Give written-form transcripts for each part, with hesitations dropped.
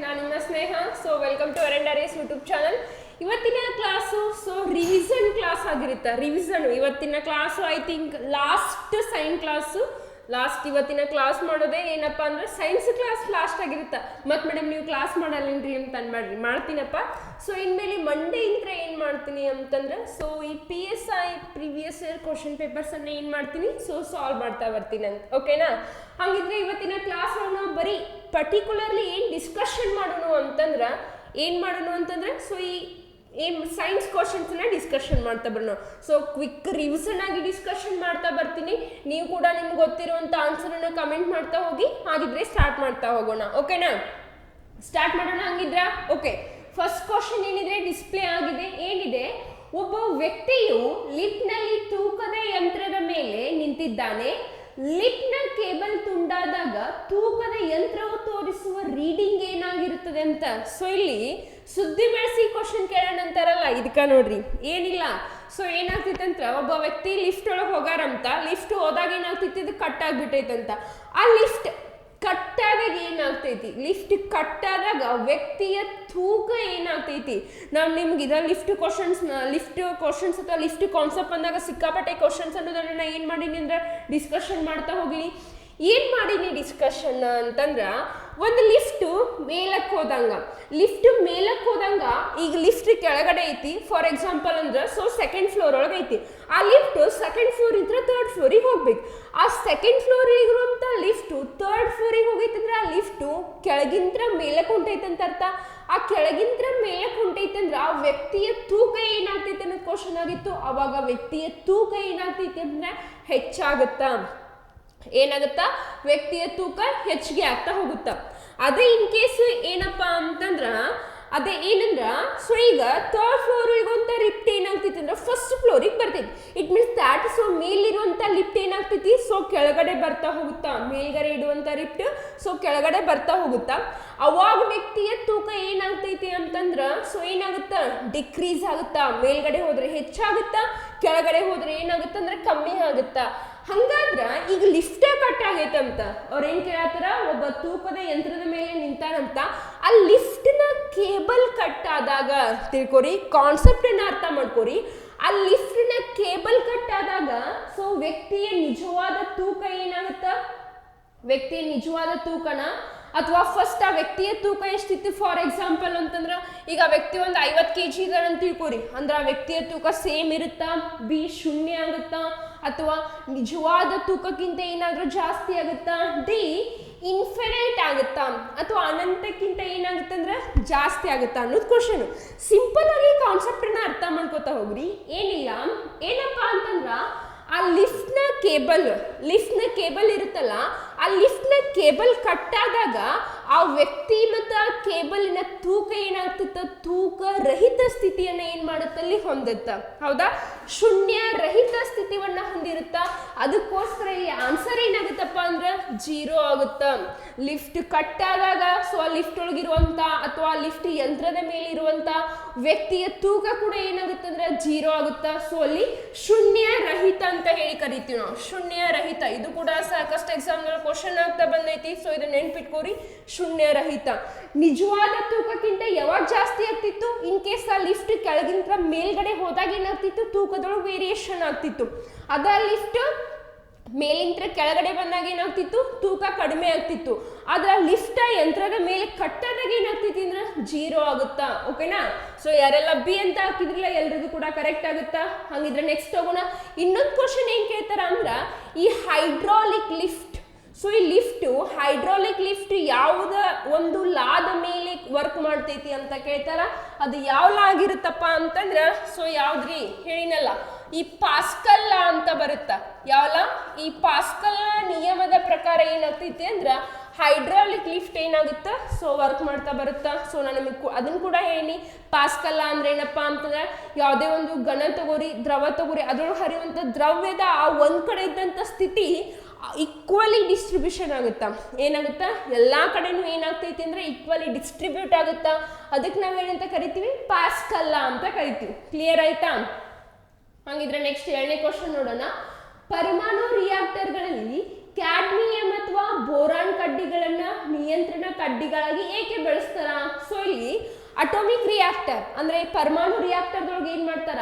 ನಾನು ನಿಮ್ಮ ಸ್ನೇಹ. ಸೊ ವೆಲ್ಕಮ್ ಟು ಅರೆಂಡಾರಿಯಸ್ ಯೂಟ್ಯೂಬ್ ಚಾನಲ್. ಇವತ್ತಿನ ಕ್ಲಾಸು ರಿವಿಷನ್ ಕ್ಲಾಸ್ ಆಗಿರುತ್ತೆ. ರಿವಿಷನ್ ಇವತ್ತಿನ class I think last sign class. ಇವತ್ತಿನ ಕ್ಲಾಸ್ ಮಾಡೋದೇ ಏನಪ್ಪ ಅಂದ್ರೆ ಸೈನ್ಸ್ ಕ್ಲಾಸ್ ಲಾಸ್ಟ್ ಆಗಿರುತ್ತೆ. ಮತ್ತು ಮೇಡಮ್ ನೀವು ಕ್ಲಾಸ್ ಮಾಡಲ್ಲೇನ್ರಿ ಅಂತ ಅನ್ಬೇಡ್ರಿ, ಮಾಡ್ತೀನಪ್ಪ. ಸೊ ಇನ್ಮೇಲೆ ಮಂಡೇ ಇಂತ್ರ ಏನು ಮಾಡ್ತೀನಿ ಅಂತಂದ್ರೆ ಈ PSI ಪ್ರಿವಿಯಸ್ ಇಯರ್ ಕ್ವಶನ್ ಪೇಪರ್ಸನ್ನು ಏನು ಮಾಡ್ತೀನಿ ಸಾಲ್ವ್ ಮಾಡ್ತಾ ಬರ್ತೀನಿ ಅಂತ. ಓಕೆನಾ? ಹಾಗಿದ್ರೆ ಇವತ್ತಿನ ಕ್ಲಾಸ್ ನಾವು ಬರೀ ಪರ್ಟಿಕ್ಯುಲರ್ಲಿ ಏನು ಡಿಸ್ಕಷನ್ ಮಾಡೋಣ ಅಂತಂದ್ರೆ ಏನು ಸೈನ್ಸ್ ಕ್ವಶನ್ಸ್ನ ಡಿಸ್ಕಷನ್ ಮಾಡ್ತಾ ಬರೋಣ. ಕ್ವಿಕ್ ರಿವಿಷನ್ ಆಗಿ ಡಿಸ್ಕಷನ್ ಮಾಡ್ತಾ ಬರ್ತೀನಿ. ನೀವು ಕೂಡ ನಿಮ್ಗೆ ಗೊತ್ತಿರುವಂಥ ಆನ್ಸರನ್ನು ಕಮೆಂಟ್ ಮಾಡ್ತಾ ಹೋಗಿ. ಹಾಗಿದ್ರೆ ಸ್ಟಾರ್ಟ್ ಮಾಡ್ತಾ ಹೋಗೋಣ. ಓಕೆನಾ? ಸ್ಟಾರ್ಟ್ ಮಾಡೋಣ ಹಂಗಿದ್ರೆ. ಓಕೆ, ಫಸ್ಟ್ ಕ್ವಶನ್ ಏನಿದೆ ಡಿಸ್ಪ್ಲೇ ಆಗಿದೆ. ಏನಿದೆ? ಒಬ್ಬ ವ್ಯಕ್ತಿಯು ಲಿಫ್ಟ್ನಲ್ಲಿ ತೂಕದ ಯಂತ್ರದ ಮೇಲೆ ನಿಂತಿದ್ದಾನೆ. ಲಿಫ್ಟ್ನ ಕೇಬಲ್ ತುಂಡಾದಾಗ ತೂಕದ ಯಂತ್ರವು ತೋರಿಸುವ ರೀಡಿಂಗ್ ಏನಾಗಿರುತ್ತದೆ ಅಂತ. ಇಲ್ಲಿ ಸುದ್ದಿ ಬೆಳೆಸಿ ಕ್ವಶನ್ ಕೇಳೋಣ ಅಂತಾರಲ್ಲ, ಇದಕ್ಕ ನೋಡ್ರಿ ಏನಿಲ್ಲ. ಏನಾಗ್ತಿತ್ತಂತ, ಒಬ್ಬ ವ್ಯಕ್ತಿ ಲಿಫ್ಟ್ ಒಳಗೆ ಹೋಗಾರಂತ. ಲಿಫ್ಟ್ ಹೋದಾಗ ಏನಾಗ್ತೈತಿ, ಇದು ಕಟ್ ಆಗ್ಬಿಟ್ಟೈತಂತ. ಆ ಲಿಫ್ಟ್ ಕಟ್ಟಾದಾಗ ಏನಾಗ್ತೈತಿ, ಲಿಫ್ಟ್ ಕಟ್ಟಾದಾಗ ವ್ಯಕ್ತಿಯ ತೂಕ ಏನಾಗ್ತೈತಿ. ನಾವು ನಿಮ್ಗೆ ಇದ ಲಿಫ್ಟ್ ಕ್ವಶನ್ಸ್ ಅಥವಾ ಲಿಫ್ಟ್ ಕಾನ್ಸೆಪ್ಟ್ ಅಂದಾಗ ಸಿಕ್ಕಾಪಟ್ಟೆ ಕ್ವಶನ್ಸ್ ಅನ್ನೋದನ್ನ ಏನು ಮಾಡೀನಿ ಅಂದ್ರೆ ಡಿಸ್ಕಷನ್ ಮಾಡ್ತಾ ಹೋಗಿ. ಏನು ಮಾಡೀನಿ ಡಿಸ್ಕಷನ್ ಅಂತಂದ್ರೆ, ಒಂದು ಲಿಫ್ಟು ಮೇಲಕ್ಕೆ ಹೋದಂಗ ಈಗ ಲಿಫ್ಟ್ ಕೆಳಗಡೆ ಐತಿ ಫಾರ್ ಎಕ್ಸಾಂಪಲ್ ಅಂದ್ರೆ ಸೆಕೆಂಡ್ ಫ್ಲೋರ್ ಒಳಗೆ ಐತಿ. ಆ ಲಿಫ್ಟ್ ಸೆಕೆಂಡ್ ಫ್ಲೋರ್ ಇದ್ರೆ ಥರ್ಡ್ ಫ್ಲೋರಿಗೆ ಹೋಗ್ಬೇಕು. ಆ ಸೆಕೆಂಡ್ ಫ್ಲೋರ್ ಇರುವಂಥ ಲಿಫ್ಟು ಥರ್ಡ್ ಫ್ಲೋರಿಗೆ ಹೋಗೈತಂದ್ರೆ ಆ ಲಿಫ್ಟು ಕೆಳಗಿಂತ್ರ ಮೇಲಕ್ಕೆ ಹೊಂಟೈತಂತ ಅರ್ಥ. ಆ ಕೆಳಗಿಂತ್ರ ಮೇಲಕ್ಕೆ ಹೊಂಟೈತಂದ್ರೆ ಆ ವ್ಯಕ್ತಿಯ ತೂಕ ಏನಾಗ್ತೈತೆ ಅನ್ನೋದು ಕ್ವಶನ್ ಆಗಿತ್ತು. ಅವಾಗ ವ್ಯಕ್ತಿಯ ತೂಕ ಏನಾಗ್ತೈತಿ ಅಂದ್ರೆ ಹೆಚ್ಚಾಗುತ್ತಾ. ವ್ಯಕ್ತಿಯ ತೂಕ ಹೆಚ್ಚಿಗೆ ಆಗ್ತಾ ಹೋಗುತ್ತ. ಅದೇ ಇನ್ ಕೇಸ್ ಏನಪ್ಪ ಅಂತಂದ್ರ ಈಗ ಥರ್ಡ್ ಫ್ಲೋರಿಗೊಂತ ಲಿಫ್ಟ್ ಏನಾಗ್ತೈತಿ ಅಂದ್ರೆ ಫಸ್ಟ್ ಫ್ಲೋರಿಗೆ ಬರ್ತೈತಿ. ಇಟ್ ಮೀನ್ಸ್ ದ್ಯಾಟ್ ಮೇಲಿರುವಂತ ಲಿಫ್ಟ್ ಏನಾಗ್ತೈತಿ ಕೆಳಗಡೆ ಬರ್ತಾ ಹೋಗುತ್ತಾ. ಮೇಲ್ಗಡೆ ಇಡುವಂತ ಲಿಫ್ಟ್ ಕೆಳಗಡೆ ಬರ್ತಾ ಹೋಗುತ್ತಾ. ಅವಾಗ ವ್ಯಕ್ತಿಯ ತೂಕ ಏನಾಗ್ತೈತಿ ಅಂತಂದ್ರ ಏನಾಗುತ್ತಾ, ಡಿಕ್ರೀಸ್ ಆಗುತ್ತಾ. ಮೇಲ್ಗಡೆ ಹೋದ್ರೆ ಹೆಚ್ಚಾಗುತ್ತಾ, ಕೆಳಗಡೆ ಹೋದ್ರೆ ಏನಾಗುತ್ತ ಅಂದ್ರೆ ಕಮ್ಮಿ ಆಗುತ್ತಾ. ಹಂಗಾದ್ರ ಈಗ ಲಿಫ್ಟ್ ಕಟ್ ಆಗೈತಂತ ಅವ್ರ ಏನ್ ಕೇಳತ್ತಾರ, ಒಬ್ಬ ತೂಕದ ಯಂತ್ರದ ಮೇಲೆ ನಿಂತಾನಂತ. ಆ ಲಿಫ್ಟ್ ನ ಕೇಬಲ್ ಕಟ್ ಆದಾಗ ತಿಳ್ಕೊರಿ, ಕಾನ್ಸೆಪ್ಟ್ ಅನ್ನ ಅರ್ಥ ಮಾಡ್ಕೊರಿ. ಆ ಲಿಫ್ಟ್ ನ ಕೇಬಲ್ ಕಟ್ ಆದಾಗ ವ್ಯಕ್ತಿಯ ನಿಜವಾದ ತೂಕ ಏನಾಗುತ್ತ, ವ್ಯಕ್ತಿಯ ನಿಜವಾದ ತೂಕನ ಅಥವಾ ಫಸ್ಟ್ ಆ ವ್ಯಕ್ತಿಯ ತೂಕ ಎಷ್ಟಿತ್ತು ಫಾರ್ ಎಕ್ಸಾಂಪಲ್ ಅಂತಂದ್ರೆ, ಈಗ ಆ ವ್ಯಕ್ತಿ ಒಂದು 50 kg ಇದಾರೆ ಅಂತ ತಿಳ್ಕೊರಿ. ಅಂದ್ರೆ ಆ ವ್ಯಕ್ತಿಯ ತೂಕ ಸೇಮ್ ಇರುತ್ತಾ, ಬಿ ಶೂನ್ಯ ಆಗುತ್ತಾ, ಅಥವಾ ನಿಜವಾದ ತೂಕಕ್ಕಿಂತ ಏನಾದ್ರೂ ಜಾಸ್ತಿ ಆಗುತ್ತಾ, ಡಿ ಇನ್ಫಿನೈಟ್ ಆಗುತ್ತಾ, ಅಥವಾ ಅನಂತಕ್ಕಿಂತ ಏನಾಗುತ್ತೆ ಅಂದ್ರೆ ಜಾಸ್ತಿ ಆಗುತ್ತಾ ಅನ್ನೋದು ಕ್ವಶನ್. ಸಿಂಪಲ್ ಆಗಿ ಕಾನ್ಸೆಪ್ಟ್ ಅನ್ನ ಅರ್ಥ ಮಾಡ್ಕೋತಾ ಹೋಗ್ರಿ. ಏನಿಲ್ಲ, ಏನಪ್ಪಾ ಅಂತಂದ್ರ ಆ ಲಿಫ್ಟ್ನ ಕೇಬಲ್ ಇರುತ್ತಲ್ಲ, ಆ ಲಿಫ್ಟ್ನ ಕೇಬಲ್ ಕಟ್ ಆದಾಗ ಆ ವ್ಯಕ್ತಿ ಮತ್ತು ಆ ಕೇಬಲಿನ ತೂಕ ಏನಾಗ್ತಿತ್ತ, ತೂಕ ರಹಿತ ಸ್ಥಿತಿಯನ್ನ ಏನ್ ಮಾಡುತ್ತಲ್ಲಿ ಹೊಂದುತ್ತ. ಹೌದಾ? ಶೂನ್ಯ ರಹಿತ ಸ್ಥಿತಿವನ್ನ ಹೊಂದಿರುತ್ತ. ಅದಕ್ಕೋಸ್ಕರ ಇಲ್ಲಿ ಆನ್ಸರ್ ಏನಾಗುತ್ತಪ್ಪ ಅಂದ್ರೆ 0 ಆಗುತ್ತ. ಲಿಫ್ಟ್ ಕಟ್ ಆದಾಗ ಆ ಲಿಫ್ಟ್ ಒಳಗಿರುವಂತ ಅಥವಾ ಲಿಫ್ಟ್ ಯಂತ್ರದ ಮೇಲೆ ಇರುವಂತ ವ್ಯಕ್ತಿಯ ತೂಕ ಕೂಡ ಏನಾಗುತ್ತೆ ಅಂದ್ರೆ 0 ಆಗುತ್ತ. ಅಲ್ಲಿ ಶೂನ್ಯ ರಹಿತ ಅಂತ ಹೇಳಿ ಕರಿತೀವಿ ನಾವು, ಶೂನ್ಯ ರಹಿತ. ಇದು ಕೂಡ ಸಾಕಷ್ಟು ಎಕ್ಸಾಮ್ ಕ್ವಶನ್ ಆಗ್ತಾ ಬಂದೈತಿ. ಇದನ್ನ ನೆನ್ಪಿಟ್ಕೋರಿ, ಶೂನ್ಯ ರಹಿತ. ನಿಜವಾದ ತೂಕಕ್ಕಿಂತ ಯಾವಾಗ ಜಾಸ್ತಿ ಆಗ್ತಿತ್ತು, ಇನ್ ಕೇಸ್ ಆ ಲಿಫ್ಟ್ ಕೆಳಗಿಂತ ಮೇಲ್ಗಡೆ ಹೋದಾಗ ಏನಾಗ್ತಿತ್ತು, ತೂಕದೊಳಗೆ ವೇರಿಯೇಷನ್ ಆಗ್ತಿತ್ತು. ಅದ ಲಿಫ್ಟ್ ಮೇಲಿಂತ್ರ ಕೆಳಗಡೆ ಬಂದಾಗ ಏನಾಗ್ತಿತ್ತು, ತೂಕ ಕಡಿಮೆ ಆಗ್ತಿತ್ತು. ಆದ್ರೆ ಲಿಫ್ಟ್ ಯಂತ್ರದ ಮೇಲೆ ಕಟ್ಟಾದಾಗ ಏನಾಗ್ತಿತ್ತು ಅಂದ್ರೆ 0 ಆಗುತ್ತಾ. ಓಕೆನಾ? ಯಾರೆಲ್ಲ ಬಿ ಅಂತ ಹಾಕಿದ್ರಲ್ಲ ಎಲ್ರಿಗೂ ಕೂಡ ಕರೆಕ್ಟ್ ಆಗುತ್ತಾ. ಹಂಗಿದ್ರೆ ನೆಕ್ಸ್ಟ್ ಹೋಗೋಣ. ಇನ್ನೊಂದು ಕ್ವಶನ್ ಏನ್ ಕೇಳ್ತಾರ ಅಂದ್ರ, ಈ ಹೈಡ್ರಾಲಿಕ್ ಲಿಫ್ಟ್. ಈ ಲಿಫ್ಟ್ ಹೈಡ್ರಾಲಿಕ್ ಲಿಫ್ಟ್ ಯಾವುದ ಒಂದು ಲಾದ ಮೇಲೆ ವರ್ಕ್ ಮಾಡ್ತೈತಿ ಅಂತ ಕೇಳ್ತಾರ. ಅದು ಯಾವ ಲಾ ಆಗಿರುತ್ತಪ್ಪ ಅಂತಂದ್ರ ಯಾವ್ದ್ರಿ ಹೇಳಿನಲ್ಲ, ಈ ಪಾಸ್ಕಲ್ ಲಾ ಅಂತ ಬರುತ್ತ. ಯಾವ ಲಾ? ಈ ಪಾಸ್ಕಲ್ ನಿಯಮದ ಪ್ರಕಾರ ಏನಾಗ್ತೈತಿ ಅಂದ್ರ ಹೈಡ್ರಾಲಿಕ್ ಲಿಫ್ಟ್ ಏನಾಗುತ್ತ ವರ್ಕ್ ಮಾಡ್ತಾ ಬರುತ್ತಾ. ನಾನು ನಿಮಗೆ ಅದನ್ನ ಕೂಡ ಹೇಳಿ. ಪಾಸ್ಕಲ್ ಲಾ ಅಂದ್ರೆ ಏನಪ್ಪಾ ಅಂತಂದ್ರೆ, ಯಾವುದೇ ಒಂದು ಘನ ತಗೋರಿ, ದ್ರವ ತಗೋರಿ, ಅದ್ರೊಳಗೆ ಹರಿಯುವಂತ ದ್ರವ್ಯದ ಆ ಒಂದ್ ಕಡೆ ಇದ್ದಂತ ಸ್ಥಿತಿ ಈಕ್ವಲಿ ಡಿಸ್ಟ್ರಿಬ್ಯೂಷನ್ ಆಗುತ್ತಾ. ಏನಾಗುತ್ತಾ, ಎಲ್ಲಾ ಕಡೆನೂ ಏನಾಗ್ತೈತಿ ಅಂದ್ರೆ ಈಕ್ವಲಿ ಡಿಸ್ಟ್ರಿಬ್ಯೂಟ್ ಆಗುತ್ತಾ. ಅದಕ್ಕೆ ನಾವ್ ಏನಂತ ಕರಿತೀವಿ, ಪಾಸ್ಕಲ್ ಲಾ ಅಂತ ಕರಿತೀವಿ. ಕ್ಲಿಯರ್ ಆಯ್ತಾ? ಹಂಗಿದ್ರೆ ನೆಕ್ಸ್ಟ್ 2ನೇ ಕ್ವಶನ್ ನೋಡೋಣ. ಪರಮಾಣು ರಿಯಾಕ್ಟರ್ಗಳಲ್ಲಿ ಕ್ಯಾಡ್ಮಿಯಂ ಅಥವಾ ಬೋರಾನ್ ಕಡ್ಡಿಗಳನ್ನ ನಿಯಂತ್ರಣ ಕಡ್ಡಿಗಳಾಗಿ ಏಕೆ ಬಳಸ್ತಾರ? ಸೊ ಇಲ್ಲಿ ಅಟೋಮಿಕ್ ರಿಯಾಕ್ಟರ್ ಅಂದ್ರೆ ಪರಮಾಣು ರಿಯಾಕ್ಟರ್ದೊಳಗೆ ಏನ್ ಮಾಡ್ತಾರ,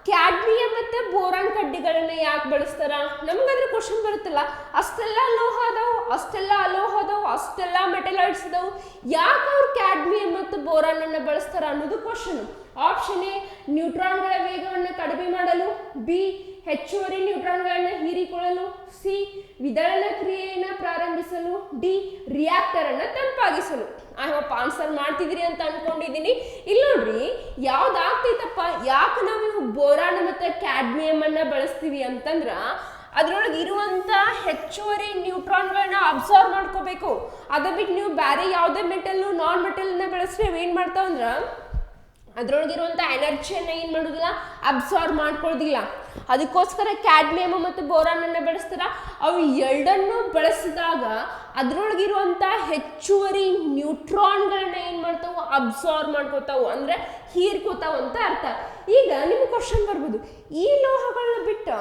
ಕ್ಯಾಡ್ಮಿಯಂ ಮತ್ತೆ ಬೋರಾನ್ ಕಡ್ಡಿಗಳನ್ನ ಯಾಕೆ ಬಳಸ್ತಾರ? ನಮ್ಗಾದ್ರೆ ಕ್ವಶನ್ ಬರುತ್ತಲ್ಲ, ಅಷ್ಟೆಲ್ಲ ಲೋಹ ಅದಾವು, ಅಷ್ಟೆಲ್ಲ ಅಲೋಹ ಅದಾವು, ಅಷ್ಟೆಲ್ಲ ಮೆಟಲಾಯ್ಡ್ಸ್ ಅದಾವು, ಯಾಕೆ ಅವ್ರು ಕ್ಯಾಡ್ಮಿಯಂ ಮತ್ತು ಬೋರಾನ್ ಅನ್ನ ಬಳಸ್ತಾರ ಅನ್ನೋದು ಕ್ವಶನ್. ಆಪ್ಷನ್ ಎ ನ್ಯೂಟ್ರಾನ್ಗಳ ವೇಗವನ್ನು ಕಡಿಮೆ ಮಾಡಲು, ಬಿ ಹೆಚ್ಚುವರಿ ನ್ಯೂಟ್ರಾನ್ಗಳನ್ನು ಹೀರಿಕೊಳ್ಳಲು, ಸಿ ವಿದಳನ ಕ್ರಿಯೆಯನ್ನು ಪ್ರಾರಂಭಿಸಲು, ಡಿ ರಿಯಾಕ್ಟರ್ ಅನ್ನ ತಂಪಾಗಿಸಲು. ಐ ಹೋಪ್ ಆನ್ಸರ್ ಮಾಡ್ತಿದ್ರಿ ಅಂತ ಅನ್ಕೊಂಡಿದ್ದೀನಿ. ಇಲ್ಲಿ ನೋಡ್ರಿ ಯಾವ್ದಾಗ್ತೈತಪ್ಪ, ಯಾಕೆ ನಾವು ಬೋರಾನ್ ಮತ್ತೆ ಕ್ಯಾಡ್ಮಿಯಂ ಅನ್ನ ಬಳಸ್ತೀವಿ ಅಂತಂದ್ರ ಅದ್ರೊಳಗೆ ಇರುವಂತ ಹೆಚ್ಚುವರಿ ನ್ಯೂಟ್ರಾನ್ಗಳನ್ನ ಅಬ್ಸರ್ವ್ ಮಾಡ್ಕೋಬೇಕು. ಅದ ಬಿಟ್ಟು ನೀವು ಬೇರೆ ಯಾವುದೇ ಮೆಟಲ್ ನಾನ್ ಮೆಟಲ್ನ ಬಳಸಿದ್ರೆ ಏನ್ ಮಾಡ್ತಾವಂದ್ರ ಅದ್ರೊಳಗಿರುವಂಥ ಎನರ್ಜಿಯನ್ನು ಏನು ಮಾಡೋದಿಲ್ಲ, ಅಬ್ಸಾರ್ವ್ ಮಾಡ್ಕೊಳ್ಳೋದಿಲ್ಲ. ಅದಕ್ಕೋಸ್ಕರ ಕ್ಯಾಡ್ಮಿಯಮ್ ಮತ್ತು ಬೋರಾನನ್ನು ಬಳಸ್ತಾರ. ಅವು ಎರಡನ್ನು ಬಳಸಿದಾಗ ಅದ್ರೊಳಗಿರುವಂಥ ಹೆಚ್ಚುವರಿ ನ್ಯೂಟ್ರಾನ್ಗಳನ್ನ ಏನು ಮಾಡ್ತಾವು, ಅಬ್ಸಾರ್ವ್ ಮಾಡ್ಕೋತಾವು, ಅಂದರೆ ಹೀರ್ಕೋತಾವು ಅಂತ ಅರ್ಥ. ಈಗ ನಿಮ್ಗೆ ಕ್ವಶನ್ ಬರ್ಬೋದು, ಈ ಲೋಹಗಳನ್ನ ಬಿಟ್ಟು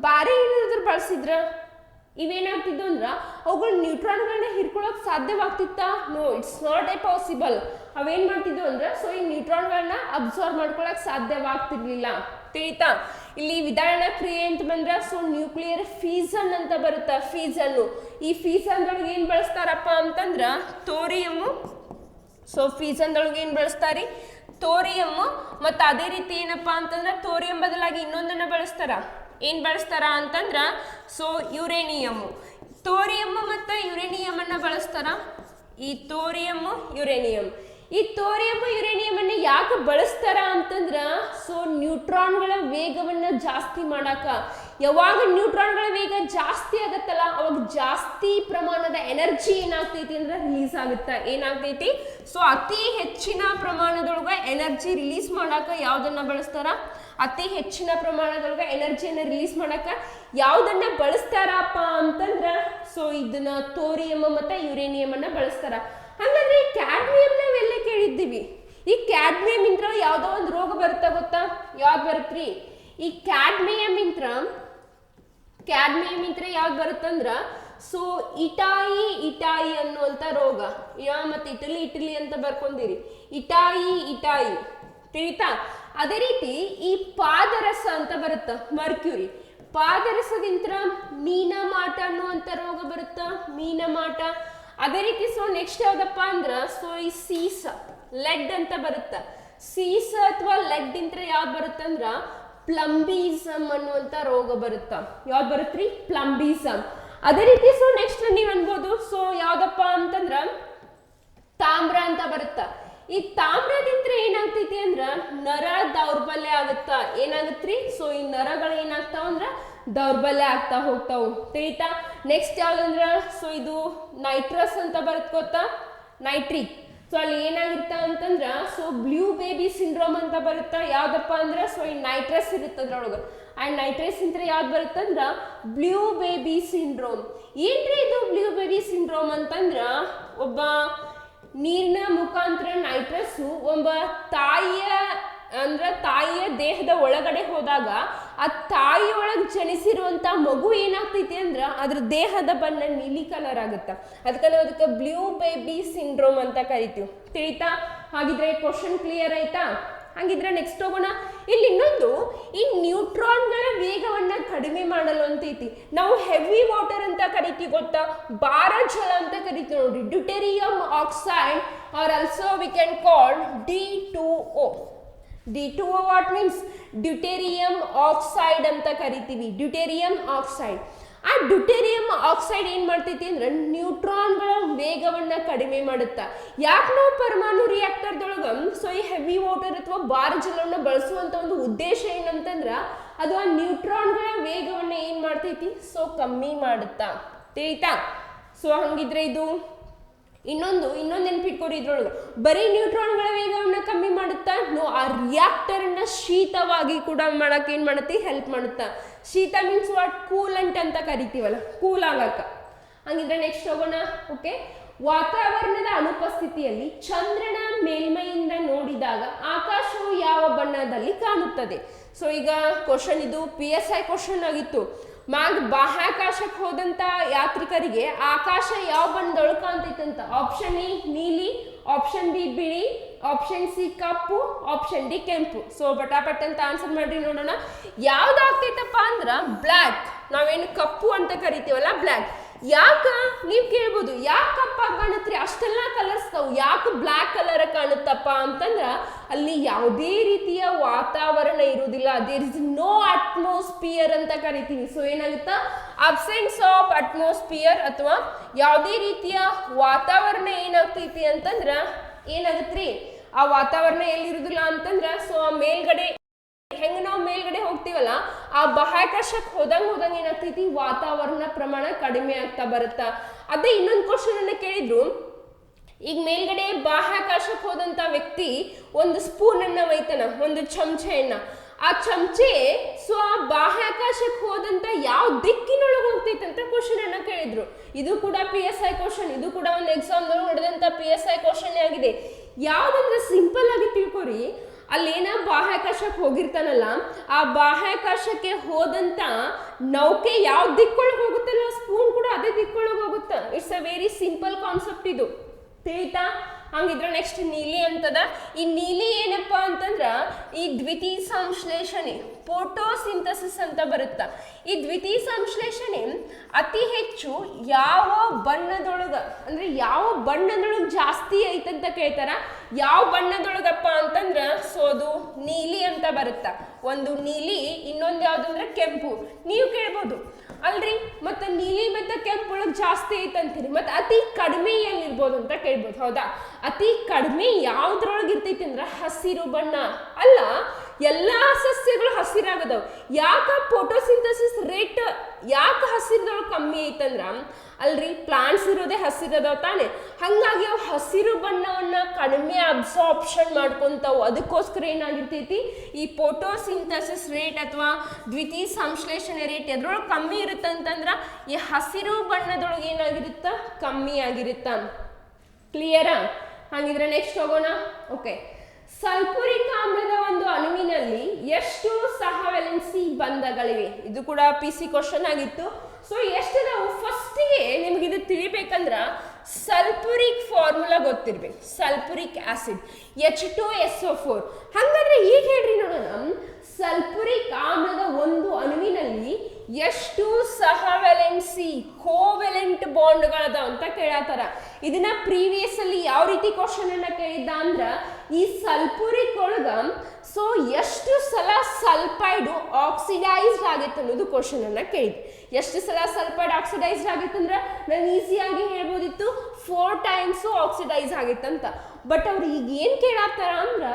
ಬೇರೆ ಏನಾದ್ರು ಬಳಸಿದ್ರ ಇವೇನಾಗ್ತಿದ್ದು ಅಂದ್ರೆ ಅವುಗಳು ನ್ಯೂಟ್ರಾನ್ಗಳನ್ನ ಹಿರ್ಕೊಳ್ಳೋಕೆ ಸಾಧ್ಯವಾಗ್ತಿತ್ತಾ? No, it's not a possible. ಅವೇನ್ ಮಾಡ್ತಿದ್ವು ಅಂದ್ರೆ ಸೊ ಈ ನ್ಯೂಟ್ರಾನ್ಗಳನ್ನ ಅಬ್ಸಾರ್ವ್ ಮಾಡ್ಕೊಳಕ್ ಸಾಧ್ಯವಾಗ್ತಿರ್ಲಿಲ್ಲ. ತಿಳಿತಾ? ಇಲ್ಲಿ ವಿದಳನ ಕ್ರಿಯೆ ಅಂತ ಬಂದ್ರೆ ಸೊ ನ್ಯೂಕ್ಲಿಯರ್ ಫೀಸನ್ ಅಂತ ಬರುತ್ತೆ. ಫೀಸನ್ನು, ಈ ಫೀಸನ್ದೊಳಗೆ ಏನ್ ಬಳಸ್ತಾರಪ್ಪ ಅಂತಂದ್ರ ಥೋರಿಯಮ್ಮು. ಸೊ ಫೀಸನ್ದೊಳಗೆ ಏನ್ ಬಳಸ್ತಾರಿ, ಥೋರಿಯಮ್ಮು. ಮತ್ತು ಅದೇ ರೀತಿ ಏನಪ್ಪಾ ಅಂತಂದ್ರೆ ಥೋರಿಯಂ ಬದಲಾಗಿ ಇನ್ನೊಂದನ್ನ ಬಳಸ್ತಾರ. ಏನ್ ಬಳಸ್ತಾರ ಅಂತಂದ್ರ ಸೊ ಯುರೇನಿಯಮ್ಮು. ಥೋರಿಯಮ್ಮು ಮತ್ತು ಯುರೇನಿಯಂ ಅನ್ನ ಬಳಸ್ತಾರ. ಈ ಥೋರಿಯಮ್ಮು ಯುರೇನಿಯಂ, ಈ ಥೋರಿಯಂ ಯುರೇನಿಯಂ ಅನ್ನ ಯಾಕೆ ಬಳಸ್ತಾರ ಅಂತಂದ್ರ ಸೊ ನ್ಯೂಟ್ರಾನ್ಗಳ ವೇಗವನ್ನ ಜಾಸ್ತಿ ಮಾಡಾಕ. ಯಾವಾಗ ನ್ಯೂಟ್ರಾನ್ಗಳ ವೇಗ ಜಾಸ್ತಿ ಆಗತ್ತಲ್ಲ ಅವಾಗ ಜಾಸ್ತಿ ಪ್ರಮಾಣದ ಎನರ್ಜಿ ಏನಾಗ್ತೈತಿ ಅಂದ್ರೆ ರಿಲೀಸ್ ಆಗುತ್ತೆ. ಏನಾಗ್ತೈತಿ, ಸೊ ಅತಿ ಹೆಚ್ಚಿನ ಪ್ರಮಾಣದೊಳಗ ಎನರ್ಜಿ ರಿಲೀಸ್ ಮಾಡಾಕ ಯಾವ್ದನ್ನ ಬಳಸ್ತಾರ, ಅತಿ ಹೆಚ್ಚಿನ ಪ್ರಮಾಣದೊಳಗ ಎನರ್ಜಿಯನ್ನ ರಿಲೀಸ್ ಮಾಡಾಕ ಯಾವ್ದನ್ನ ಬಳಸ್ತಾರಪ್ಪ ಅಂತಂದ್ರ ಸೊ ಇದನ್ನ ಥೋರಿಯಂ ಮತ್ತೆ ಯುರೇನಿಯಂ ಅನ್ನ ಬಳಸ್ತಾರ. ಹಾಗಾದ್ರೆ ಈ ಕ್ಯಾಡ್ಮಿಯಂ ನಾವೆಲ್ಲ ಕೇಳಿದ್ದೀವಿ. ಈ ಕ್ಯಾಡ್ಮಿಯಂ ಇಂತ್ರ ಯಾವ್ದೋ ಒಂದು ರೋಗ ಬರುತ್ತಾ ಗೊತ್ತಾ? ಯಾವ್ದು ಬರುತ್ತ್ರಿ? ಈ ಕ್ಯಾಡ್ಮಿಯಂ ಇಂತ್ರ ಯಾವ್ದು ಬರುತ್ತಂದ್ರ ಸೊ ಇಟಾಯಿ ಅನ್ನುವಂಥ ರೋಗ. ಮತ್ತೆ ಇಟಲಿ ಅಂತ ಬರ್ಕೊಂಡಿರಿ. ಇಟಾಯಿ ತಿಳಿತಾ? ಅದೇ ರೀತಿ ಈ ಪಾದರಸ ಅಂತ ಬರುತ್ತ, ಮರ್ಕ್ಯೂರಿ. ಪಾದರಸದಿಂತ್ರ ಮೀನಮಾಟ ಅನ್ನುವಂಥ ರೋಗ ಬರುತ್ತ, ಮೀನಮಾಟ. ಅದೇ ರೀತಿ ಸೊ ನೆಕ್ಸ್ಟ್ ಯಾವ್ದಪ್ಪ ಅಂದ್ರ ಸೊ ಈ ಸೀಸ, ಲೆಡ್ ಅಂತ ಬರುತ್ತ. ಸೀಸ ಅಥವಾ ಲೆಡ್ ಇಂತ್ರ ಯಾವ್ದು ಬರುತ್ತಂದ್ರ ಪ್ಲಂಬಿಸಮ್ ಅನ್ನುವಂಥ ರೋಗ ಬರುತ್ತ. ಯಾವ್ದು ಬರುತ್ತ್ರಿ? ಪ್ಲಂಬಿಸಮ್. ಅದೇ ರೀತಿ ಸೊ ನೆಕ್ಸ್ಟ್ ನೀವು ಅನ್ಬೋದು ಸೊ ಯಾವ್ದಪ್ಪ ಅಂತಂದ್ರ ತಾಮ್ರ ಅಂತ ಬರುತ್ತ. ಈ ತಾಮ್ರದಿಂತ್ರ ಏನಾಗ್ತೈತಿ ಅಂದ್ರ ನರ ದೌರ್ಬಲ್ಯ ಆಗುತ್ತ. ಏನಾಗತ್ರಿ? ಸೊ ಈ ನರಗಳು ಏನಾಗ್ತಾವ ಅಂದ್ರ ದೌರ್ಬಲ್ಯ ಆಗ್ತಾ ಹೋಗ್ತಾವು. ತಿಳಿತಾ? ನೆಕ್ಸ್ಟ್ ಯಾವ್ದಂದ್ರ ಸೊ ಇದು ನೈಟ್ರಸ್ ಅಂತ ಬರುತ್ತೆ ಗೊತ್ತಾ, ನೈಟ್ರಿಕ್. ಸೊ ಅಲ್ಲಿ ಏನಾಗಿರ್ತಾವ ಅಂತಂದ್ರ ಸೊ ಬ್ಲೂ ಬೇಬಿ ಸಿಂಡ್ರೋಮ್ ಅಂತ ಬರುತ್ತಾ. ಯಾವ್ದಪ್ಪ ಅಂದ್ರ ಸೊ ಈ ನೈಟ್ರಸ್ ಇರುತ್ತೆ ಅದ್ರೊಳಗ. ಆ ನೈಟ್ರಸ್ ಇಂತ್ರ ಯಾವ್ದು ಬರುತ್ತಂದ್ರ ಬ್ಲೂ ಬೇಬಿ ಸಿಂಡ್ರೋಮ್. ಏನ್ರಿ ಇದು ಬ್ಲೂ ಬೇಬಿ ಸಿಂಡ್ರೋಮ್ ಅಂತಂದ್ರ ಒಬ್ಬ ನೀರಿನ ಮುಖಾಂತರ ನೈಟ್ರಸ್ ಒಬ್ಬ ತಾಯಿಯ ದೇಹದ ಒಳಗಡೆ ಹೋದಾಗ ಆ ತಾಯಿ ಒಳಗೆ ಜನಿಸಿರುವಂತ ಮಗು ಏನಾಗ್ತೈತಿ ಅಂದ್ರ ಅದ್ರ ದೇಹದ ಬಣ್ಣ ನೀಲಿ ಕಲರ್ ಆಗುತ್ತ. ಅದಕ್ಕೆ ನಾವು ಅದಕ್ಕೆ ಬ್ಲೂ ಬೇಬಿ ಸಿಂಡ್ರೋಮ್ ಅಂತ ಕರಿತೀವಿ. ತಿಳಿತಾ? ಹಾಗಿದ್ರೆ ಕ್ವಶನ್ ಕ್ಲಿಯರ್ ಆಯ್ತಾ? ಹಾಗಿದ್ರೆ ನೆಕ್ಸ್ಟ್ ಹೋಗೋಣ. ಇಲ್ಲಿ ಇನ್ನೊಂದು, ಈ ನ್ಯೂಟ್ರಾನ್ಗಳ ವೇಗವನ್ನ ಕಡಿಮೆ ಮಾಡಲು ಅಂತೈತಿ. ನಾವು ಹೆವಿ ವಾಟರ್ ಅಂತ ಕರಿತೀವಿ ಗೊತ್ತಾ, ಭಾರ ಜಲ ಅಂತ ಕರಿತೀವಿ ನೋಡ್ರಿ. Deuterium oxide are also we can call D2O. D2O what means deuterium oxide ಅಂತ ಕರಿತೀವಿ. Deuterium oxide. ಆ ಡ್ಯೂಟೇರಿಯಂ ಆಕ್ಸೈಡ್ ಏನ್ ಮಾಡ್ತೈತಿ ಅಂದ್ರೆ ನ್ಯೂಟ್ರಾನ್ಗಳ ವೇಗವನ್ನ ಕಡಿಮೆ ಮಾಡುತ್ತ. ಯಾಕೆ ನಾವು ಪರಮಾಣು ರಿಯಾಕ್ಟರ್ದೊಳಗ ಸೊ ಈ ಹೆವಿ ವಾಟರ್ ಅಥವಾ ಭಾರ ಜಲವನ್ನ ಬಳಸುವಂತ ಒಂದು ಉದ್ದೇಶ ಏನಂತಂದ್ರ ಅದು ಆ ನ್ಯೂಟ್ರಾನ್ಗಳ ವೇಗವನ್ನ ಏನ್ ಮಾಡ್ತೈತಿ ಸೊ ಕಮ್ಮಿ ಮಾಡುತ್ತಾ. ತಿಳಿತಾ? ಸೊ ಹಂಗಿದ್ರೆ ಇದು ಇನ್ನೊಂದು ನೆನ್ಪಿಟ್ಕೊಡಿ. ಇದ್ರೊಳಗೆ ಬರೀ ನ್ಯೂಟ್ರಾನ್ಗಳ ವೇಗವನ್ನ ಕಮ್ಮಿ ಮಾಡುತ್ತಾ, ಆ ರಿಯಾಕ್ಟರ್ ಅನ್ನ ಶೀತವಾಗಿ ಕೂಡ ಮಾಡಕ್ಕೆ ಏನ್ ಮಾಡುತ್ತೆ, ಹೆಲ್ಪ್ ಮಾಡುತ್ತಾ. ಶೀತ ಮೀನ್ಸ್ ವಾಟ್? ಕೂಲಂಟ್ ಅಂತ ಕರಿತೀವಲ್ಲ, ಕೂಲ್ ಆಗಕ್ಕ. ಹಂಗಿದ್ರೆ ನೆಕ್ಸ್ಟ್ ಹೋಗೋಣ. ಓಕೆ, ವಾತಾವರಣದ ಅನುಪಸ್ಥಿತಿಯಲ್ಲಿ ಚಂದ್ರನ ಮೇಲ್ಮೈಯಿಂದ ನೋಡಿದಾಗ ಆಕಾಶವು ಯಾವ ಬಣ್ಣದಲ್ಲಿ ಕಾಣುತ್ತದೆ? ಸೊ ಈಗ ಕ್ವಶನ್ ಇದು PSI ಕ್ವಶನ್ ಆಗಿತ್ತು. ಬಾಹ್ಯಾಕಾಶಕ್ಕೆ ಹೋದಂತ ಯಾತ್ರಿಕರಿಗೆ ಆಕಾಶ ಯಾವ ಬಣ್ಣದೊಳಗೆ ಕಾಣ್ತೈತಂತ. ಆಪ್ಷನ್ ಎ ನೀಲಿ, ಆಪ್ಷನ್ ಬಿ ಬಿಳಿ, ಆಪ್ಷನ್ ಸಿ ಕಪ್ಪು, ಆಪ್ಷನ್ ಡಿ ಕೆಂಪು. ಸೊ ಪಟಾಪಟ್ ಅಂತ ಆನ್ಸರ್ ಮಾಡ್ರಿ ನೋಡೋಣ. ಯಾವ್ದಾಗ್ತೈತಪ್ಪ ಅಂದ್ರ ಬ್ಲ್ಯಾಕ್. ನಾವೇನು ಕಪ್ಪು ಅಂತ ಕರಿತೀವಲ್ಲ ಬ್ಲ್ಯಾಕ್. ಯಾಕ ನೀವು ಕೇಳ್ಬೋದು, ಯಾಕೆ ಕಪ್ಪಾಗಿ ಕಾಣುತ್ರಿ, ಅಷ್ಟೆಲ್ಲ ಕಲರ್ಸ್ ಯಾಕೆ ಬ್ಲ್ಯಾಕ್ ಕಲರ್ ಕಾಣುತ್ತಪ್ಪ ಅಂತಂದ್ರ ಅಲ್ಲಿ ಯಾವುದೇ ರೀತಿಯ ವಾತಾವರಣ ಇರುವುದಿಲ್ಲ. ದೇರ್ ಇಸ್ ನೋ ಅಟ್ಮಾಸ್ಫಿಯರ್ ಅಂತ ಕರಿತೀವಿ. ಸೊ ಏನಾಗುತ್ತಾ, ಅಬ್ಸೆನ್ಸ್ ಆಫ್ ಅಟ್ಮಾಸ್ಫಿಯರ್ ಅಥವಾ ಯಾವುದೇ ರೀತಿಯ ವಾತಾವರಣ ಏನಾಗ್ತೈತಿ ಅಂತಂದ್ರ ಏನಾಗತ್ರಿ, ಆ ವಾತಾವರಣ ಎಲ್ಲಿರುದಿಲ್ಲ ಅಂತಂದ್ರ ಸೊ ಆ ಮೇಲ್ಗಡೆ ಹೆಂಗ ನಾವು ಮೇಲ್ಗಡೆ ಹೋಗ್ತೀವಲ್ಲ ಆ ಬಾಹ್ಯಾಕಾಶಕ್ಕೆ ಹೋದಂಗ ಏನಾಗ್ತೈತಿ, ವಾತಾವರಣ ಪ್ರಮಾಣ ಕಡಿಮೆ ಆಗ್ತಾ ಬರುತ್ತಾ. ಅದೇ ಇನ್ನೊಂದು ಕ್ವಶನ್ ಅನ್ನ ಕೇಳಿದ್ರು, ಈಗ ಮೇಲ್ಗಡೆ ಬಾಹ್ಯಾಕಾಶಕ್ಕೆ ಹೋದಂತ ವ್ಯಕ್ತಿ ಒಂದು ಸ್ಪೂನ್ ಅನ್ನ ಒಯ್ತಾನ, ಒಂದು ಚಮಚೆಯನ್ನ. ಆ ಚಮಚೆ ಸೊ ಆ ಬಾಹ್ಯಾಕಾಶಕ್ಕೆ ಹೋದಂತ ಯಾವ ದಿಕ್ಕಿನೊಳಗೆ ಹೋಗ್ತೈತೆ ಅಂತ ಕ್ವಶನ್ ಅನ್ನ ಕೇಳಿದ್ರು. ಇದು ಕೂಡ PSI ಕ್ವಶನ್, ಇದು ಕೂಡ ಒಂದು ಎಕ್ಸಾಮ್ ನಡೆದಂತ PSI ಕ್ವಶನ್ ಆಗಿದೆ. ಯಾವ್ದಂದ್ರೆ ಸಿಂಪಲ್ ಆಗಿ ತಿಳ್ಕೊರಿ, ಅಲ್ಲೇನ ಬಾಹ್ಯಾಕಾಶಕ್ಕೆ ಹೋಗಿರ್ತಾನಲ್ಲ ಆ ಬಾಹ್ಯಾಕಾಶಕ್ಕೆ ಹೋದಂತ ನೌಕೆ ಯಾವ ದಿಕ್ಕೊಳಗೆ ಹೋಗುತ್ತಲ್ಲ ಸ್ಪೂನ್ ಕೂಡ ಅದೇ ದಿಕ್ಕೊಳಗೆ ಹೋಗುತ್ತಾ. It's a very simple concept ಇದು, ತಿಳಿತಾ? ಹಂಗಿದ್ರೆ ನೆಕ್ಸ್ಟ್ ನೀಲಿ ಅಂತದ. ಈ ನೀಲಿ ಏನಪ್ಪ ಅಂತಂದ್ರ ಈ ದ್ವಿತೀಯ ಸಂಶ್ಲೇಷಣೆ, ಫೋಟೋಸಿಂಥಸಿಸ್ ಅಂತ ಬರುತ್ತ. ಈ ದ್ವಿತೀಯ ಸಂಶ್ಲೇಷಣೆ ಅತಿ ಹೆಚ್ಚು ಯಾವ ಬಣ್ಣದೊಳಗ ಅಂದ್ರೆ ಯಾವ ಬಣ್ಣದೊಳಗೆ ಜಾಸ್ತಿ ಐತಂತ ಕೇಳ್ತಾರ. ಯಾವ ಬಣ್ಣದೊಳಗಪ್ಪ ಅಂತಂದ್ರ ಸೊ ಅದು ನೀಲಿ ಅಂತ ಬರುತ್ತ. ಒಂದು ನೀಲಿ, ಇನ್ನೊಂದು ಯಾವ್ದಂದ್ರೆ ಕೆಂಪು. ನೀವು ಕೇಳ್ಬೋದು ಅಲ್ರಿ ಮತ್ತೆ ನೀಲಿ ಮತ್ತೆ ಕೆಂಪು ಒಳಗೆ ಜಾಸ್ತಿ ಐತಂತೀರಿ, ಮತ್ತೆ ಅತಿ ಕಡಿಮೆ ಎಲ್ಲಿರ್ಬೋದು ಅಂತ ಕೇಳ್ಬೋದು. ಹೌದಾ, ಅತಿ ಕಡಿಮೆ ಯಾವ್ದ್ರೊಳಗೆ ಇರ್ತೈತಿ ಅಂದ್ರ ಹಸಿರು ಬಣ್ಣ. ಅಲ್ಲ, ಎಲ್ಲಾ ಸಸ್ಯಗಳು ಹಸಿರಾಗದವ್. ಯಾಕ ಫೋಟೋಸಿಂಥಸಿಸ್ ರೇಟ್ ಯಾಕೆ ಹಸಿರದೊಳಗೆ ಕಮ್ಮಿ ಐತಂದ್ರ ಅಲ್ರಿ ಪ್ಲಾಂಟ್ಸ್ ಇರೋದೇ ಹಸಿರದವ್ ತಾನೆ, ಹಂಗಾಗಿ ಅವು ಹಸಿರು ಬಣ್ಣವನ್ನ ಕಡಿಮೆ ಅಬ್ಸಾರ್ಪ್ಷನ್ ಮಾಡ್ಕೊಂತಾವು. ಅದಕ್ಕೋಸ್ಕರ ಏನಾಗಿರ್ತೈತಿ, ಈ ಫೋಟೋಸಿಂಥಸಿಸ್ ರೇಟ್ ಅಥವಾ ದ್ವಿತೀಯ ಸಂಶ್ಲೇಷಣೆ ರೇಟ್ ಎದ್ರೊಳಗೆ ಕಮ್ಮಿ ಇರುತ್ತಂತಂದ್ರ ಈ ಹಸಿರು ಬಣ್ಣದೊಳಗೆ ಏನಾಗಿರುತ್ತ, ಕಮ್ಮಿ ಆಗಿರುತ್ತ. ಕ್ಲಿಯರಾ? ಹಾಗಿದ್ರೆ ನೆಕ್ಸ್ಟ್ ಹೋಗೋಣ. ಓಕೆ, ಸಲ್ಫ್ಯೂರಿಕ್ ಆಮ್ಲದ ಒಂದು ಅಣುವಿನಲ್ಲಿ ಎಷ್ಟು ಸಹವೆಲೆನ್ಸಿ ಬಂಧಗಳಿವೆ? ಇದು ಕೂಡ PC ಕ್ವಶನ್ ಆಗಿತ್ತು. ಸೊ ಎಷ್ಟಿದಾವು? ಫಸ್ಟಿಗೆ ನಿಮ್ಗೆ ಇದು ತಿಳಿಬೇಕಂದ್ರ ಸಲ್ಫ್ಯೂರಿಕ್ ಫಾರ್ಮುಲಾ ಗೊತ್ತಿರ್ಬೇಕು. Sulphuric acid H2SO4. ಹಾಗಾದ್ರೆ ಈಗ ಹೇಳ್ರಿ ನೋಡೋಣ, ಸಲ್ಫ್ಯೂರಿಕ್ ಆಮ್ಲದ ಒಂದು ಅಣುವಿನಲ್ಲಿ ಎಷ್ಟು ಸಹವೆಲೆನ್ಸಿ ಕೋವೆಲೆಂಟ್ ಬಾಂಡ್ಗಳದ ಅಂತ ಕೇಳತ್ತಾರ. ಇದನ್ನ ಪ್ರೀವಿಯಸ್ ಅಲ್ಲಿ ಯಾವ ರೀತಿ ಕ್ವಶನ್ ಅನ್ನ ಕೇಳಿದ್ದ ಅಂದ್ರ ಈ ಸಲ್ಫ್ಯೂರಿಕ್ ಒಳಗ ಸೊ ಎಷ್ಟು ಸಲ ಸಲ್ಫೈಡ್ ಆಕ್ಸಿಡೈಸ್ಡ್ ಆಗೈತೆ ಅನ್ನೋದು ಕ್ವಶನ್ ಅನ್ನ ಕೇಳಿದ್. ಎಷ್ಟು ಸಲ ಸಲ್ಫೈಡ್ ಆಕ್ಸಿಡೈಸ್ಡ್ ಆಗೈತಂದ್ರ ನಾನು ಈಸಿಯಾಗಿ ಹೇಳ್ಬೋದಿತ್ತು 4 times ಆಕ್ಸಿಡೈಸ್ ಆಗೈತಂತ. ಬಟ್ ಅವ್ರು ಈಗ ಏನ್ ಕೇಳತ್ತಾರ ಅಂದ್ರ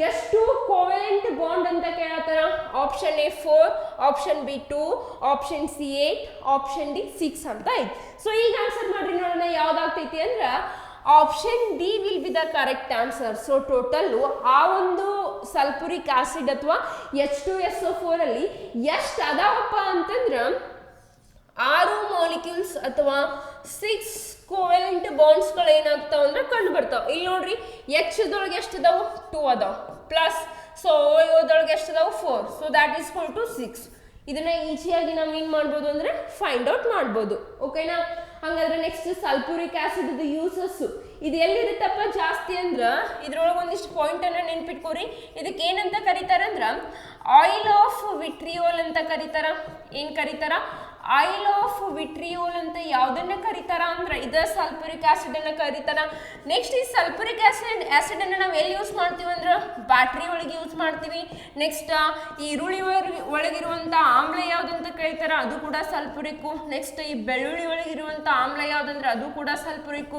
ಎಷ್ಟು ಕೋವೆಲೆಂಟ್ ಬಾಂಡ್ ಅಂತ ಕೇಳತ್ತಾರ. Option A 4, option B 2, option C 8, option D 6 ಅಂತ ಐತಿ. ಸೊ ಈಗ ಆನ್ಸರ್ ಮಾಡ್ರಿ ನೋಡೋಣ ಯಾವ್ದಾಗ್ತೈತಿ ಅಂದ್ರ option D will be the correct answer. So total ಆ ಒಂದು ಸಲ್ಫ್ಯೂರಿಕ್ ಆಸಿಡ್ ಅಥವಾ H2SO4 ಅಲ್ಲಿ ಎಷ್ಟು ಅದಾವಪ್ಪ ಅಂತಂದ್ರ 6 ಮಾಲಿಕ್ಯೂಲ್ಸ್ ಅಥವಾ 6 ಕೋವೆಲೆಂಟ್ ಬಾಂಡ್ಸ್ಗಳು ಏನಾಗ್ತಾವ ಅಂದ್ರೆ ಕಂಡು ಬರ್ತಾವ. ಇಲ್ಲಿ ನೋಡ್ರಿ H ದೊಳಗೆ ಎಷ್ಟು ಅದಾವು? 2 ಅದಾವ ಪ್ಲಸ್ ಸೊ OO ದೊಳಗೆ ಎಷ್ಟು ಅದಾವು? 4. So that is equal to 6. ಇದನ್ನ ಈಸಿಯಾಗಿ ನಾವು ಏನ್ ಮಾಡ್ಬೋದು ಅಂದ್ರೆ ಫೈಂಡ್ ಔಟ್ ಮಾಡ್ಬೋದು. ಓಕೆನಾ? ಹಂಗಾದ್ರೆ ನೆಕ್ಸ್ಟ್ ಸಲ್ಫ್ಯೂರಿಕ್ ಆಸಿಡ್ ಇದು ಯೂಸಸ್ ಇದು ಎಲ್ಲಿರುತ್ತಪ್ಪ ಜಾಸ್ತಿ ಅಂದ್ರ ಇದ್ರೊಳಗೆ ಒಂದಿಷ್ಟು ಪಾಯಿಂಟ್ ಅನ್ನ ನೆನ್ಪಿಟ್ಕೋರಿ. ಇದಕ್ಕೆ ಏನಂತ ಕರೀತಾರ ಅಂದ್ರ ಆಯಿಲ್ ಆಫ್ ವಿಟ್ರಿಯೋಲ್ ಅಂತ ಕರೀತಾರ. ಏನ್ ಕರೀತಾರ? ಆಯಿಲ್ ಆಫ್ ವಿಟ್ರಿಯೋಲ್ ಅಂತ ಯಾವ್ದನ್ನ ಕರೀತಾರ ಅಂದ್ರ ಇದ ಸಲ್ಫ್ಯೂರಿಕ್ ಆಸಿಡ್ ಅನ್ನ ಕರೀತಾರ. ನೆಕ್ಸ್ಟ್ ಈ ಸಲ್ಫ್ಯೂರಿಕ್ ಆಸಿಡ್ ಅನ್ನ ನಾವು ಎಲ್ಲಿ ಯೂಸ್ ಮಾಡ್ತೀವಿ ಅಂದ್ರ ಬ್ಯಾಟ್ರಿ ಒಳಗೆ ಯೂಸ್ ಮಾಡ್ತೀವಿ. ನೆಕ್ಸ್ಟ್ ಈರುಳ್ಳಿ ಒಳಗಿರುವಂತ ಆಮ್ಲ ಯಾವ್ದಂತ ಕರೀತಾರ, ಅದು ಕೂಡ ಸಲ್ಫ್ಯೂರಿಕ್. ನೆಕ್ಸ್ಟ್ ಈ ಬೆಳ್ಳುಳ್ಳಿ ಒಳಗಿರುವಂತ ಆಮ್ಲ ಯಾವ್ದಂದ್ರೆ ಅದು ಕೂಡ ಸಲ್ಫ್ಯೂರಿಕ್.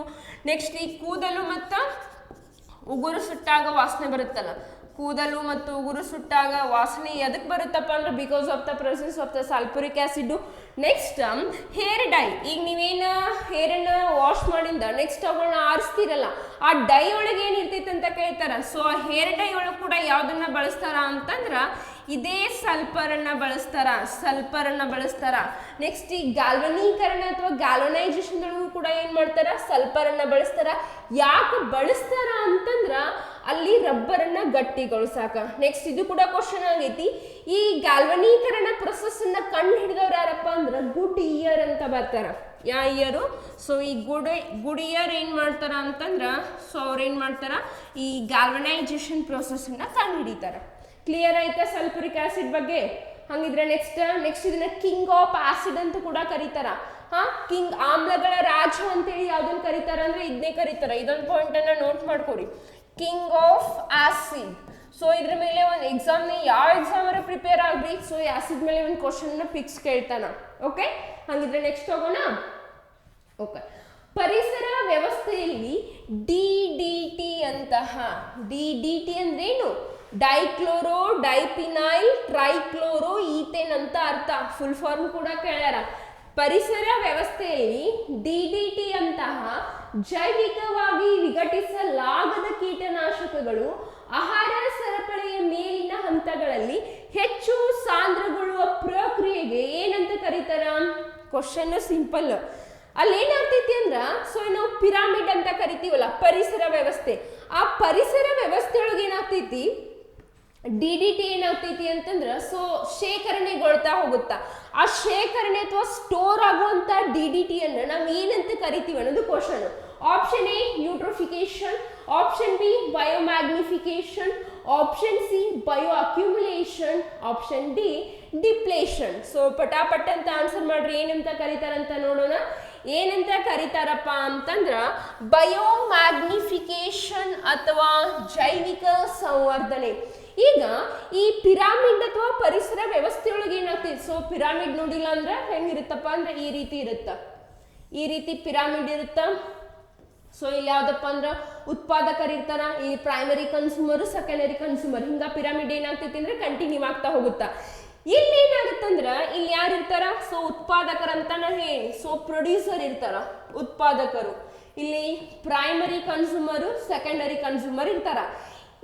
ನೆಕ್ಸ್ಟ್ ಈ ಕೂದಲು ಮತ್ತ ಉಗುರು ಸುಟ್ಟಾಗ ವಾಸನೆ ಬರುತ್ತಲ್ಲ, ಕೂದಲು ಮತ್ತು ಉಗುರು ಸುಟ್ಟಾಗ ವಾಸನೆ ಎದಕ್ಕೆ ಬರುತ್ತಪ್ಪ ಅಂದ್ರೆ because of the presence of the sulphuric acid. Next hair dye, ಈಗ ನೀವೇನು ಹೇರನ್ನು ವಾಶ್ ಮಾಡಿಂದ ನೆಕ್ಸ್ಟ್ ಅವುಗಳನ್ನ ಆರಿಸ್ತೀರಲ್ಲ ಆ ಡೈ ಒಳಗೆ ಏನಿರ್ತೈತೆ ಅಂತ ಕೇಳ್ತಾರ. ಸೊ ಆ ಹೇರ್ ಡೈ ಒಳಗೆ ಕೂಡ ಯಾವ್ದನ್ನ ಬಳಸ್ತಾರ ಅಂತಂದ್ರ ಇದೇ ಸಲ್ಫರನ್ನು ಬಳಸ್ತಾರ. ನೆಕ್ಸ್ಟ್ ಈ ಗ್ಯಾಲ್ವನೀಕರಣ ಅಥವಾ ಗ್ಯಾಲ್ವನೈಸೇಷನ್ ಕೂಡ ಏನು ಮಾಡ್ತಾರ? ಸಲ್ಫರನ್ನು ಬಳಸ್ತಾರ. ಯಾಕೆ ಬಳಸ್ತಾರ ಅಂತಂದ್ರ ಅಲ್ಲಿ ರಬ್ಬರನ್ನ ಗಟ್ಟಿಗೊಳಿಸಾಕ. ನೆಕ್ಸ್ಟ್ ಇದು ಕೂಡ ಕ್ವಶನ್ ಆಗೈತಿ. ಈ ಗ್ಯಾಲ್ವನೀಕರಣ ಪ್ರೊಸೆಸ್ ಅನ್ನ ಕಂಡು ಹಿಡಿದವ್ರು ಯಾರಪ್ಪ ಅಂದ್ರೆ ಗುಡ್ ಇಯರ್ ಅಂತ ಬರ್ತಾರ. ಯಾ ಇಯರು? ಸೊ ಈ ಗುಡ್ ಇಯರ್ ಏನ್ ಮಾಡ್ತಾರ ಅಂತಂದ್ರ, ಸೊ ಅವ್ರು ಏನ್ ಮಾಡ್ತಾರ, ಈ ಗ್ಯಾಲ್ವನೈಜೇಷನ್ ಪ್ರೊಸೆಸ್ ಅನ್ನ ಕಂಡು ಹಿಡಿತಾರ. ಕ್ಲಿಯರ್ ಆಯ್ತಾ ಸಲ್ಫ್ಯೂರಿಕ್ ಆಸಿಡ್ ಬಗ್ಗೆ? ಹಂಗಿದ್ರೆ ನೆಕ್ಸ್ಟ್ ಇದನ್ನ ಕಿಂಗ್ ಆಫ್ ಆಸಿಡ್ ಅಂತ ಕೂಡ ಕರೀತಾರ. ಕಿಂಗ್, ಆಮ್ಲಗಳ ರಾಜ ಅಂತೇಳಿ ಯಾವ್ದನ್ನ ಕರೀತಾರ ಅಂದ್ರೆ ಇದನ್ನೇ ಕರೀತಾರ. ಇದೊಂದು ಪಾಯಿಂಟ್ ಅನ್ನ ನೋಟ್ ಮಾಡ್ಕೊರಿ, ಕಿಂಗ್ ಆಫ್ ಆಸಿಡ್. ಸೊ ಇದ್ರ ಮೇಲೆ ಒಂದು ಎಕ್ಸಾಮ್, ಯಾವ ಎಕ್ಸಾಮ್ ಪ್ರಿಪೇರ್ ಆಗ್ರಿ, ಸೊ ಈ ಆಸಿಡ್ ಮೇಲೆ ಒಂದು ಕ್ವಶನ್ ಫಿಕ್ಸ್ ಕೇಳ್ತಾನ. ಓಕೆ, ಹಂಗಿದ್ರೆ ನೆಕ್ಸ್ಟ್ ಹೋಗೋಣ. ಓಕೆ, ಪರಿಸರ ವ್ಯವಸ್ಥೆಯಲ್ಲಿ DDT ಅಂತಹ, DDT ಅಂದ್ರೇನು? ಡೈಕ್ಲೋರೋ ಡೈಪಿನೈಲ್ ಟ್ರೈಕ್ಲೋರೋ ಈಥೇನ್ ಅಂತ ಅರ್ಥ. ಫುಲ್ ಫಾರ್ಮ್ ಕೂಡ ಕೇಳ್ಯಾರ. ಪರಿಸರ ವ್ಯವಸ್ಥೆಯಲ್ಲಿ DDT ಅಂತಹ ಜೈವಿಕವಾಗಿ ವಿಘಟಿಸಲಾಗದ ಕೀಟನಾಶಕಗಳು ಆಹಾರ ಸರಪಳಿಯ ಮೇಲಿನ ಹಂತಗಳಲ್ಲಿ ಹೆಚ್ಚು ಸಾಂದ್ರಗೊಳ್ಳುವ ಪ್ರಕ್ರಿಯೆಗೆ ಏನಂತ ಕರೀತಾರ? Question simple. ಅಲ್ಲಿ ಏನಾಗ್ತೈತಿ ಅಂದ್ರ, ಸೊ ನಾವು ಪಿರಾಮಿಡ್ ಅಂತ ಕರಿತೀವಲ್ಲ ಪರಿಸರ ವ್ಯವಸ್ಥೆ, ಆ ಪರಿಸರ ವ್ಯವಸ್ಥೆಯೊಳಗೆ ಏನಾಗ್ತೈತಿ, DDT ಏನಾಗ್ತೈತಿ ಅಂತಂದ್ರ ಸೊ ಶೇಖರಣೆಗೊಳ್ತಾ ಹೋಗುತ್ತಾ. ಆ ಶೇಖರಣೆ ಅಥವಾ ಸ್ಟೋರ್ ಆಗುವಂತ DDT ಅನ್ನ ನಾವು ಏನಂತ ಕರಿತೀವಿ ಅನ್ನೋದು question. Option A eutrophication, option B biomagnification, option C bio accumulation, option D depletion. So ಪಟಾಪಟ್ ಅಂತ ಆನ್ಸರ್ ಮಾಡ್ರಿ, ಏನಂತ ಕರೀತಾರಂತ ನೋಡೋಣ. ಏನಂತ ಕರೀತಾರಪ್ಪ ಅಂತಂದ್ರ ಬಯೋಮ್ಯಾಗ್ನಿಫಿಕೇಶನ್ ಅಥವಾ ಜೈವಿಕ ಸಂವರ್ಧನೆ. ಈಗ ಈ ಪಿರಾಮಿಡ್ ಅಥವಾ ಪರಿಸರ ವ್ಯವಸ್ಥೆಯೊಳಗೆ ಏನಾಗ್ತೈತಿ, ಸೊ ಪಿರಾಮಿಡ್ ನೋಡಿಲ್ಲ ಅಂದ್ರೆ ಹೆಂಗಿರುತ್ತಪ್ಪ ಅಂದ್ರೆ ಈ ರೀತಿ ಇರುತ್ತ, ಈ ರೀತಿ ಪಿರಾಮಿಡ್ ಇರುತ್ತ. ಸೊ ಇಲ್ಲಿ ಯಾವ್ದಪ್ಪ ಅಂದ್ರ ಉತ್ಪಾದಕರು ಇರ್ತಾರ, ಈ ಪ್ರೈಮರಿ ಕನ್ಸ್ಯೂಮರ್, ಸೆಕೆಂಡರಿ ಕನ್ಸ್ಯೂಮರ್, ಹಿಂಗ ಪಿರಾಮಿಡ್ ಏನಾಗ್ತೈತಿ ಅಂದ್ರೆ ಕಂಟಿನ್ಯೂ ಆಗ್ತಾ ಹೋಗುತ್ತಾ. ಇಲ್ಲಿ ಏನಾಗುತ್ತಂದ್ರ ಇಲ್ಲಿ ಯಾರು ಇರ್ತಾರ, ಸೊ ಉತ್ಪಾದಕರು ಅಂತ ಹೇಳಿ, ಸೊ ಪ್ರೊಡ್ಯೂಸರ್ ಇರ್ತಾರ ಉತ್ಪಾದಕರು. ಇಲ್ಲಿ ಪ್ರೈಮರಿ ಕನ್ಸ್ಯೂಮರ್, ಸೆಕೆಂಡರಿ ಕನ್ಸ್ಯೂಮರ್ ಇರ್ತಾರ.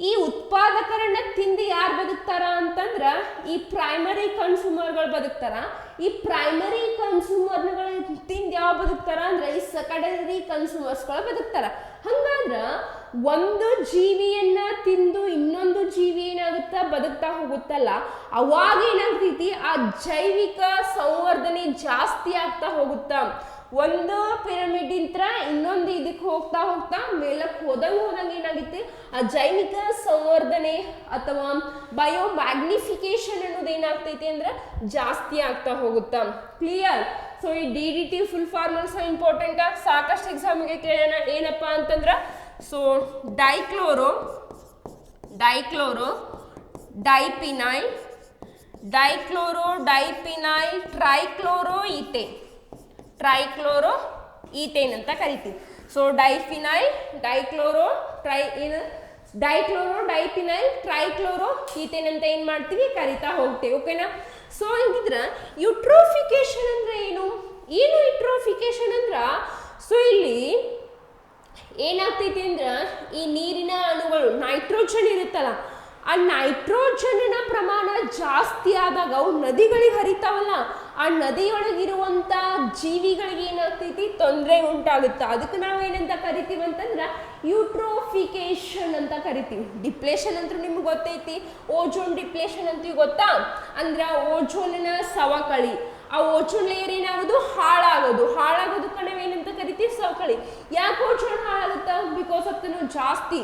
ಈ ಉತ್ಪಾದಕರನ್ನ ತಿಂದು ಯಾರು ಬದುಕ್ತಾರ ಅಂತಂದ್ರ ಈ ಪ್ರೈಮರಿ ಕನ್ಸ್ಯೂಮರ್ಗಳು ಬದುಕ್ತಾರ. ಈ ಪ್ರೈಮರಿ ಕನ್ಸ್ಯೂಮರ್ಗಳು ತಿಂದು ಯಾವ ಬದುಕ್ತಾರ ಅಂದ್ರೆ ಈ ಸೆಕೆಂಡರಿ ಕನ್ಸ್ಯೂಮರ್ಸ್ಗಳು ಬದುಕ್ತಾರ. ಹಂಗಾದ್ರ ಒಂದು ಜೀವಿಯನ್ನ ತಿಂದು ಇನ್ನೊಂದು ಜೀವಿ ಏನಾಗುತ್ತಾ ಬದುಕ್ತಾ ಹೋಗುತ್ತಲ್ಲ, ಅವಾಗ ಏನಾಗ್ತೈತಿ ಆ ಜೈವಿಕ ಸಂವರ್ಧನೆ ಜಾಸ್ತಿ ಆಗ್ತಾ ಹೋಗುತ್ತಾ. ಒಂದು ಪಿರಮಿಡ್ ಇಂತ್ರ ಇನ್ನೊಂದು ಇದಕ್ಕೆ ಹೋಗ್ತಾ ಹೋಗ್ತಾ ಮೇಲಕ್ಕೆ ಹೋದಂಗೆ ಏನಾಗುತ್ತೆ ಆ ಜೈವಿಕ ಸಂವರ್ಧನೆ ಅಥವಾ ಬಯೋಮ್ಯಾಗ್ನಿಫಿಕೇಶನ್ ಅನ್ನೋದು ಏನಾಗ್ತೈತಿ ಅಂದ್ರೆ ಜಾಸ್ತಿ ಆಗ್ತಾ ಹೋಗುತ್ತಾ. ಕ್ಲಿಯರ್? ಸೊ ಈ DDT full form also important, ಸಾಕಷ್ಟು ಎಕ್ಸಾಮ್ಗೆ ಕೇಳೋಣ. ಏನಪ್ಪಾ ಅಂತಂದ್ರ so dichloro diphenyl trichloro ethane ಅಂತ ಕರಿತೀವಿ. So diphenyl dichloro diphenyl trichloro ethane ಅಂತ ಏನ್ ಮಾಡ್ತೀವಿ ಕರಿತಾ ಹೋಗ್ತೇವೆ. ಓಕೆನಾ? ಸೊ ಹಂಗಿದ್ರ ಯುಟ್ರೋಫಿಕೇಶನ್ ಅಂದ್ರೆ ಏನು? ಯುಟ್ರೋಫಿಕೇಶನ್ ಅಂದ್ರ ಸೊ ಇಲ್ಲಿ ಏನಾಗ್ತೈತಿ ಅಂದ್ರ ಈ ನೀರಿನ ಅಣುಗಳು ನೈಟ್ರೋಜನ್ ಇರುತ್ತಲ್ಲ, ಆ ನೈಟ್ರೋಜನ್ನ ಪ್ರಮಾಣ ಜಾಸ್ತಿ ಆದಾಗ ಅವು ನದಿಗಳಿಗೆ ಹರಿತಾವಲ್ಲ, ಆ ನದಿಯೊಳಗಿರುವಂತ ಜೀವಿಗಳಿಗೆ ಏನಾಗ್ತೈತಿ ತೊಂದರೆ ಉಂಟಾಗುತ್ತೆ. ಅದಕ್ಕೆ ನಾವು ಏನಂತ ಕರಿತೀವಿ ಅಂತಂದ್ರೆ ಯೂಟ್ರೋಫಿಕೇಶನ್ ಅಂತ ಕರಿತೀವಿ. ಡಿಪ್ಲೇಷನ್ ಅಂತೂ ನಿಮ್ಗೆ ಗೊತ್ತೈತಿ, ಓಜೋನ್ ಡಿಪ್ಲೇಷನ್ ಅಂತೀವಿ ಗೊತ್ತಾ? ಅಂದ್ರೆ ಓಜೋನಿನ ಸವಕಳಿ, ಆ ಓಜೋನ್ ಲೇಯರ್ ಏನಾಗೋದು ಹಾಳಾಗೋದಕ್ಕೆ ನಾವೇನಂತ ಕರಿತೀವಿ ಸವಕಳಿ. ಯಾಕೆ ಓಜೋನ್ ಹಾಳಾಗುತ್ತಾ? ಬಿಕಾಸ್ ಆಫ್ ಜಾಸ್ತಿ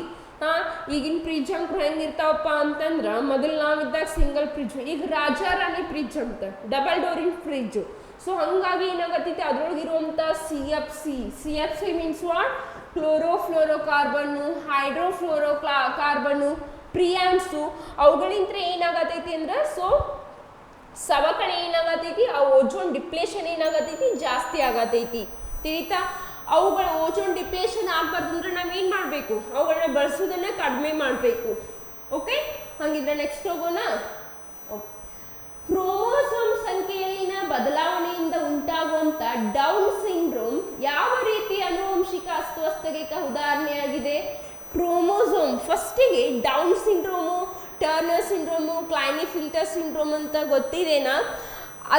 ಈಗಿನ ಫ್ರಿಜ್ ಅಂಕರು ಹೆಂಗಿರ್ತಾವಪ್ಪ ಅಂತಂದ್ರ ಮೊದಲು ನಾವಿದ್ದಾಗ ಸಿಂಗಲ್ ಫ್ರಿಜ್, ಈಗ ರಾಜಾ ರಾಣಿ ಫ್ರಿಜ್ ಅಂತ ಡಬಲ್ ಡೋರಿನ ಫ್ರಿಜ್. ಸೊ ಹಂಗಾಗಿ ಏನಾಗತ್ತೈತಿ ಅದ್ರೊಳಗಿರುವಂತ CFC ಮೀನ್ಸ್ ವಾಟ್? ಕ್ಲೋರೋಫ್ಲೋರೋಕಾರ್ಬನ್ನು, ಹೈಡ್ರೋಫ್ಲೋರೋಕಾರ್ಬನ್ನು, ಪ್ರಿಯಾನ್ಸು, ಅವುಗಳಿಂದ ಏನಾಗತೈತಿ ಅಂದ್ರೆ ಸೊ ಸವಕಳಿ ಏನಾಗತೈತಿ, ಆ ಓಜೋನ್ ಡಿಪ್ಲೇಷನ್ ಏನಾಗತೈತಿ ಜಾಸ್ತಿ ಆಗತೈತಿ. ತಿಳಿತಾ? ಅವುಗಳ ಓಜೋನ್ ಡಿಪ್ಲೇಷನ್ ಆಗ್ಬಾರ್ದು ಅಂದ್ರೆ ನಾವೇನ್ ಮಾಡಬೇಕು, ಅವುಗಳನ್ನ ಬಳಸೋದನ್ನ ಕಡಿಮೆ ಮಾಡಬೇಕು. ಓಕೆ, ಹಂಗಿದ್ರೆ ನೆಕ್ಸ್ಟ್ ಹೋಗೋಣ. ಕ್ರೋಮೋಸೋಮ್ ಸಂಖ್ಯೆಯಲ್ಲಿನ ಬದಲಾವಣೆಯಿಂದ ಉಂಟಾಗುವಂತ ಡೌನ್ ಸಿಂಡ್ರೋಮ್ ಯಾವ ರೀತಿ ಆನುವಂಶಿಕ ಅಸ್ವಸ್ಥತೆಗೆ ಉದಾಹರಣೆಯಾಗಿದೆ? ಕ್ರೋಮೋಸೋಮ್ ಫಸ್ಟಿಗೆ down syndrome, Turner syndrome, Klinefelter syndrome ಅಂತ ಗೊತ್ತಿದೆನಾ?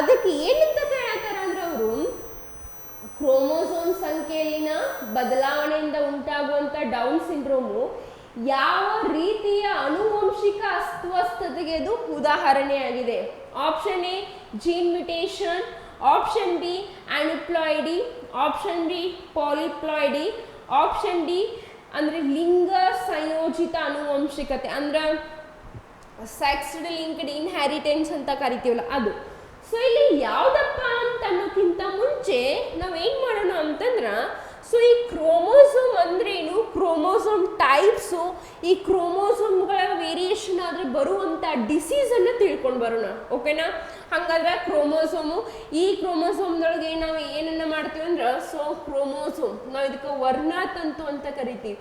ಅದಕ್ಕೆ ಏನಂತ ಹೇಳ್ತಾರ ಅಂದ್ರೆ ಅವರು ಕ್ರೋಮೋಸೋಮ್ ಸಂಖ್ಯೆಯಲ್ಲಿನ ಬದಲಾವಣೆಯಿಂದ ಉಂಟಾಗುವಂತ ಡೌನ್ ಸಿಂಡ್ರೋಮು ಯಾವ ರೀತಿಯ ಆನುವಂಶಿಕ ಅಸ್ವಸ್ಥತೆಗೆ ಇದು ಉದಾಹರಣೆಯಾಗಿದೆ? Option A gene mutation, option B aneuploidy, option B polyploidy, option D ಅಂದ್ರೆ ಲಿಂಗ ಸಂಯೋಜಿತ ಆನುವಂಶಿಕತೆ ಅಂದ್ರೆ ಸೆಕ್ಸ್ಡ್ ಲಿಂಕ್ಡ್ ಇನ್ಹೆರಿಟೆನ್ಸ್ ಅಂತ ಕರಿತೀವಲ್ಲ ಅದು. ಸೊ ಇಲ್ಲಿ ಯಾವ್ದಪ್ಪ ಅಂತ ಅನ್ನೋಕ್ಕಿಂತ ಮುಂಚೆ ನಾವೇನ್ ಮಾಡೋಣ ಅಂತಂದ್ರ, ಸೊ ಈ ಕ್ರೋಮೋಸೋಮ್ ಅಂದ್ರೇನು, ಕ್ರೋಮೋಸೋಮ್ ಟೈಪ್ಸು, ಈ ಕ್ರೋಮೋಸೋಮ್ಗಳ ವೇರಿಯೇಷನ್ ಆದ್ರೆ ಬರುವಂತ ಡಿಸೀಸ್ ಅನ್ನ ತಿಳ್ಕೊಂಡು ಬರೋಣ. ಓಕೆನಾ? ಹಂಗಾದ್ರೆ ಕ್ರೋಮೋಸೋಮು, ಈ ಕ್ರೋಮೋಸೋಮ್ದೊಳಗೆ ನಾವು ಏನನ್ನ ಮಾಡ್ತೀವಿ ಅಂದ್ರೆ, ಸೊ ಕ್ರೋಮೋಸೋಮ್ ನಾವು ಇದಕ್ಕೆ ವರ್ಣತಂತು ಅಂತ ಕರಿತೀವಿ.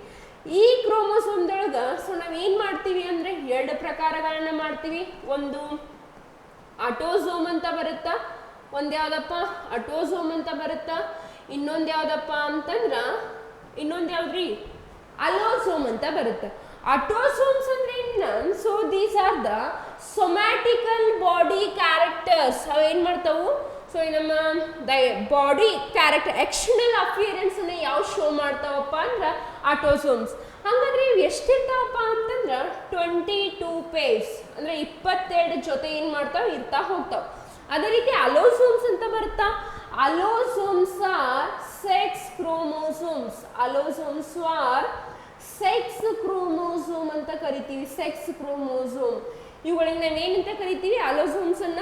ಈ ಕ್ರೋಮೋಸೋಮ್ದೊಳಗ ಸೊ ನಾವ್ ಏನ್ ಮಾಡ್ತೀವಿ ಅಂದ್ರೆ ಎರಡು ಪ್ರಕಾರಗಳನ್ನ ಮಾಡ್ತೀವಿ. ಒಂದು ಅಟೋಸೋಮ್ ಅಂತ ಬರುತ್ತಾ, ಒಂದ್ ಯಾವ್ದಪ್ಪ ಅಟೋಸೋಮ್ ಅಂತ ಬರುತ್ತಾ, ಇನ್ನೊಂದ್ ಯಾವ್ದಪ್ಪ ಅಂತಂದ್ರ ಇನ್ನೊಂದ್ ಯಾವ್ದ್ರಿ ಅಲೋಸೋಮ್ ಅಂತ ಬರುತ್ತೆ. ಅಟೋಸೋಮ್ಸ್ ಅಂದ್ರೆ ಏನ್? So these are the somatical body characters. ಅವು ಏನ್ ಮಾಡ್ತಾವು? ಸೊ ನಮ್ಮ ಬಾಡಿ ಕ್ಯಾರೆಕ್ಟರ್ ಎಕ್ಸ್ಟರ್ನಲ್ ಅಪಿಯರೆನ್ಸ್ ಅನ್ನ ಯಾವ ಶೋ ಮಾಡ್ತಾವಪ್ಪ ಅಂದ್ರ ಅಟೋಸೋಮ್ಸ್. ಹಂಗಾದ್ರೆ ಇವು ಎಷ್ಟಿರ್ತಾವಪ್ಪ ಅಂತಂದ್ರ 22 ಪೇರ್ಸ್ ಅಂದ್ರೆ 22 ಜೊತೆ ಏನ್ ಮಾಡ್ತಾವ ಇರ್ತಾ ಹೋಗ್ತಾವ. ಅದೇ ರೀತಿ ಅಲೋಸೋಮ್ಸ್ ಅಂತ ಬರುತ್ತಾ, allosomes are sex chromosomes. Allosomes are sex chromosome ಅಂತ ಕರಿತೀವಿ. ಸೆಕ್ಸ್ ಕ್ರೋಮೋಸೋಮ್ ಇವುಗಳಿಗೆ ನಾವೇನಂತ ಕರಿತೀವಿ? ಅಲೋಸೋಮ್ಸ್ ಅನ್ನ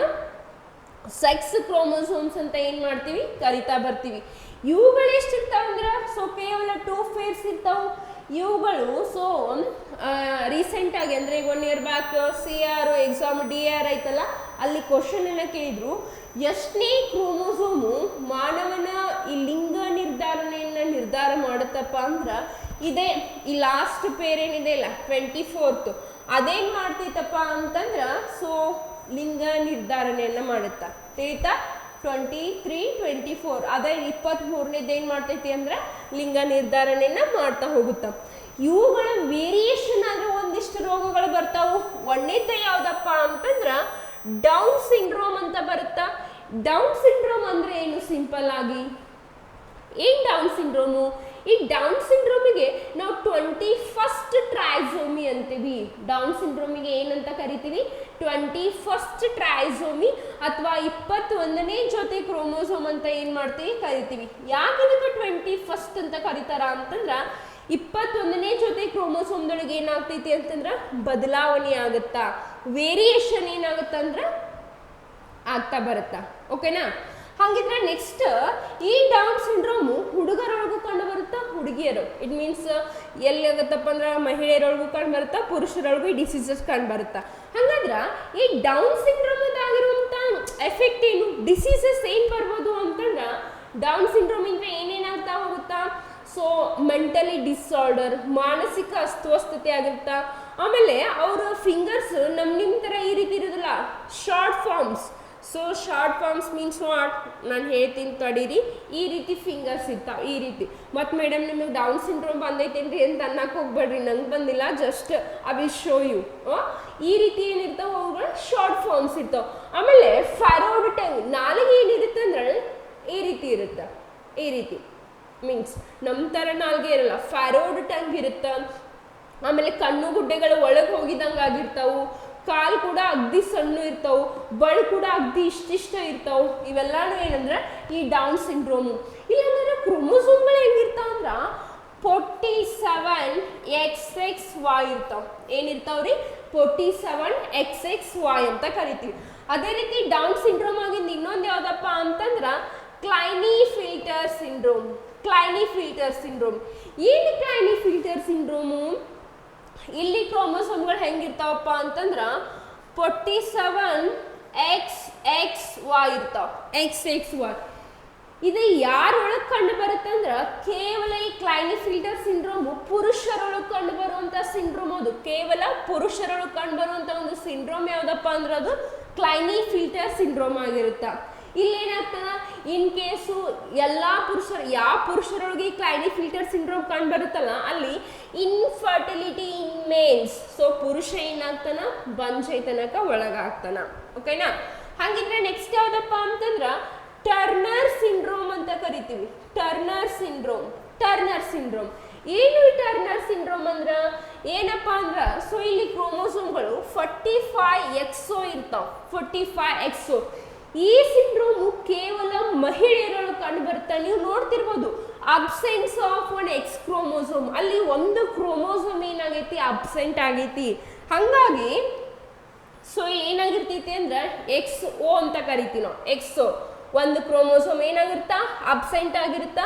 ಸೆಕ್ಸ್ ಕ್ರೋಮೋಸೋಮ್ಸ್ ಅಂತ ಏನ್ ಮಾಡ್ತೀವಿ ಕರಿತಾ ಬರ್ತೀವಿ. ಇವುಗಳು ಎಷ್ಟಿರ್ತಾವ ಅಂದ್ರೆ ಸೊ ಕೇವಲ 2 ಪೇರ್ಸ್ ಇರ್ತಾವ. ಇವುಗಳು ಸೊ ರೀಸೆಂಟ್ ಆಗಿ ಅಂದ್ರೆ 1 year back CR exam DR ಐತಲ್ಲ, ಅಲ್ಲಿ ಕ್ವಶನ್ ಅನ್ನ ಕೇಳಿದ್ರು, ಎಷ್ಟನೇ ಕ್ರೋಮೋಸೋಮು ಮಾನವನ ಈ ಲಿಂಗ ನಿರ್ಧಾರಣೆಯನ್ನ ನಿರ್ಧಾರ ಮಾಡುತ್ತಪ್ಪ ಅಂದ್ರ ಇದೆ ಈ ಲಾಸ್ಟ್ ಪೇರ್ ಏನಿದೆ ಇಲ್ಲ 24th, ಅದೇನ್ ಮಾಡ್ತೈತಪ್ಪ ಅಂತಂದ್ರ ಸೊ ಲಿಂಗ ನಿರ್ಧಾರಣೆಯನ್ನ ಮಾಡುತ್ತಾ. ತಿಳಿತಾ? 23, 24 ಅದೇ 23ನೇದು ಏನ್ ಮಾಡ್ತೈತಿ ಅಂದ್ರೆ ಲಿಂಗ ನಿರ್ಧಾರಣೆಯನ್ನ ಮಾಡ್ತಾ ಹೋಗುತ್ತ. ಇವುಗಳ ವೇರಿಯೇಷನ್ ಆದ್ರೆ ಒಂದಿಷ್ಟು ರೋಗಗಳು ಬರ್ತಾವು. ಒಂದೇದ ಯಾವ್ದಪ್ಪ ಅಂತಂದ್ರ ಡೌನ್ ಸಿಂಡ್ರೋಮ್ ಅಂತ ಬರುತ್ತಾ. ಡೌನ್ ಸಿಂಡ್ರೋಮ್ ಅಂದ್ರೆ ಏನು? ಸಿಂಪಲ್ ಆಗಿ ಏನ್ ಡೌನ್ ಸಿಂಡ್ರೋಮು? ಈ ಡೌನ್ ಸಿಂಡ್ರೋಮಿಗೆ ನಾವು 21st ಟ್ರೈಸೋಮಿ ಅಂತೀವಿ. ಡೌನ್ ಸಿಂಡ್ರೋಮಿಗೆ ಏನಂತ ಕರಿತೀವಿ? 21st ಟ್ರೈಸೋಮಿ ಅಥವಾ 21ನೇ ಜೊತೆ ಕ್ರೋಮೋಸೋಮ್ ಅಂತ ಏನ್ ಮಾಡ್ತೀವಿ ಕರಿತೀವಿ. ಯಾಕೆ ಇದಕ್ಕೆ 21st ಅಂತ ಕರೀತಾರ ಅಂತಂದ್ರ 21ನೇ ಜೊತೆ ಕ್ರೋಮೋಸೋಮ್ದೊಳಗೆ ಏನಾಗ್ತೈತಿ ಅಂತಂದ್ರ ಬದಲಾವಣೆ ಆಗುತ್ತಾ, ವೇರಿಯೇಷನ್ ಏನಾಗುತ್ತಂದ್ರ ಆಗ್ತಾ ಬರುತ್ತಾ. ಓಕೆನಾ? ಹಾಗಿದ್ರೆ ನೆಕ್ಸ್ಟ್ ಈ ಡೌನ್ ಸಿಂಡ್ರೋಮು ಹುಡುಗರೊಳಗೂ ಕಂಡು ಬರುತ್ತಾ, ಹುಡುಗಿಯರು ಇಟ್ ಮೀನ್ಸ್ ಎಲ್ಲಿ ಆಗುತ್ತಪ್ಪ ಅಂದ್ರೆ ಮಹಿಳೆಯರೊಳಗೂ ಕಂಡು ಬರುತ್ತಾ, ಪುರುಷರೊಳಗೂ ಈ ಡಿಸೀಸಸ್ ಕಂಡು ಬರುತ್ತಾ. ಹಂಗಂದ್ರ ಈ ಡೌನ್ ಸಿಂಡ್ರೋಮ್ ಆಗಿರುವಂತ ಎಫೆಕ್ಟ್ ಏನು, ಡಿಸೀಸಸ್ ಏನ್ ಬರ್ಬೋದು ಅಂತಂದ್ರ ಡೌನ್ ಸಿಂಡ್ರೋಮ್ ಇಂದ ಏನೇನಾಗ್ತಾ ಹೋಗುತ್ತಾ? ಸೊ ಮೆಂಟಲಿ ಡಿಸಾರ್ಡರ್, ಮಾನಸಿಕ ಅಸ್ವಸ್ಥತೆ ಆಗಿರುತ್ತಾ. ಆಮೇಲೆ ಅವ್ರ ಫಿಂಗರ್ಸ್ ನಿಮ್ಮ ತರ ಈ ರೀತಿ ಇರೋದಿಲ್ಲ, short forms. So short forms means what? ನಾನು ಹೇಳ್ತೀನಿ ತಡೀರಿ. ಈ ರೀತಿ ಫಿಂಗರ್ಸ್ ಇರ್ತಾವ ಈ ರೀತಿ. ಮತ್ತು ಮೇಡಮ್ ನಿಮಗೆ ಡೌನ್ ಸಿಂಡ್ರೋಮ್ ಬಂದೈತೇನ್ರಿ ಅಂತ ಅನ್ನಕ್ಕೆ ಹೋಗ್ಬೇಡ್ರಿ, ನಂಗೆ ಬಂದಿಲ್ಲ, just I will show you. ಈ ರೀತಿ ಏನಿರ್ತಾವ ಅವುಗಳು ಶಾರ್ಟ್ ಫಾರ್ಮ್ಸ್ ಇರ್ತಾವ. ಆಮೇಲೆ ಫೈರೋಡ್ ಟಂಗ್, ನಾಲಿಗೆ ಏನಿರುತ್ತೆ ಅಂದ್ರೆ ಈ ರೀತಿ ಇರುತ್ತೆ. ಈ ರೀತಿ ಮೀನ್ಸ್ ನಮ್ಮ ಥರ ನಾಲ್ಗೆ ಇರಲ್ಲ, ಫೈರೋಡ್ ಟಂಗ್ ಇರುತ್ತೆ. ಆಮೇಲೆ ಕಣ್ಣು ಗುಡ್ಡೆಗಳು ಒಳಗೆ ಹೋಗಿದಂಗೆ ಆಗಿರ್ತಾವು. ಕಾಲು ಕೂಡ ಅಗ್ದಿ ಸಣ್ಣ ಇರ್ತಾವು, ಬಳೆ ಕೂಡ ಅಗ್ದಿ ಇಷ್ಟಿಷ್ಟ ಇರ್ತಾವು. ಇವೆಲ್ಲಾನು ಏನಂದ್ರೆ ಈ ಡೌನ್ ಸಿಂಡ್ರೋಮು. ಇಲ್ಲಾಂದ್ರೆ ಕ್ರೋಮೋಸೋಮ್ಗಳು ಹೆಂಗಿರ್ತಾವ ಅಂದ್ರ 47XXY ಇರ್ತಾವ. ಏನಿರ್ತಾವ್ರಿ? 47XXY ಅಂತ ಕರಿತೀವಿ. ಅದೇ ರೀತಿ ಡೌನ್ ಸಿಂಡ್ರೋಮ್ ಆಗಿಂದ ಇನ್ನೊಂದು ಯಾವ್ದಪ್ಪ ಅಂತಂದ್ರ ಕ್ಲೈನಿಫಿಲ್ಟರ್ ಸಿಂಡ್ರೋಮ್. ಕ್ಲೈನಿಫಿಲ್ಟರ್ ಸಿಂಡ್ರೋಮ್ ಏನು? ಕ್ಲೈನಿಫಿಲ್ಟರ್ ಸಿಂಡ್ರೋಮು ಇಲ್ಲಿ ಕ್ರೋಮೋಸೋಮ್ಗಳು ಹೆಂಗಿರ್ತಾವಪ್ಪ ಅಂತಂದ್ರ 47XXY ಇರ್ತಾವ. XXY ಇದು ಯಾರೊಳಗೆ ಕಂಡು ಬರುತ್ತೆ ಅಂದ್ರೆ ಕೇವಲ ಈ ಕ್ಲೈನಿಫಿಲ್ಟರ್ ಸಿಂಡ್ರೋಮು ಪುರುಷರೊಳಗೆ ಕಂಡು ಬರುವಂತ ಸಿಂಡ್ರೋಮ್. ಅದು ಕೇವಲ ಪುರುಷರೊಳಗೆ ಕಂಡು ಬರುವಂತ ಒಂದು ಸಿಂಡ್ರೋಮ್ ಯಾವ್ದಪ್ಪ ಅಂದ್ರೆ ಅದು ಕ್ಲೈನಿಫಿಲ್ಟರ್ ಸಿಂಡ್ರೋಮ್ ಆಗಿರುತ್ತೆ. ಇಲ್ಲೇನಾಗ್ತದ? ಇನ್ ಕೇಸು ಎಲ್ಲಾ ಪುರುಷರು, ಯಾವ ಪುರುಷರೊಳಗೆ ಈ ಕ್ಲೈನಿಫಿಲ್ಟರ್ ಸಿಂಡ್ರೋಮ್ ಕಂಡು ಬರುತ್ತಲ್ಲ ಅಲ್ಲಿ ಇನ್ಫರ್ಟಿಲಿಟಿ ಇನ್ ಮೇಲ್ಸ್. ಸೊ ಪುರುಷ ಏನಾಗ್ತಾನ? ಬಂಜೈತನಕ ಒಳಗಾಗ್ತಾನ. ಓಕೆನಾ? ಹಾಗಿದ್ರೆ ನೆಕ್ಸ್ಟ್ ಯಾವ್ದಪ್ಪ ಅಂತಂದ್ರ ಟರ್ನರ್ ಸಿಂಡ್ರೋಮ್ ಅಂತ ಕರಿತೀವಿ. Turner syndrome. ಟರ್ನರ್ ಸಿಂಡ್ರೋಮ್ ಏನು? ಈ ಟರ್ನರ್ ಸಿಂಡ್ರೋಮ್ ಅಂದ್ರ ಏನಪ್ಪ ಅಂದ್ರೆ ಸೊ ಇಲ್ಲಿ ಕ್ರೋಮೋಸೋಮ್ಗಳು 45 ಎಕ್ಸೋ ಇರ್ತಾವ, 45 ಎಕ್ಸೋ. ಈ ಸಿಂಡ್ರೋಮು ಕೇವಲ ಮಹಿಳೆಯರೊಳಗೆ ಕಂಡು ಬರುತ್ತೆ. ನೀವು ನೋಡ್ತಿರ್ಬೋದು absence of one X chromosome, ಅಲ್ಲಿ ಒಂದು ಕ್ರೋಮೋಸೋಮ್ ಏನಾಗೈತಿ ಅಬ್ಸೆಂಟ್ ಆಗೈತಿ. ಹಾಗಾಗಿ ಸೊ ಏನಾಗಿರ್ತೈತಿ ಅಂದ್ರೆ ಎಕ್ಸ್ ಓ ಅಂತ ಕರಿತೀವಿ ನಾವು. ಎಕ್ಸೋ ಒಂದು ಕ್ರೋಮೋಸೋಮ್ ಏನಾಗಿರ್ತಾ ಅಬ್ಸೆಂಟ್ ಆಗಿರುತ್ತಾ.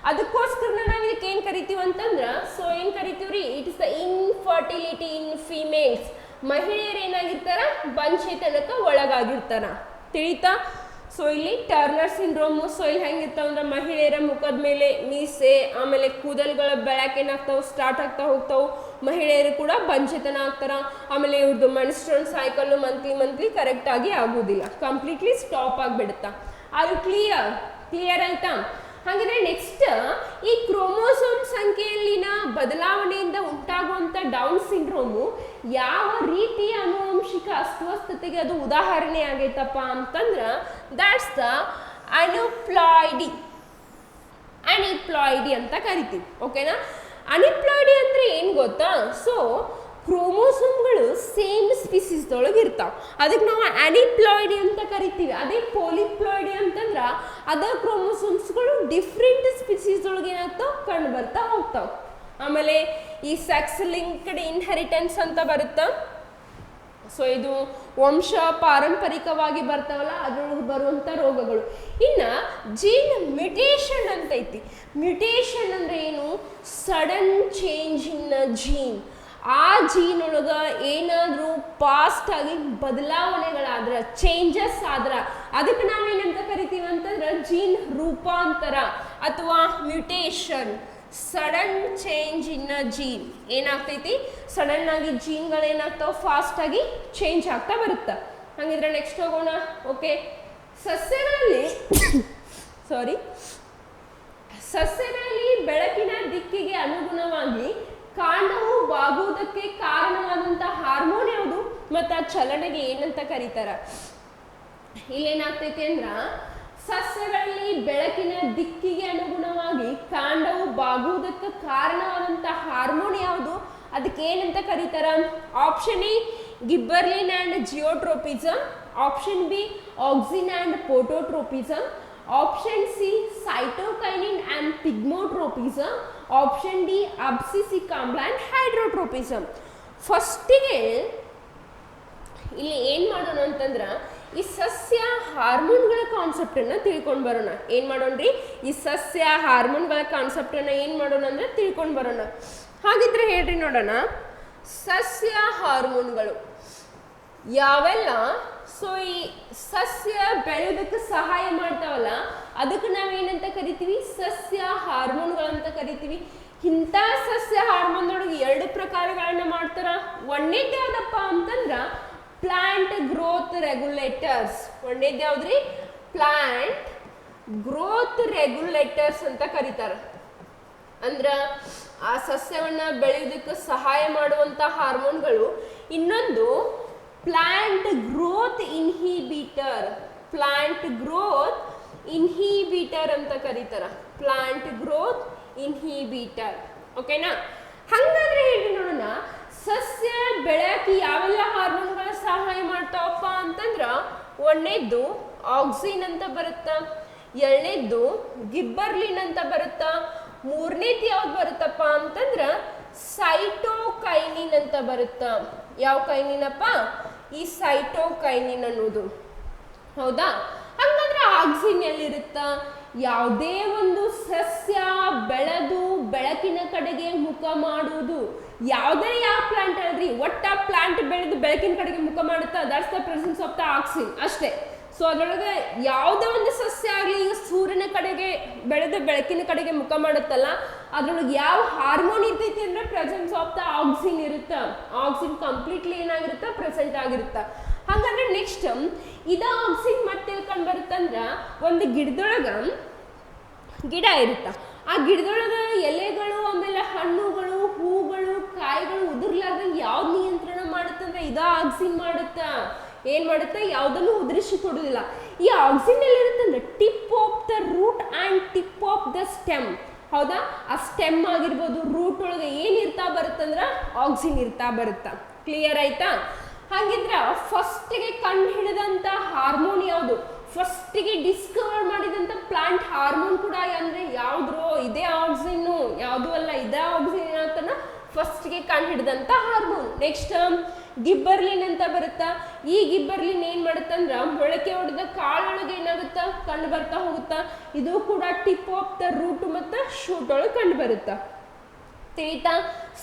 ಅದಕ್ಕೋಸ್ಕರ ನಾವು ಇದಕ್ಕೆ ಏನು ಕರಿತೀವಿ ಅಂತಂದ್ರೆ ಸೊ ಏನು ಕರಿತೀವ್ರಿ, it is the infertility in females. ಮಹಿಳೆಯರು ಏನಾಗಿರ್ತಾರ ಬಂಚೇತನಕ್ಕೆ ಒಳಗಾಗಿರ್ತಾರ. ತಿಳಿತಾ? ಸೊ ಇಲ್ಲಿ ಟರ್ನರ್ ಸಿಂಡ್ರೋಮು ಸೊ ಇಲ್ಲಿ ಹೆಂಗಿರ್ತಾವ ಅಂದ್ರೆ ಮಹಿಳೆಯರ ಮುಖದ ಮೇಲೆ ಮೀಸೆ ಆಮೇಲೆ ಕೂದಲುಗಳ ಬೆಳಕು ಏನಾಗ್ತಾವೆ ಸ್ಟಾರ್ಟ್ ಆಗ್ತಾ ಹೋಗ್ತಾವೆ. ಮಹಿಳೆಯರು ಕೂಡ ಬಂಚೇತನ ಆಗ್ತಾರ. ಆಮೇಲೆ ಇವ್ರದ್ದು ಮೆನ್ಸ್ಟ್ರುಯಲ್ ಸೈಕಲ್ ಮಂತ್ಲಿ ಕರೆಕ್ಟಾಗಿ ಆಗೋದಿಲ್ಲ, ಕಂಪ್ಲೀಟ್ಲಿ ಸ್ಟಾಪ್ ಆಗಿಬಿಡುತ್ತಾ. ಅದು ಕ್ಲಿಯರ್ ಆಯ್ತಾ? ಹಾಗಿದ್ರೆ ನೆಕ್ಸ್ಟ್ ಈ ಕ್ರೋಮೋಸೋಮ್ ಸಂಖ್ಯೆಯಲ್ಲಿನ ಬದಲಾವಣೆಯಿಂದ ಉಂಟಾಗುವಂಥ ಡೌನ್ ಸಿಂಡ್ರೋಮು ಯಾವ ರೀತಿಯ ಆನುವಂಶಿಕ ಅಸ್ವಸ್ಥತೆಗೆ ಅದು ಉದಾಹರಣೆ ಆಗೈತಪ್ಪ ಅಂತಂದ್ರೆ ದ್ಯಾಟ್ಸ್ ದ ಅನಿಪ್ಲಾಯ್ಡಿ ಅಂತ ಕರಿತೀವಿ. ಓಕೆನಾ? ಅನಿಪ್ಲಾಯ್ಡಿ ಅಂದ್ರೆ ಏನು ಗೊತ್ತಾ? ಸೊ ಕ್ರೋಮೋಸೋಮ್ಗಳು ಸೇಮ್ ಸ್ಪೀಸೀಸ್ದೊಳಗೆ ಇರ್ತಾವೆ, ಅದಕ್ಕೆ ನಾವು ಅನಿಪ್ಲಾಯ್ಡಿ ಅಂತ ಕರಿತೀವಿ. ಅದೇ ಪೋಲಿಪ್ಲಾಯ್ಡಿ ಅಂತಂದ್ರೆ ಅದ ಕ್ರೋಮೋಸೋಮ್ಸ್ಗಳು ಡಿಫ್ರೆಂಟ್ ಸ್ಪೀಸೀಸ್ದೊಳಗೆ ಏನಾಗ್ತಾವೆ ಕಂಡು ಬರ್ತಾ ಹೋಗ್ತಾವೆ. ಆಮೇಲೆ ಈ ಸೆಕ್ಸ್ ಲಿಂಕ್ಡ್ ಇನ್ಹೆರಿಟೆನ್ಸ್ ಅಂತ ಬರುತ್ತಾ. ಸೊ ಇದು ವಂಶ ಪಾರಂಪರಿಕವಾಗಿ ಬರ್ತಾವಲ್ಲ ಅದ್ರೊಳಗೆ ಬರುವಂಥ ರೋಗಗಳು. ಇನ್ನು ಜೀನ್ ಮ್ಯುಟೇಷನ್ ಅಂತ ಐತಿ. ಮ್ಯುಟೇಷನ್ ಅಂದ್ರೆ ಏನು? Sudden change in gene. ಆ ಜೀನ್ ಒಳಗೆ ಏನಾದರೂ ಪಾಸ್ಟ್ ಆಗಿ ಬದಲಾವಣೆಗಳಾದ್ರೆ ಚೇಂಜಸ್ ಆದ್ರೆ ಅದಕ್ಕೆ ನಾವೇನಂತ ಕರಿತೀವಿ ಅಂತಂದ್ರೆ ಜೀನ್ ರೂಪಾಂತರ ಅಥವಾ mutation. Sudden change in a gene ಏನಾಗ್ತೈತಿ, ಸಡನ್ ಆಗಿ ಜೀನ್ಗಳು ಏನಾಗ್ತಾವೆ ಫಾಸ್ಟ್ ಆಗಿ ಚೇಂಜ್ ಆಗ್ತಾ ಬರುತ್ತೆ. ಹಾಗಿದ್ರೆ ನೆಕ್ಸ್ಟ್ ಹೋಗೋಣ. ಓಕೆ, ಸಸ್ಯಗಳಲ್ಲಿ ಸಸ್ಯಗಳಲ್ಲಿ ಬೆಳಕಿನ ದಿಕ್ಕಿಗೆ ಅನುಗುಣವಾಗಿ ಕಾಂಡವು ಬಾಗುವುದಕ್ಕೆ ಕಾರಣವಾದಂಥ ಹಾರ್ಮೋನ್ ಯಾವುದು ಮತ್ತು ಆ ಚಲನೆಗೆ ಏನಂತ ಕರೀತಾರ? ಇಲ್ಲೇನಾಗ್ತೈತಿ ಅಂದ್ರ ಸಸ್ಯಗಳಲ್ಲಿ ಬೆಳಕಿನ ದಿಕ್ಕಿಗೆ ಅನುಗುಣವಾಗಿ ಕಾಂಡವು ಬಾಗುವುದಕ್ಕೆ ಕಾರಣವಾದಂಥ ಹಾರ್ಮೋನ್ ಯಾವುದು? ಅದಕ್ಕೆ ಏನಂತ ಕರೀತಾರ? Option A gibberellin and geotropism, option B auxin and phototropism, option C cytokinin and thigmotropism, option D abscisic acid and hydrotropism. ಫಸ್ಟಿಗೆ ಇಲ್ಲಿ ಏನು ಮಾಡೋಣ ಅಂತಂದ್ರೆ ಈ ಸಸ್ಯ ಹಾರ್ಮೋನ್ಗಳ ಕಾನ್ಸೆಪ್ಟನ್ನು ತಿಳ್ಕೊಂಡು ಬರೋಣ. ಏನು ಮಾಡೋಣ್ರಿ? ಈ ಸಸ್ಯ ಹಾರ್ಮೋನ್ಗಳ ಕಾನ್ಸೆಪ್ಟನ್ನು ಏನು ಮಾಡೋಣ ಅಂದರೆ ತಿಳ್ಕೊಂಡು ಬರೋಣ. ಹಾಗಿದ್ರೆ ಹೇಳ್ರಿ ನೋಡೋಣ, ಸಸ್ಯ ಹಾರ್ಮೋನ್ಗಳು ಯಾವೆಲ್ಲ ಸೊ ಈ ಸಸ್ಯ ಬೆಳೆಯೋದಕ್ಕೆ ಸಹಾಯ ಮಾಡ್ತಾವಲ್ಲ ಅದಕ್ಕೆ ನಾವೇನಂತ ಕರಿತೀವಿ? ಸಸ್ಯ ಹಾರ್ಮೋನ್ಗಳಂತ ಕರಿತೀವಿ. ಇಂಥ ಸಸ್ಯ ಹಾರ್ಮೋನ್ದೊಳಗೆ 2 ಪ್ರಕಾರಗಳನ್ನ ಮಾಡ್ತಾರ. ಒಂದೇದು ಯಾವುದಪ್ಪ ಅಂತಂದ್ರೆ ಪ್ಲಾಂಟ್ ಗ್ರೋತ್ ರೆಗ್ಯುಲೇಟರ್ಸ್. ಒಂದೇದು ಯಾವ್ದ್ರಿ? ಪ್ಲಾಂಟ್ ಗ್ರೋತ್ ರೆಗ್ಯುಲೇಟರ್ಸ್ ಅಂತ ಕರೀತಾರ. ಅಂದ್ರೆ ಆ ಸಸ್ಯವನ್ನ ಬೆಳೆಯೋದಕ್ಕೆ ಸಹಾಯ ಮಾಡುವಂಥ ಹಾರ್ಮೋನ್ಗಳು. ಇನ್ನೊಂದು plant growth inhibitor. Plant growth inhibitor ಅಂತ ಕರೀತಾರ. Plant growth inhibitor. ಓಕೆನಾ? ಹಾಗಾದ್ರೆ ಹೇಳಿ ನೋಡೋಣ, ಸಸ್ಯ ಬೆಳೆಯಕ್ಕೆ ಯಾವೆಲ್ಲ ಹಾರ್ಮೋನ್ಗಳ ಸಹಾಯ ಮಾಡ್ತಾವಪ್ಪ ಅಂತಂದ್ರ ಒಂದನೇದ್ದು ಆಕ್ಸಿನ್ ಅಂತ ಬರುತ್ತಾ, ಎರಡನೇದ್ದು ಗಿಬ್ಬರ್ಲಿನ್ ಅಂತ ಬರುತ್ತಾ, ಮೂರನೇದು ಯಾವ್ದು ಬರುತ್ತಪ್ಪ ಅಂತಂದ್ರ ಸೈಟೋಕೈನಿನ್ ಅಂತ ಬರುತ್ತಾ. ಯಾವ ಕೈನಿನಪ್ಪ? ಈ ಸೈಟೋಕೈನಿನ್ ಅನ್ನೋದು. ಹೌದಾ? ಹಂಗಂದ್ರೆ ಆಕ್ಸಿನ್ ಎಲ್ಲಿರುತ್ತ? ಯಾವುದೇ ಒಂದು ಸಸ್ಯ ಬೆಳೆದು ಬೆಳಕಿನ ಕಡೆಗೆ ಮುಖ ಮಾಡುವುದು, ಯಾವ ಪ್ಲಾಂಟ್ ಅಲ್ರಿ, ಒಟ್ಟ ಪ್ಲಾಂಟ್ ಬೆಳೆದು ಬೆಳಕಿನ ಕಡೆಗೆ ಮುಖ ಮಾಡುತ್ತಾ, that's the presence of the auxin ಅಷ್ಟೇ. ಸೊ ಅದರೊಳಗೆ ಯಾವುದೇ ಒಂದು ಸಸ್ಯ ಆಗಲಿ ಈಗ ಸೂರ್ಯನ ಕಡೆಗೆ ಬೆಳೆದು ಬೆಳಕಿನ ಕಡೆಗೆ ಮುಖ ಮಾಡುತ್ತಲ್ಲ ಅದ್ರೊಳಗೆ ಯಾವ ಹಾರ್ಮೋನ್ ಇರ್ತೈತಿ ಅಂದ್ರೆ ಪ್ರೆಸೆನ್ಸ್ ಆಫ್ ದ ಆಕ್ಸಿನ್ ಇರುತ್ತೆ. ಆಕ್ಸಿನ್ ಕಂಪ್ಲೀಟ್ಲಿ ಏನಾಗಿರುತ್ತೆ? ಪ್ರೆಸೆಂಟ್ ಆಗಿರುತ್ತೆ. ಹಾಗಾದ್ರೆ ನೆಕ್ಸ್ಟ್ ಇದ ಆಕ್ಸಿನ್ ಮತ್ತೆ ಕಂಡು ಬರುತ್ತಂದ್ರ ಒಂದು ಗಿಡದೊಳಗ ಗಿಡ ಇರುತ್ತೆ. ಆ ಗಿಡದೊಳಗ ಎಲೆಗಳು ಆಮೇಲೆ ಹಣ್ಣುಗಳು ಹೂಗಳು ಕಾಯಿಗಳು ಉದುರ್ಲಾರ್ದಂಗೆ ಯಾವ್ದು ನಿಯಂತ್ರಣ ಮಾಡುತ್ತಂದ್ರೆ ಇದ ಆಕ್ಸಿನ್ ಮಾಡುತ್ತಾ. ಏನ್ ಮಾಡುತ್ತೆ? ಯಾವುದನ್ನು ಉದುರಿಸಿ ಕೊಡುವುದಿಲ್ಲ. ಈ ಆಕ್ಸಿನ್ ಎಲ್ಲಿರುತ್ತಂದ್ರೆ tip of the root and tip of the stem. ಹೌದಾ? ಆ ಸ್ಟೆಮ್ ಆಗಿರ್ಬೋದು ರೂಟ್ ಒಳಗೆ ಏನಿರ್ತಾ ಬರುತ್ತ ಬರುತ್ತಂದ್ರ ಆಕ್ಸಿನ್ ಇರ್ತಾ ಬರುತ್ತಾ. ಕ್ಲಿಯರ್ ಆಯ್ತಾ? ಹಾಗಿದ್ರ ಫಸ್ಟಿಗೆ ಕಂಡು ಹಿಡಿದಂತ ಹಾರ್ಮೋನ್ ಯಾವುದು, ಫಸ್ಟಿಗೆ ಡಿಸ್ಕವರ್ ಮಾಡಿದಂತ ಪ್ಲಾಂಟ್ ಹಾರ್ಮೋನ್ ಕೂಡ ಅಂದ್ರೆ ಯಾವ್ದು, ಇದೇ ಆಕ್ಸಿನ್, ಯಾವುದು ಅಲ್ಲ ಇದೇ ಆಕ್ಸಿನ್ ಅಂತನ ಫಸ್ಟ್ಗೆ ಕಂಡು ಹಿಡಿದಂತ ಹಾರ್ಮೋನ್. ನೆಕ್ಸ್ಟ್ ಗಿಬ್ಬರ್ಲಿನ್ ಅಂತ ಬರುತ್ತಾ. ಈ ಗಿಬ್ಬರ್ಲಿನ್ ಏನ್ ಮಾಡುತ್ತಂದ್ರ ಮೊಳಕೆ ಹೊಡೆದ ಕಾಳೊಳಗೆ ಏನಾಗುತ್ತಾ ಕಂಡು ಬರ್ತಾ ಹೋಗುತ್ತಾ. ಇದು ಕೂಡ ಟಿಪ್ ಆಫ್ ದ ರೂಟ್ ಮತ್ತು ಶೂಟ್ ಒಳಗೆ ಕಂಡು ಬರುತ್ತಾ. ತಿಳಿತಾ?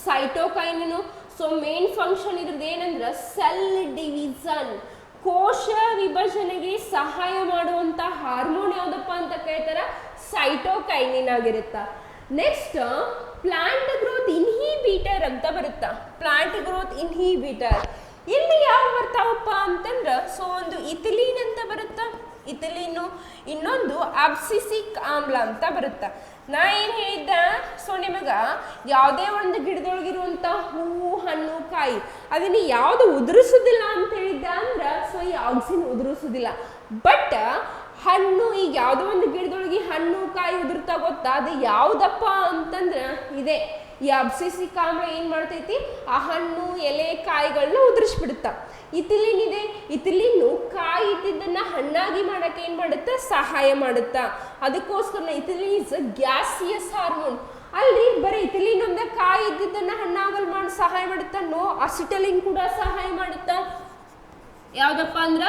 ಸೈಟೋಕೈನಿನು ಸೊ ಮೇನ್ ಫಂಕ್ಷನ್ ಇದ್ರದ್ದು ಏನಂದ್ರ ಸೆಲ್ ಡಿವಿಷನ್, ಕೋಶ ವಿಭಜನೆಗೆ ಸಹಾಯ ಮಾಡುವಂತ ಹಾರ್ಮೋನ್ ಯಾವ್ದಪ್ಪ ಅಂತ ಕೇಳ್ತಾರ, ಸೈಟೋಕೈನಿನ್ ಆಗಿರುತ್ತಾ. ನೆಕ್ಸ್ಟ್ ಪ್ಲಾಂಟ್ ಗ್ರೋತ್ ಇನ್ಹಿಬಿಟರ್ ಅಂತ ಬರುತ್ತಾ. ಪ್ಲಾಂಟ್ ಗ್ರೋತ್ ಇನ್ಹಿಬಿಟರ್ ಇಲ್ಲಿ ಯಾವ ಬರ್ತಾವಪ್ಪ ಅಂತಂದ್ರ ಸೊ ಒಂದು ಇಥಿಲೀನ್ ಅಂತ ಬರುತ್ತಾ, ಇಥಿಲೀನು, ಇನ್ನೊಂದು ಅಬ್ಸಿಸಿಕ್ ಆಮ್ಲ ಅಂತ ಬರುತ್ತಾ. ನಾ ಏನು ಹೇಳಿದ್ದ ಸೊ ನಿಮಗ ಯಾವುದೇ ಒಂದು ಗಿಡದೊಳಗಿರುವಂಥ ಹೂವು ಹಣ್ಣು ಕಾಯಿ ಅದನ್ನ ಯಾವುದು ಉದುರಿಸೋದಿಲ್ಲ ಅಂತ ಹೇಳಿದ್ದ ಅಂದ್ರ ಸೊ ಈ ಆಕ್ಸಿನ್ ಉದುರಿಸೋದಿಲ್ಲ. ಬಟ್ ಹಣ್ಣು ಈಗ ಯಾವುದೋ ಒಂದು ಗಿಡದೊಳಗೆ ಹಣ್ಣು ಕಾಯಿ ಉದುರ್ತಾ ಗೊತ್ತಾ, ಅದು ಯಾವುದಪ್ಪ ಅಂತಂದ್ರ ಇದೆ ಈ ಅಬ್ಸಿಸಿಕ್ ಆಮ್ಲ ಏನ್ ಮಾಡ್ತೈತಿ, ಆ ಹಣ್ಣು ಎಲೆ ಕಾಯಿಗಳನ್ನ ಉದುರಿಸ್ಬಿಡುತ್ತ. ಇಥಿಲಿನ್ ಇದೆ, ಇಥಿಲಿನ್ನು ಕಾಯಿ ಇದ್ದಿದ್ದನ್ನ ಹಣ್ಣಾಗಿ ಮಾಡಕ್ಕೆ ಏನ್ ಮಾಡುತ್ತಾ, ಸಹಾಯ ಮಾಡುತ್ತಾ. ಅದಕ್ಕೋಸ್ಕರ ಇಥಿಲಿನ್ ಇಸ್ ಗ್ಯಾಸಿಯಸ್ ಹಾರ್ಮೋನ್. ಅಲ್ಲಿ ಬರೀ ಇಥಿಲಿನ್ ಒಂದೇ ಕಾಯಿ ಇದ್ದಿದ್ದನ್ನ ಹಣ್ಣಾಗಲ್ ಮಾಡಿ ಸಹಾಯ ಮಾಡುತ್ತಾ, ನೋ ಅಸಿಟಲಿನ್ ಕೂಡ ಸಹಾಯ ಮಾಡುತ್ತಾ. ಯಾವ್ದಪ್ಪ ಅಂದ್ರ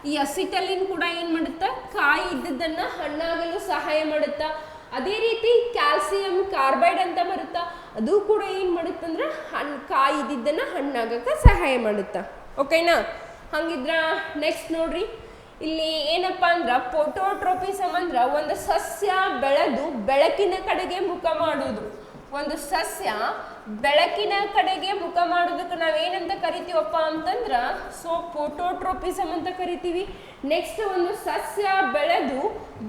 ಈ ಅಸಿಟಲಿನ್ ಕೂಡ ಏನ್ ಮಾಡುತ್ತಾ, ಕಾಯಿ ಇದ್ದಿದ್ದನ್ನ ಹಣ್ಣಾಗಲು ಸಹಾಯ ಮಾಡುತ್ತಾ. ಅದೇ ರೀತಿ ಕ್ಯಾಲ್ಸಿಯಂ ಕಾರ್ಬೈಡ್ ಅಂತ ಬರುತ್ತಾ, ಅದು ಕೂಡ ಏನ್ ಮಾಡುತ್ತಂದ್ರ ಕಾಯಿ ಇದ್ದಿದ್ದನ್ನ ಹಣ್ಣಾಗಕ್ಕೆ ಸಹಾಯ ಮಾಡುತ್ತಾ. ಓಕೆನಾ? ಹಂಗಿದ್ರ ನೆಕ್ಸ್ಟ್ ನೋಡ್ರಿ, ಇಲ್ಲಿ ಏನಪ್ಪ ಅಂದ್ರ ಫೋಟೋಟ್ರೋಪಿಸಮ್ ಅಂದ್ರ ಒಂದು ಸಸ್ಯ ಬೆಳೆದು ಬೆಳಕಿನ ಕಡೆಗೆ ಮುಖ ಮಾಡುವುದು. ಒಂದು ಸಸ್ಯ ಬೆಳಕಿನ ಕಡೆಗೆ ಮುಖ ಮಾಡೋದಕ್ಕೆ ನಾವೇನಂತ ಕರಿತೀವಪ್ಪ ಅಂತಂದ್ರ ಸೊ ಫೋಟೋಟ್ರೋಪಿಸಮ್ ಅಂತ ಕರಿತೀವಿ. ನೆಕ್ಸ್ಟ್ ಒಂದು ಸಸ್ಯ ಬೆಳೆದು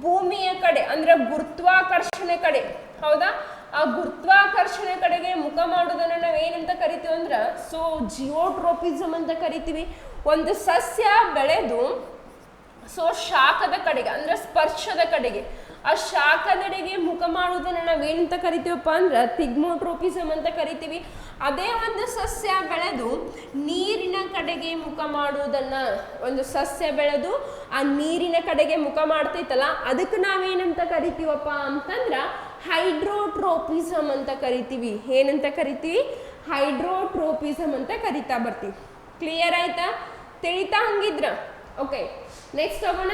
ಭೂಮಿಯ ಕಡೆ ಅಂದ್ರೆ ಗುರುತ್ವಾಕರ್ಷಣೆ ಕಡೆ, ಹೌದಾ, ಆ ಗುರುತ್ವಾಕರ್ಷಣೆ ಕಡೆಗೆ ಮುಖ ಮಾಡೋದನ್ನ ನಾವೇನಂತ ಕರಿತೀವಿ ಅಂದ್ರ ಸೊ ಜಿಯೋಟ್ರೋಪಿಸಮ್ ಅಂತ ಕರಿತೀವಿ. ಒಂದು ಸಸ್ಯ ಬೆಳೆದು ಸೊ ಶಾಖದ ಕಡೆಗೆ ಅಂದ್ರೆ ಸ್ಪರ್ಶದ ಕಡೆಗೆ, ಆ ಶಾಖದೆಡೆಗೆ ಮುಖ ಮಾಡುವುದನ್ನ ನಾವೇನಂತ ಕರಿತೀವಪ್ಪ ಅಂದ್ರೆ ಥಿಗ್ಮೋಟ್ರೋಪಿಸಮ್ ಅಂತ ಕರಿತೀವಿ. ಅದೇ ಒಂದು ಸಸ್ಯ ಬೆಳೆದು ನೀರಿನ ಕಡೆಗೆ ಮುಖ ಮಾಡುವುದನ್ನ, ಒಂದು ಸಸ್ಯ ಬೆಳೆದು ಆ ನೀರಿನ ಕಡೆಗೆ ಮುಖ ಮಾಡ್ತೈತಲ್ಲ ಅದಕ್ಕೆ ನಾವೇನಂತ ಕರಿತೀವಪ್ಪ ಅಂತಂದ್ರ ಹೈಡ್ರೋಟ್ರೋಪಿಸಮ್ ಅಂತ ಕರಿತೀವಿ. ಏನಂತ ಕರಿತೀವಿ? ಹೈಡ್ರೋಟ್ರೋಪಿಸಮ್ ಅಂತ ಕರಿತಾ ಬರ್ತೀವಿ. ಕ್ಲಿಯರ್ ಆಯ್ತಾ? ತಿಳಿತಾ ಹಂಗಿದ್ರ? ಓಕೆ, ನೆಕ್ಸ್ಟ್ ಹೋಗೋಣ.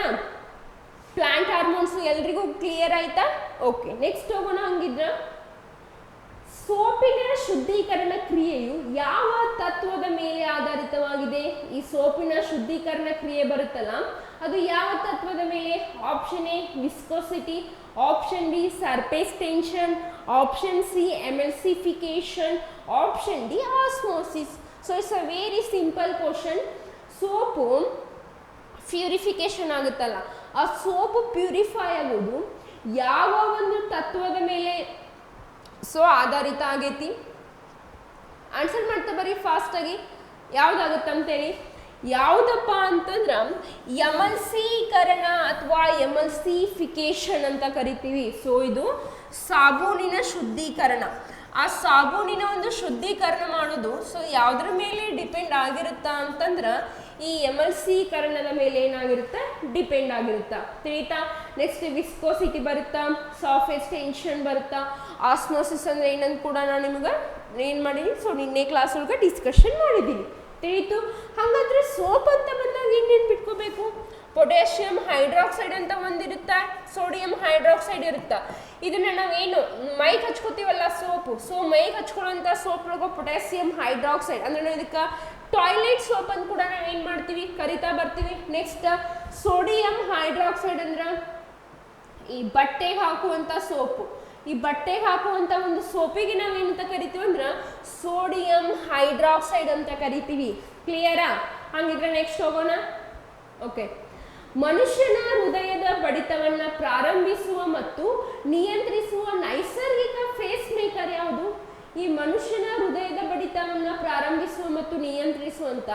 ಪ್ಲಾಂಟ್ ಹಾರ್ಮೋನ್ಸ್ ಎಲ್ರಿಗೂ ಕ್ಲಿಯರ್ ಆಯ್ತಾ? ಓಕೆ, ನೆಕ್ಸ್ಟ್ ಹೋಗೋಣ. ಹಂಗಿದ್ರ ಸೋಪಿನ ಶುದ್ಧೀಕರಣ ಕ್ರಿಯೆಯು ಯಾವ ತತ್ವದ ಮೇಲೆ ಆಧಾರಿತವಾಗಿದೆ? ಈ ಸೋಪಿನ ಶುದ್ಧೀಕರಣ ಕ್ರಿಯೆ ಬರುತ್ತಲ್ಲ ಅದು ಯಾವ ತತ್ವದ ಮೇಲೆ? Option A viscosity, option B surface tension, option C emulsification, option D osmosis. So it's a very simple question. Soap purification ಆಗುತ್ತಲ್ಲ, ಆ ಸೋಪ್ ಪ್ಯೂರಿಫೈ ಆಗೋದು ಯಾವ ಒಂದು ತತ್ವದ ಮೇಲೆ ಸೊ ಆಧಾರಿತ ಆಗೈತಿ? ಆನ್ಸರ್ ಮಾಡ್ತಾ ಬರ್ರಿ ಫಾಸ್ಟ್ ಆಗಿ. ಯಾವ್ದಾಗುತ್ತಂತೇಳಿ, ಯಾವುದಪ್ಪ ಅಂತಂದ್ರ ಎಮಲ್ಸೀಕರಣ ಅಥವಾ ಎಮಲ್ಸಿಫಿಕೇಶನ್ ಅಂತ ಕರಿತೀವಿ. ಸೊ ಇದು ಸಾಬೂನಿನ ಶುದ್ಧೀಕರಣ. ಆ ಸಾಬೂನಿನ ಒಂದು ಶುದ್ಧೀಕರಣ ಮಾಡೋದು ಸೊ ಯಾವುದ್ರ ಮೇಲೆ ಡಿಪೆಂಡ್ ಆಗಿರುತ್ತಾ ಅಂತಂದ್ರ ಈ ಎಮಲ್ಸೀಕರಣದ ಮೇಲೆ ಏನಾಗಿರುತ್ತೆ, ಡಿಪೆಂಡ್ ಆಗಿರುತ್ತಾ. ತಿಳಿತಾ? ನೆಕ್ಸ್ಟ್ ವಿಸ್ಕೋಸಿಟಿ ಬರುತ್ತಾ, ಸರ್ಫೇಸ್ ಟೆನ್ಷನ್ ಬರುತ್ತಾ, ಆಸ್ಮೋಸಿಸ್ ಅಂದ್ರೆ ಏನಂತ ಕೂಡ ನಾನು ನಿಮ್ಗೆ ಏನು ಮಾಡೀನಿ ಸೊ ನಿನ್ನೆ ಕ್ಲಾಸ್ ಒಳಗೆ ಡಿಸ್ಕಷನ್ ಮಾಡಿದ್ದೀನಿ. ತಿಳಿತು? ಹಾಗಾದ್ರೆ ಸೋಪ್ ಅಂತ ಬಂದಾಗ ಏನೇನು ಬಿಟ್ಕೋಬೇಕು? ಪೊಟ್ಯಾಷಿಯಂ ಹೈಡ್ರಾಕ್ಸೈಡ್ ಅಂತ ಒಂದಿರುತ್ತಾ, ಸೋಡಿಯಂ ಹೈಡ್ರಾಕ್ಸೈಡ್ ಇರುತ್ತಾ. ಇದನ್ನ ನಾವೇನು ಮೈಗೆ ಹಚ್ಕೋತೀವಲ್ಲ ಸೋಪು, ಸೊ ಮೈಗೆ ಹಚ್ಕೊಳ್ಳೋಂಥ ಸೋಪ್ ಒಳಗೆ ಪೊಟ್ಯಾಷಿಯಂ ಹೈಡ್ರಾಕ್ಸೈಡ್ ಅಂದ್ರೆ ನಾವು ಇದಕ್ಕೆ ಟಾಯ್ಲೆಟ್ ಸೋಪ್ ಅಂತ ಕೂಡ ನಾವು ಏನು ಮಾಡ್ತೀವಿ, ಕರಿತಾ ಬರ್ತೀವಿ. ನೆಕ್ಸ್ಟ್ ಸೋಡಿಯಂ ಹೈಡ್ರಾಕ್ಸೈಡ್ ಅಂದ್ರೆ ಈ ಬಟ್ಟೆಗೆ ಹಾಕುವಂಥ ಸೋಪು. ಈ ಬಟ್ಟೆಗೆ ಹಾಕುವಂಥ ಒಂದು ಸೋಪಿಗೆ ನಾವೇನಂತ ಕರಿತೀವಿ ಅಂದ್ರೆ ಸೋಡಿಯಂ ಹೈಡ್ರಾಕ್ಸೈಡ್ ಅಂತ ಕರಿತೀವಿ. ಕ್ಲಿಯರಾ? ಹಂಗಿದ್ರೆ ನೆಕ್ಸ್ಟ್ ಹೋಗೋಣ. ಓಕೆ, ಮನುಷ್ಯನ ಹೃದಯದ ಬಡಿತವನ್ನ ಪ್ರಾರಂಭಿಸುವ ಮತ್ತು ನಿಯಂತ್ರಿಸುವ ನೈಸರ್ಗಿಕ ಫೇಸ್ ಮೇಕರ್ ಯಾವುದು? ಈ ಮನುಷ್ಯನ ಹೃದಯದ ಬಡಿತವನ್ನ ಪ್ರಾರಂಭಿಸುವ ಮತ್ತು ನಿಯಂತ್ರಿಸುವಂತ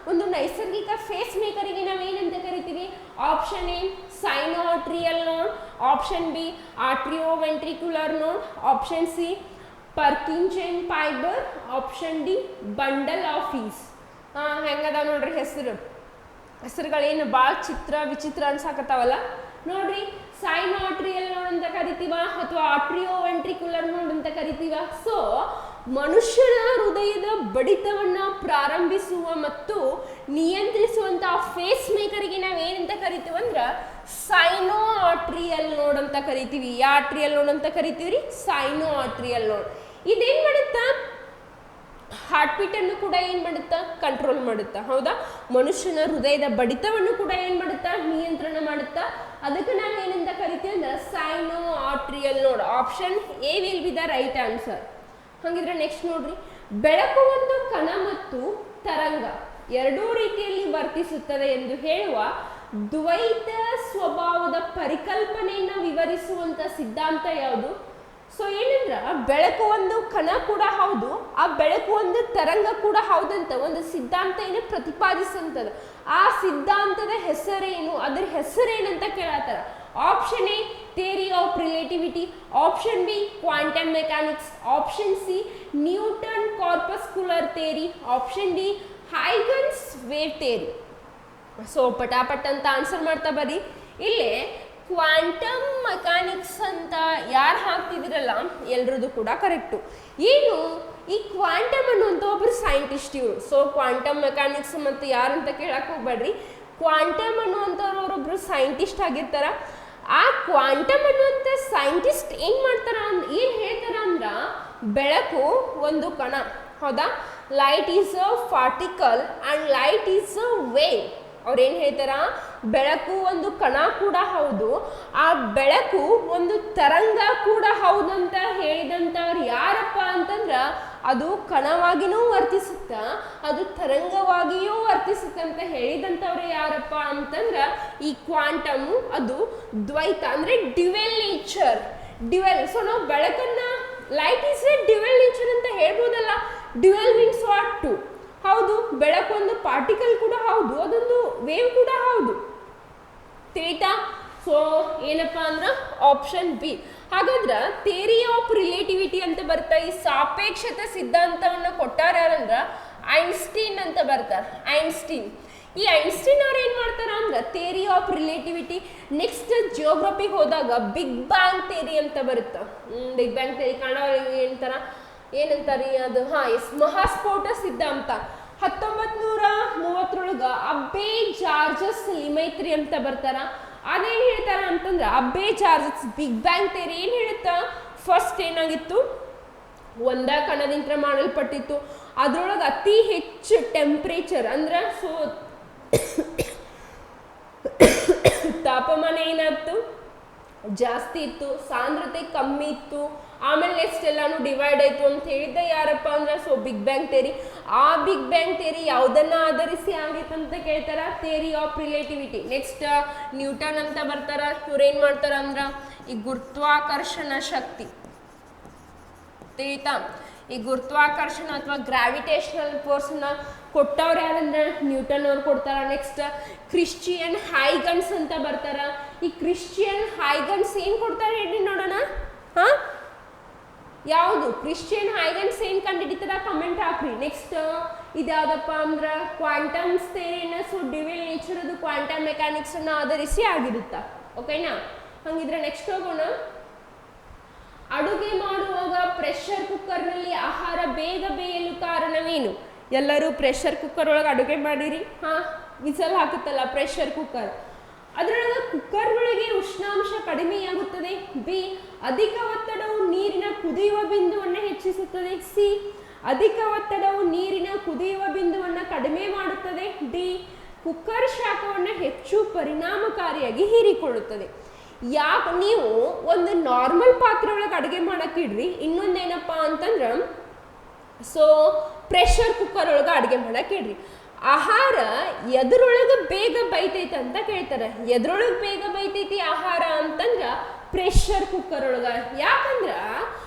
ಒಂದು ನೈಸರ್ಗಿಕ ಫೇಸ್ ಮೇಕರಿಗೆ ನಾವೇನಂತ ಕರಿತೀವಿ? ಆಪ್ಷನ್ ಎ ಸೈನೋಟ್ರಿಯಲ್ ನೋಡ್, option B atrioventricular node, option C Purkinje fibre, option D bundle of his. ಹೆಂಗದ ನೋಡ್ರಿ ಹೆಸರುಗಳೇನು ಭಾಳ ವಿಚಿತ್ರ ಅನ್ಸಾಕತ್ತಾವಲ್ಲ ನೋಡ್ರಿ. ಸೈನಾಟ್ರಿಯಲ್ ನೋಡ್ ಅಂತ ಕರಿತೀವ ಅಥವಾ ಆಟ್ರಿಯೋ ವೆಂಟ್ರಿಕ್ಯುಲರ್ ನೋಡ್ ಅಂತ ಕರಿತೀವ. ಸೊ ಮನುಷ್ಯನ ಹೃದಯದ ಬಡಿತವನ್ನ ಪ್ರಾರಂಭಿಸುವ ಮತ್ತು ನಿಯಂತ್ರಿಸುವಂತಹ ಫೇಸ್ ಮೇಕರ್ಗೆ ನಾವು ಏನಂತ ಕರಿತೀವಿ ಅಂದ್ರೆ ಸೈನೋ ಆಟ್ರಿಯಲ್ ನೋಡ್ ಅಂತ ಕರಿತೀವಿ. ಯಾವ ಆಟ್ರಿಯಲ್ ನೋಡ್ ಅಂತ ಕರಿತೀವಿ? ಸೈನೋ ಆಟ್ರಿಯಲ್ ನೋಡ್. ಇದೇನ್ ಮಾಡುತ್ತಾ? ಹಾರ್ಟ್ ಬೀಟ್ ಅನ್ನು ಕೂಡ ಏನ್ ಮಾಡುತ್ತಾ? ಕಂಟ್ರೋಲ್ ಮಾಡುತ್ತಾ. ಹೌದಾ? ಮನುಷ್ಯನ ಹೃದಯದ ಬಡಿತವನ್ನು ಕೂಡ ಏನ್ ಮಾಡುತ್ತಾ? ನಿಯಂತ್ರಣ ಮಾಡುತ್ತಾ. ಅದಕ್ಕೆ ನಾವು ಏನಂತ ಕರಿತೀವಿ ಅಂದ್ರೆ ಸೈನೋ ಆಟ್ರಿಯಲ್ ನೋಡ್. Option A will be the right answer. ಹಾಗಿದ್ರೆ ನೆಕ್ಸ್ಟ್ ನೋಡ್ರಿ, ಬೆಳಕು ಒಂದು ಕಣ ಮತ್ತು ತರಂಗ ಎರಡೂ ರೀತಿಯಲ್ಲಿ ವರ್ತಿಸುತ್ತದೆ ಎಂದು ಹೇಳುವ ದ್ವೈತ ಸ್ವಭಾವದ ಪರಿಕಲ್ಪನೆಯನ್ನು ವಿವರಿಸುವಂತ ಸಿದ್ಧಾಂತ ಯಾವುದು? ಸೊ ಏನಂದ್ರ ಬೆಳಕು ಒಂದು ಕಣ ಕೂಡ ಹೌದು, ಆ ಬೆಳಕು ಒಂದು ತರಂಗ ಕೂಡ ಹೌದಂತ ಒಂದು ಸಿದ್ಧಾಂತ ಏನು ಪ್ರತಿಪಾದಿಸಂತದ. ಆ ಸಿದ್ಧಾಂತದ ಹೆಸರೇನು, ಅದ್ರ ಹೆಸರೇನಂತ ಕೇಳತ್ತಾರ. Option A theory of relativity, option B quantum mechanics, option C Newton corpuscular theory, option D Huygens wave theory. So ಪಟಾಪಟ್ ಅಂತ ಆನ್ಸರ್ ಮಾಡ್ತಾ ಬರ್ರಿ. ಇಲ್ಲಿ ಕ್ವಾಂಟಮ್ ಮೆಕ್ಯಾನಿಕ್ಸ್ ಅಂತ ಯಾರು ಹಾಕ್ತಿದಿರಲ್ಲ ಎಲ್ರದ್ದು ಕೂಡ ಕರೆಕ್ಟು. ಏನು ಈ ಕ್ವಾಂಟಮ್ ಅನ್ನುವಂಥ ಒಬ್ಬರು ಸೈಂಟಿಸ್ಟ್ ಇವರು. ಸೊ ಕ್ವಾಂಟಮ್ ಮೆಕ್ಯಾನಿಕ್ಸ್ ಮತ್ತು ಯಾರಂತ ಕೇಳಕ್ಕೆ ಹೋಗ್ಬೇಡ್ರಿ, ಕ್ವಾಂಟಮ್ ಅನ್ನುವಂಥವ್ರು ಅವರೊಬ್ರು ಸೈಂಟಿಸ್ಟ್ ಆಗಿರ್ತಾರ. ಆ ಕ್ವಾಂಟಮ್ ಅನ್ನುವಂಥ ಸೈಂಟಿಸ್ಟ್ ಏನು ಮಾಡ್ತಾರ ಏನು ಹೇಳ್ತಾರ ಅಂದ್ರೆ ಬೆಳಕು ಒಂದು ಕಣ. ಹೌದಾ? Light is a particle and light is a wave. ಅವ್ರೇನು ಹೇಳ್ತಾರ? ಬೆಳಕು ಒಂದು ಕಣ ಕೂಡ ಹೌದು, ಆ ಬೆಳಕು ಒಂದು ತರಂಗ ಕೂಡ ಹೌದು ಅಂತ ಹೇಳಿದಂಥವ್ರು ಯಾರಪ್ಪ ಅಂತಂದ್ರೆ ಅದು ಕಣವಾಗಿಯೂ ವರ್ತಿಸುತ್ತ, ಅದು ತರಂಗವಾಗಿಯೂ ವರ್ತಿಸುತ್ತೆ ಅಂತ ಹೇಳಿದಂಥವ್ರು ಯಾರಪ್ಪ ಅಂತಂದ್ರೆ ಈ ಕ್ವಾಂಟಮು ಅದು ದ್ವೈತ ಅಂದರೆ ಡ್ಯುವೆಲ್ ನೇಚರ್. ಸೊ ನಾವು ಬೆಳಕನ್ನ light is a dual nature ಅಂತ ಹೇಳ್ಬೋದಲ್ಲ. Dual means what? ಟು. ಹೌದು, ಬೆಳಕು ಒಂದು ಪಾರ್ಟಿಕಲ್ ಕೂಡ ಹೌದು, ಅದೊಂದು ವೇವ್ ಕೂಡ ಹೌದು. ತಿಳಿತಾ? ಸೊ ಏನಪ್ಪ ಅಂದ್ರೆ ಆಪ್ಷನ್ ಬಿ. ಹಾಗಾದ್ರೆ ಥಿಯರಿ ಆಫ್ ರಿಲೇಟಿವಿಟಿ ಅಂತ ಬರ್ತಾ ಈ ಸಾಪೇಕ್ಷತೆ ಸಿದ್ಧಾಂತವನ್ನು ಕೊಟ್ಟಾರ ಯಾರಂದ್ರೆ ಐನ್ಸ್ಟೀನ್ ಅಂತ ಬರ್ತಾರೆ. ಐನ್ಸ್ಟೀನ್. ಈ ಐನ್ಸ್ಟೀನ್ ಅವ್ರು ಏನು ಮಾಡ್ತಾರ ಅಂದ್ರೆ ಥಿಯರಿ ಆಫ್ ರಿಲೇಟಿವಿಟಿ. ನೆಕ್ಸ್ಟ್ ಜಿಯೋಗ್ರಫಿಗೆ ಹೋದಾಗ ಬಿಗ್ ಬ್ಯಾಂಗ್ ಥಿಯರಿ ಅಂತ ಬರುತ್ತೆ. ಬಿಗ್ ಬ್ಯಾಂಗ್ ಥಿಯರಿ ಕನ್ನಡ ಏನಂತಾರೀ ಅದು? ಮಹಾಸ್ಫೋಟ ಸಿದ್ಧಾಂತ 1930 ಅಬ್ಬೆ ಜಾರ್ಜಸ್ ಲಿಮೈತ್ರಿ ಅಂತ ಬರ್ತಾರ. ಅದೇನು ಹೇಳ್ತಾರ ಅಂತಂದ್ರೆ ಅಬ್ಬೆ ಜಾರ್ಜಸ್ ಬಿಗ್ ಬ್ಯಾಂಗ್ ಥಿಯರಿ ಏನು ಹೇಳುತ್ತಾ? ಫಸ್ಟ್ ಏನಾಗಿತ್ತು, ಒಂದ ಕಣದಿಂದ ಮಾಡಲ್ಪಟ್ಟಿತ್ತು. ಅದ್ರೊಳಗೆ ಅತಿ ಹೆಚ್ಚು ಟೆಂಪ್ರೇಚರ್ ಅಂದ್ರೆ ಸೊ ತಾಪಮಾನ ಏನಾಯ್ತು? ಜಾಸ್ತಿ ಇತ್ತು, ಸಾಂದ್ರತೆ ಕಮ್ಮಿ ಇತ್ತು. ಆಮೇಲೆ ನೆಕ್ಸ್ಟ್ ಎಲ್ಲಾನು ಡಿವೈಡ್ ಆಯಿತು ಅಂತ ಹೇಳಿದ್ದೆ ಯಾರಪ್ಪ ಅಂದ್ರೆ ಸೊ ಬಿಗ್ ಬ್ಯಾಂಗ್ ಥಿಯರಿ. ಆ ಬಿಗ್ ಬ್ಯಾಂಗ್ ಥಿಯರಿ ಯಾವುದನ್ನ ಆಧರಿಸಿ ಆಗಿತ್ತು ಅಂತ ಕೇಳ್ತಾರ? Theory of relativity. Next Newton ಅಂತ ಬರ್ತಾರ. ಇವ್ರೇನು ಮಾಡ್ತಾರ ಅಂದ್ರೆ ಈ ಗುರುತ್ವಾಕರ್ಷಣ ಶಕ್ತಿ ತಿಳಿತಾ? ಈ ಗುರುತ್ವಾಕರ್ಷಣ ಅಥವಾ ಗ್ರಾವಿಟೇಷನಲ್ ಫೋರ್ಸ್ನ ಕೊಟ್ಟವ್ರು ಯಾರಂದ್ರೆ ನ್ಯೂಟನ್ ಅವ್ರು ಕೊಡ್ತಾರ. ನೆಕ್ಸ್ಟ್ ಕ್ರಿಶ್ಚಿಯನ್ ಹೈಗನ್ಸ್ ಅಂತ ಬರ್ತಾರ. ಈ ಕ್ರಿಶ್ಚಿಯನ್ ಹೈಗನ್ಸ್ ಏನು ಕೊಡ್ತಾರೆ ಹೇಳಿ ನೋಡೋಣ. ಯಾವುದು ಕ್ರಿಶ್ಚಿಯನ್ ಹೈಗನ್ಸ್ ಏನು ಕಂಡುಹಿಡಿತಾರ ಕಮೆಂಟ್ ಹಾಕ್ರಿ. ನೆಕ್ಸ್ಟ್ ಇದ್ಯಾವುದಪ್ಪ ಅಂದ್ರೆ ಕ್ವಾಂಟಮ್ಸ್ ಥಿಯರಿನ ಸೊ ಡ್ಯುವೆಲ್ ನೇಚರ್ ಅದು ಕ್ವಾಂಟಮ್ ಮೆಕ್ಯಾನಿಕ್ಸ್ ಅನ್ನ ಆಧರಿಸಿ ಆಗಿರುತ್ತಾ. ಓಕೆನಾ? ಹಂಗಿದ್ರೆ ನೆಕ್ಸ್ಟ್ ಹೋಗೋಣ. ಅಡುಗೆ ಮಾಡುವಾಗ ಪ್ರೆಷರ್ ಕುಕ್ಕರ್ನಲ್ಲಿ ಆಹಾರ ಬೇಗ ಬೇಯಲು ಕಾರಣವೇನು? ಎಲ್ಲರೂ ಪ್ರೆಷರ್ ಕುಕ್ಕರ್ ಒಳಗೆ ಅಡುಗೆ ಮಾಡಿರಿ. ವಿಸಲ್ ಹಾಕುತ್ತಲ್ಲ ಪ್ರೆಷರ್ ಕುಕ್ಕರ್, ಅದರೊಳಗೆ ಕುಕ್ಕರ್ ಒಳಗೆ ಉಷ್ಣಾಂಶ ಕಡಿಮೆಯಾಗುತ್ತದೆ. ಬಿ ಅಧಿಕ ಒತ್ತಡವು ನೀರಿನ ಕುದಿಯುವ ಬಿಂದುವನ್ನು ಹೆಚ್ಚಿಸುತ್ತದೆ. ಸಿ ಅಧಿಕ ಒತ್ತಡವು ನೀರಿನ ಕುದಿಯುವ ಬಿಂದುವನ್ನು ಕಡಿಮೆ ಮಾಡುತ್ತದೆ. ಡಿ ಕುಕ್ಕರ್ ಶಾಖವನ್ನು ಹೆಚ್ಚು ಪರಿಣಾಮಕಾರಿಯಾಗಿ ಹೀರಿಕೊಳ್ಳುತ್ತದೆ. ಯಾಕೆ ನೀವು ಒಂದು ನಾರ್ಮಲ್ ಪಾತ್ರೆ ಒಳಗೆ ಅಡುಗೆ ಮಾಡಕ್ಕಿಡ್ರಿ, ಇನ್ನೊಂದೇನಪ್ಪ ಅಂತಂದ್ರೆ ಸೊ ಪ್ರೆಷರ್ ಕುಕ್ಕರ್ ಒಳಗೆ ಅಡುಗೆ ಮಾಡಕ್ಕಿಡ್ರಿ. ಆಹಾರ ಎದ್ರೊಳಗೆ ಬೇಗ ಬೈತೈತೆ ಅಂತ ಕೇಳ್ತಾರೆ. ಎದ್ರೊಳಗೆ ಬೇಗ ಬೈತೈತಿ ಆಹಾರ ಅಂತಂದ್ರೆ ಪ್ರೆಷರ್ ಕುಕ್ಕರ್ ಒಳಗೆ. ಯಾಕಂದ್ರೆ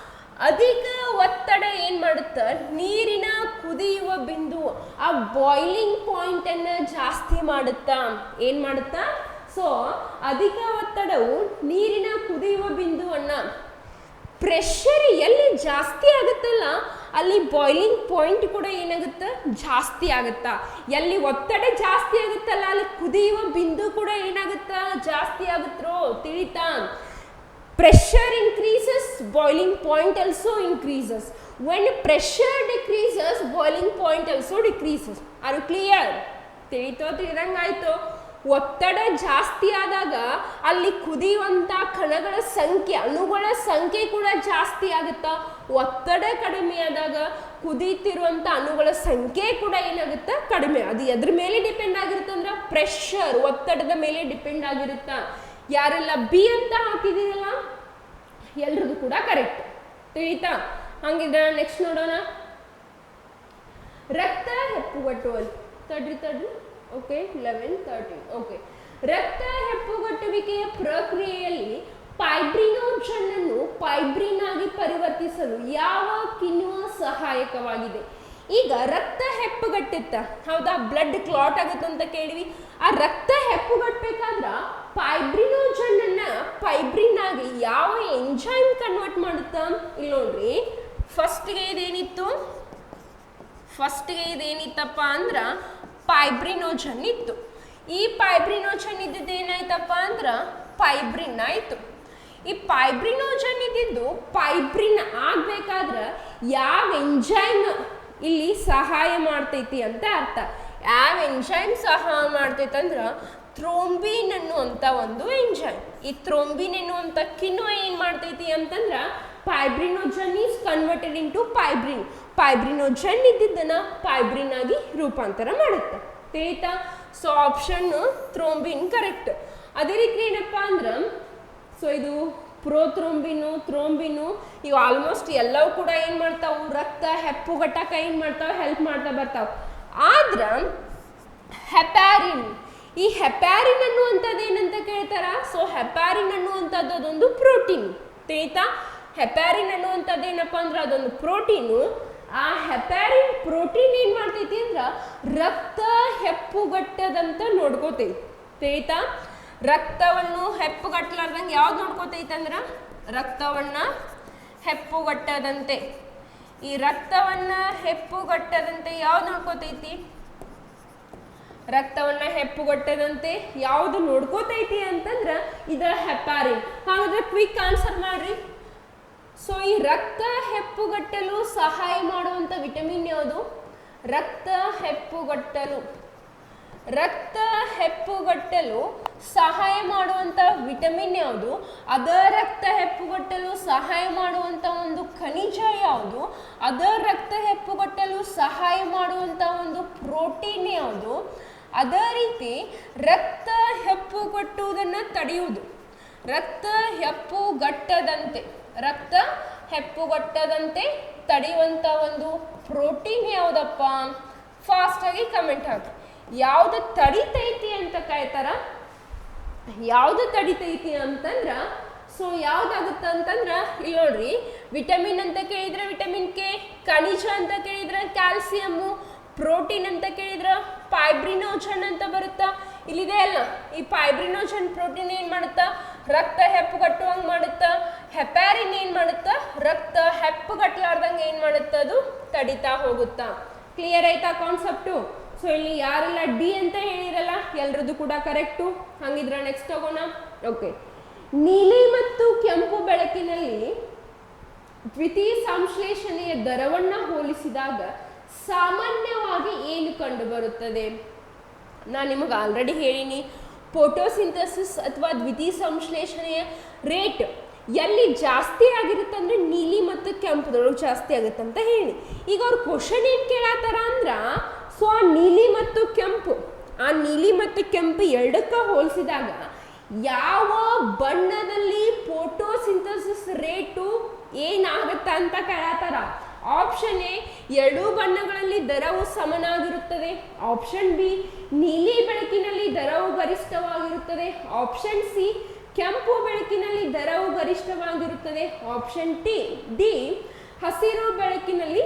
ಅಧಿಕ ಒತ್ತಡ ಏನು ಮಾಡುತ್ತೆ, ನೀರಿನ ಕುದಿಯುವ ಬಿಂದು ಆ ಬಾಯ್ಲಿಂಗ್ ಪಾಯಿಂಟನ್ನು ಜಾಸ್ತಿ ಮಾಡುತ್ತಾ. ಏನು ಮಾಡುತ್ತಾ? ಸೊ ಅಧಿಕ ಒತ್ತಡವು ನೀರಿನ ಕುದಿಯುವ ಬಿಂದುವನ್ನು ಪ್ರೆಷರ್ ಎಲ್ಲಿ ಜಾಸ್ತಿ ಆಗುತ್ತಲ್ಲ ಅಲ್ಲಿ ಬಾಯ್ಲಿಂಗ್ ಪಾಯಿಂಟ್ ಕೂಡ ಏನಾಗುತ್ತೆ ಜಾಸ್ತಿ ಆಗುತ್ತಾ, ಎಲ್ಲಿ ಒತ್ತಡ ಜಾಸ್ತಿ ಆಗುತ್ತಲ್ಲ ಅಲ್ಲಿ ಕುದಿಯುವ ಬಿಂದು ಕೂಡ ಏನಾಗುತ್ತಾ ಜಾಸ್ತಿ ಆಗುತ್ತೋ ತಿಳಿತಾ. Pressure increases, boiling point also increases. When pressure decreases, boiling point also decreases. Are you clear? ತಿಳಿದಂಗಾಯ್ತು. ಒತ್ತಡ ಜಾಸ್ತಿ ಆದಾಗ ಅಲ್ಲಿ ಕುದಿಯುವಂಥ ಕಣಗಳ ಸಂಖ್ಯೆ, ಅಣುಗಳ ಸಂಖ್ಯೆ ಕೂಡ ಜಾಸ್ತಿ ಆಗುತ್ತಾ. ಒತ್ತಡ ಕಡಿಮೆ ಆದಾಗ ಕುದೀತಿರುವಂಥ ಅಣುಗಳ ಸಂಖ್ಯೆ ಕೂಡ ಏನಾಗುತ್ತೆ ಕಡಿಮೆ. ಅದು ಎದ್ರ ಮೇಲೆ ಡಿಪೆಂಡ್ ಆಗಿರುತ್ತೆ ಅಂದ್ರೆ ಪ್ರೆಷರ್, ಒತ್ತಡದ ಮೇಲೆ ಡಿಪೆಂಡ್ ಆಗಿರುತ್ತಾ. ಯಾರೆಲ್ಲ ಬಿ ಅಂತ ಹಾಕಿದ್ದೀರಲ್ಲ ಎಲ್ರದ್ದು ಕೂಡ ಕರೆಕ್ಟ್ ತಿಳಿತಾ. ಹಂಗಿದ್ರೆ ನೆಕ್ಸ್ಟ್ ನೋಡೋಣ. ರಕ್ತ ಹೆಪ್ಪುಗಟ್ಟುವ ತಡ್ರಿ ಓಕೆ 11 13 ಓಕೆ. ರಕ್ತ ಹೆಪ್ಪುಗಟ್ಟುವಿಕೆಯ ಪ್ರಕ್ರಿಯೆಯಲ್ಲಿ ಫೈಬ್ರಿನೋಜನ್ ಅನ್ನು ಫೈಬ್ರಿನ್ ಆಗಿ ಪರಿವರ್ತಿಸಲು ಯಾವ ಕಿಣ್ವ ಸಹಾಯಕವಾಗಿದೆ? ಈಗ ರಕ್ತ ಹೆಪ್ಪುಗಟ್ಟುತ್ತ ಹೌದಾ, ಬ್ಲಡ್ ಕ್ಲಾಟ್ ಆಗುತ್ತೆ ಅಂತ ಕೇಳಿವಿ. ಆ ರಕ್ತ ಹೆಪ್ಪುಗಟ್ಟಬೇಕಾದ್ರ ಫೈಬ್ರಿನೋಜನ್ ಅನ್ನ ಫೈಬ್ರಿನ್ ಆಗಿ ಯಾವ ಎಂಜೈಮ್ ಕನ್ವರ್ಟ್ ಮಾಡುತ್ತಾ? ಇಲ್ಲಿ ನೋಡ್ರಿ, ಫಸ್ಟ್ಗೆ ಇದೇನಿತ್ತಪ್ಪ ಅಂದ್ರ ಫೈಬ್ರಿನೋಜನ್ ಇತ್ತು. ಈ ಫೈಬ್ರಿನೋಜನ್ ಇದ್ದಿದ್ದು ಏನಾಯ್ತಪ್ಪ ಅಂದ್ರ ಫೈಬ್ರಿನ್ ಆಯ್ತು. ಈ ಫೈಬ್ರಿನೋಜನ್ ಇದ್ದಿದ್ದು ಫೈಬ್ರಿನ್ ಆಗ್ಬೇಕಾದ್ರ ಯಾವ ಎಂಜೈಮ್ ಇಲ್ಲಿ ಸಹಾಯ ಮಾಡ್ತೈತಿ ಅಂತ ಅರ್ಥ. ಯಾವ ಎಂಜೈಮ್ ಸಹಾಯ ಮಾಡ್ತೈತಿ ಅಂದ್ರ ಥ್ರೋಂಬಿನ್ ಅನ್ನುವಂಥ ಒಂದು ಎಂಜೈಮ್. ಈ ಥ್ರೋಂಬಿನ್ ಎನ್ನುವಂಥ ಕಿಣ್ವ ಏನು ಮಾಡ್ತೈತಿ ಅಂತಂದ್ರ fibrinogen is converted into fibrin. Fibrinogen ಇದ್ದಿದ್ದನ್ನ ಫೈಬ್ರಿನ್ ಆಗಿ ರೂಪಾಂತರ ಮಾಡುತ್ತೆ ತಿಳಿತಾ. So option thrombin correct. ಅದೇ ರೀತಿ ಏನಪ್ಪ ಅಂದ್ರ ಸೊ ಇದು ಪ್ರೋಥ್ರೋಂಬಿನು ಥ್ರೋಂಬಿನು ಇವು ಆಲ್ಮೋಸ್ಟ್ ಎಲ್ಲವೂ ಕೂಡ ಏನು ಮಾಡ್ತಾವು ರಕ್ತ ಹೆಪ್ಪುಗಟ್ಟಕ್ಕೆ ಏನು ಮಾಡ್ತಾವೆ ಹೆಲ್ಪ್ ಮಾಡ್ತಾ ಬರ್ತಾವೆ. ಆದ್ರ ಹೆಪಾರಿನ್, ಈ ಹೆಪಾರಿನ್ ಅನ್ನುವಂಥದ್ದು ಏನಂತ ಕೇಳ್ತಾರ? ಸೊ ಹೆಪಾರಿನ್ ಅನ್ನುವಂಥದ್ದು ಅದೊಂದು ಪ್ರೋಟೀನ್ ತಿಳಿತಾ. ಹೆಪಾರಿನ್ ಅನ್ನುವಂಥದ್ದು ಏನಪ್ಪ ಅಂದ್ರೆ ಅದೊಂದು ಪ್ರೋಟೀನು. ಆ ಹೆಪಾರಿನ್ ಪ್ರೋಟೀನ್ ಏನು ಮಾಡ್ತೈತಿ ಅಂದ್ರೆ ರಕ್ತ ಹೆಪ್ಪುಗಟ್ಟದಂತ ನೋಡ್ಕೋತೈತಿ ತಿಳಿತಾ. ರಕ್ತವನ್ನು ಹೆಪ್ಪುಗಟ್ಟಲಾರ್ದಂಗೆ ಯಾವ್ದು ನೋಡ್ಕೋತೈತೆ ಅಂದ್ರೆ ರಕ್ತವನ್ನ ಹೆಪ್ಪುಗಟ್ಟದಂತೆ. ಈ ರಕ್ತವನ್ನ ಹೆಪ್ಪುಗಟ್ಟದಂತೆ ಯಾವ್ದು ನೋಡ್ಕೋತೈತಿ? ರಕ್ತವನ್ನ ಹೆಪ್ಪುಗಟ್ಟದಂತೆ ಯಾವುದು ನೋಡ್ಕೋತೈತಿ ಅಂತಂದ್ರ ಇದ ಹೆಪಾರಿನ್. ಹಾಗಾದ್ರೆ ಕ್ವಿಕ್ ಆನ್ಸರ್ ಮಾಡ್ರಿ. ಸೊ ಈ ರಕ್ತ ಹೆಪ್ಪುಗಟ್ಟಲು ಸಹಾಯ ಮಾಡುವಂತ ವಿಟಮಿನ್ ಯಾವುದು? ರಕ್ತ ಹೆಪ್ಪುಗಟ್ಟಲು ಸಹಾಯ ಮಾಡುವಂತ ವಿಟಮಿನ್ ಯಾವುದು? ಅದ ರಕ್ತ ಹೆಪ್ಪುಗಟ್ಟಲು ಸಹಾಯ ಮಾಡುವಂತ ಒಂದು ಖನಿಜ ಯಾವುದು? ಅದ ರಕ್ತ ಹೆಪ್ಪುಗಟ್ಟಲು ಸಹಾಯ ಮಾಡುವಂತ ಒಂದು ಪ್ರೋಟೀನ್ ಯಾವುದು? ಅದೇ ರೀತಿ ರಕ್ತ ಹೆಪ್ಪುಗಟ್ಟುವುದನ್ನು ತಡೆಯುವುದು, ರಕ್ತ ಹೆಪ್ಪುಗಟ್ಟದಂತೆ ತಡೆಯುವಂಥ ಒಂದು ಪ್ರೋಟೀನ್ ಯಾವುದಪ್ಪ? ಫಾಸ್ಟಾಗಿ ಕಮೆಂಟ್ ಹಾಕಿ. ಯಾವುದು ತಡಿತೈತಿ ಅಂತ ಕಾಯ್ತಾರ? ಯಾವುದು ತಡಿತೈತಿ ಅಂತಂದ್ರ ಸೊ ಯಾವ್ದಾಗುತ್ತೆ ಅಂತಂದ್ರ ಇಲ್ಲಿ ನೋಡ್ರಿ, ವಿಟಮಿನ್ ಅಂತ ಕೇಳಿದ್ರೆ ವಿಟಮಿನ್ ಕೆ, ಖನಿಜ ಅಂತ ಕೇಳಿದ್ರೆ ಕ್ಯಾಲ್ಸಿಯಮ್ಮು, ಪ್ರೋಟೀನ್ ಅಂತ ಕೇಳಿದ್ರೆ ಫೈಬ್ರಿನೋಜನ್ ಅಂತ ಬರುತ್ತಾ. ಇಲ್ಲಿದೆ ಅಲ್ಲ, ಈ ಫೈಬ್ರಿನೋಜನ್ ಪ್ರೋಟೀನ್ ಏನು ಮಾಡುತ್ತಾ? ರಕ್ತ ಹೆಪ್ಪುಗಟ್ಟುವಂಗೆ ಮಾಡುತ್ತಾ. ಹೆಪಾರಿನ್ ಏನು ಮಾಡುತ್ತಾ? ರಕ್ತ ಹೆಪ್ಪುಗಟ್ಟಲಾರ್ದಂಗೆ ಏನು ಮಾಡುತ್ತಾ? ಅದು ತಡಿತಾ ಹೋಗುತ್ತಾ. ಕ್ಲಿಯರ್ ಆಯ್ತಾ ಕಾನ್ಸೆಪ್ಟು? ಸೊ ಇಲ್ಲಿ ಯಾರೆಲ್ಲ ಡಿ ಅಂತ ಹೇಳಿರಲ್ಲ ಎಲ್ರದ್ದು ಕೂಡ ಕರೆಕ್ಟು. ಹಂಗಿದ್ರೆ ನೆಕ್ಸ್ಟ್ ಹೋಗೋಣ. ಓಕೆ, ನೀಲಿ ಮತ್ತು ಕೆಂಪು ಬೆಳಕಿನಲ್ಲಿ ದ್ವಿತೀಯ ಸಂಶ್ಲೇಷಣೆಯ ದರವನ್ನು ಹೋಲಿಸಿದಾಗ ಸಾಮಾನ್ಯವಾಗಿ ಏನು ಕಂಡು ಬರುತ್ತದೆ? ನಾನು ನಿಮಗೆ ಆಲ್ರೆಡಿ ಹೇಳಿನಿ, ಫೋಟೋಸಿಂಥಸಿಸ್ ಅಥವಾ ದ್ವಿತೀಯ ಸಂಶ್ಲೇಷಣೆಯ ರೇಟ್ ಎಲ್ಲಿ ಜಾಸ್ತಿ ಆಗಿರುತ್ತೆ ಅಂದರೆ ನೀಲಿ ಮತ್ತು ಕೆಂಪುದೊಳಗೆ ಜಾಸ್ತಿ ಆಗುತ್ತೆ ಅಂತ ಹೇಳಿ. ಈಗ ಅವ್ರು ಕ್ವಶನ್ ಏನು ಕೇಳತ್ತಾರ ಅಂದ್ರೆ ಸೊ ಆ ನೀಲಿ ಮತ್ತು ಕೆಂಪು ಎರಡಕ್ಕೆ ಹೋಲಿಸಿದಾಗ ಯಾವ ಬಣ್ಣದಲ್ಲಿ ಫೋಟೋಸಿಂಥಸಿಸ್ ರೇಟು ಏನಾಗುತ್ತೆ ಅಂತ ಕೇಳತ್ತಾರ. ಆಪ್ಷನ್ ಎ, ಎರಡೂ ಬಣ್ಣಗಳಲ್ಲಿ ದರವು ಸಮನಾಗಿರುತ್ತದೆ. ಆಪ್ಷನ್ ಬಿ, ನೀಲಿ ಬೆಳಕಿನಲ್ಲಿ ದರವು ಗರಿಷ್ಠವಾಗಿರುತ್ತದೆ. ಆಪ್ಷನ್ ಸಿ, ಕೆಂಪು ಬೆಳಕಿನಲ್ಲಿ ದರವು ಗರಿಷ್ಠವಾಗಿರುತ್ತದೆ. ಆಪ್ಷನ್ ಡಿ, ಹಸಿರು ಬೆಳಕಿನಲ್ಲಿ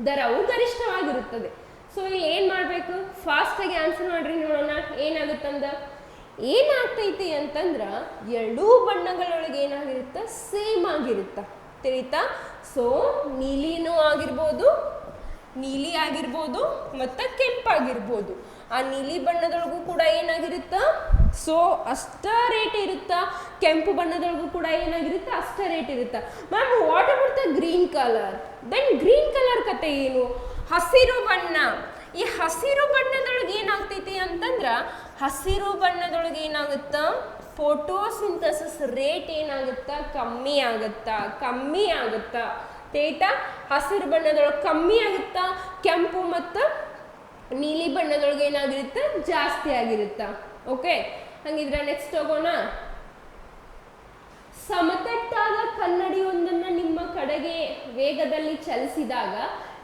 ದರವು ಗರಿಷ್ಠವಾಗಿರುತ್ತದೆ. ಸೊ ಇಲ್ಲಿ ಏನು ಮಾಡಬೇಕು? ಫಾಸ್ಟಾಗಿ ಆನ್ಸರ್ ಮಾಡ್ರಿ, ನೋಡೋಣ ಏನಾಗುತ್ತಂದ. ಏನಾಗ್ತೈತಿ ಅಂತಂದ್ರ ಎರಡೂ ಬಣ್ಣಗಳೊಳಗೆ ಏನಾಗಿರುತ್ತ ಸೇಮ್ ಆಗಿರುತ್ತ ತಿಳಿತಾ. ಸೊ ನೀಲಿನೂ ಆಗಿರ್ಬೋದು, ನೀಲಿ ಆಗಿರ್ಬೋದು ಮತ್ತು ಕೆಂಪಾಗಿರ್ಬೋದು. ಆ ನೀಲಿ ಬಣ್ಣದೊಳಗೂ ಕೂಡ ಏನಾಗಿರುತ್ತ ಸೊ ಅಷ್ಟ ರೇಟ್ ಇರುತ್ತ, ಕೆಂಪು ಬಣ್ಣದೊಳಗೂ ಕೂಡ ಏನಾಗಿರುತ್ತೆ ಅಷ್ಟ ರೇಟ್ ಇರುತ್ತೆ. Ma'am what about the green colour? Then green colour ಕತೆ ಏನು? ಹಸಿರು ಬಣ್ಣ. ಈ ಹಸಿರು ಬಣ್ಣದೊಳಗೆ ಏನಾಗ್ತೈತಿ ಅಂತಂದ್ರ ಹಸಿರು ಬಣ್ಣದೊಳಗೆ ಏನಾಗುತ್ತ ಫೋಟೋಸಿಂಥಸಿಸ್ ರೇಟ್ ಏನಾಗುತ್ತ ಕಮ್ಮಿ ಆಗುತ್ತ ತೇತಾ. ಹಸಿರು ಬಣ್ಣದೊಳಗೆ ಕಮ್ಮಿ ಆಗುತ್ತಾ, ಕೆಂಪು ಮತ್ತು ನೀಲಿ ಬಣ್ಣದೊಳಗೆ ಏನಾಗಿರುತ್ತೆ ಜಾಸ್ತಿ ಆಗಿರುತ್ತ. ಓಕೆ, ಹಂಗಿದ್ರೆ ನೆಕ್ಸ್ಟ್ ಹೋಗೋಣ. ಸಮತಟ್ಟಾದ ಕನ್ನಡಿಯೊಂದನ್ನು ನಿಮ್ಮ ಕಡೆಗೆ ವೇಗದಲ್ಲಿ ಚಲಿಸಿದಾಗ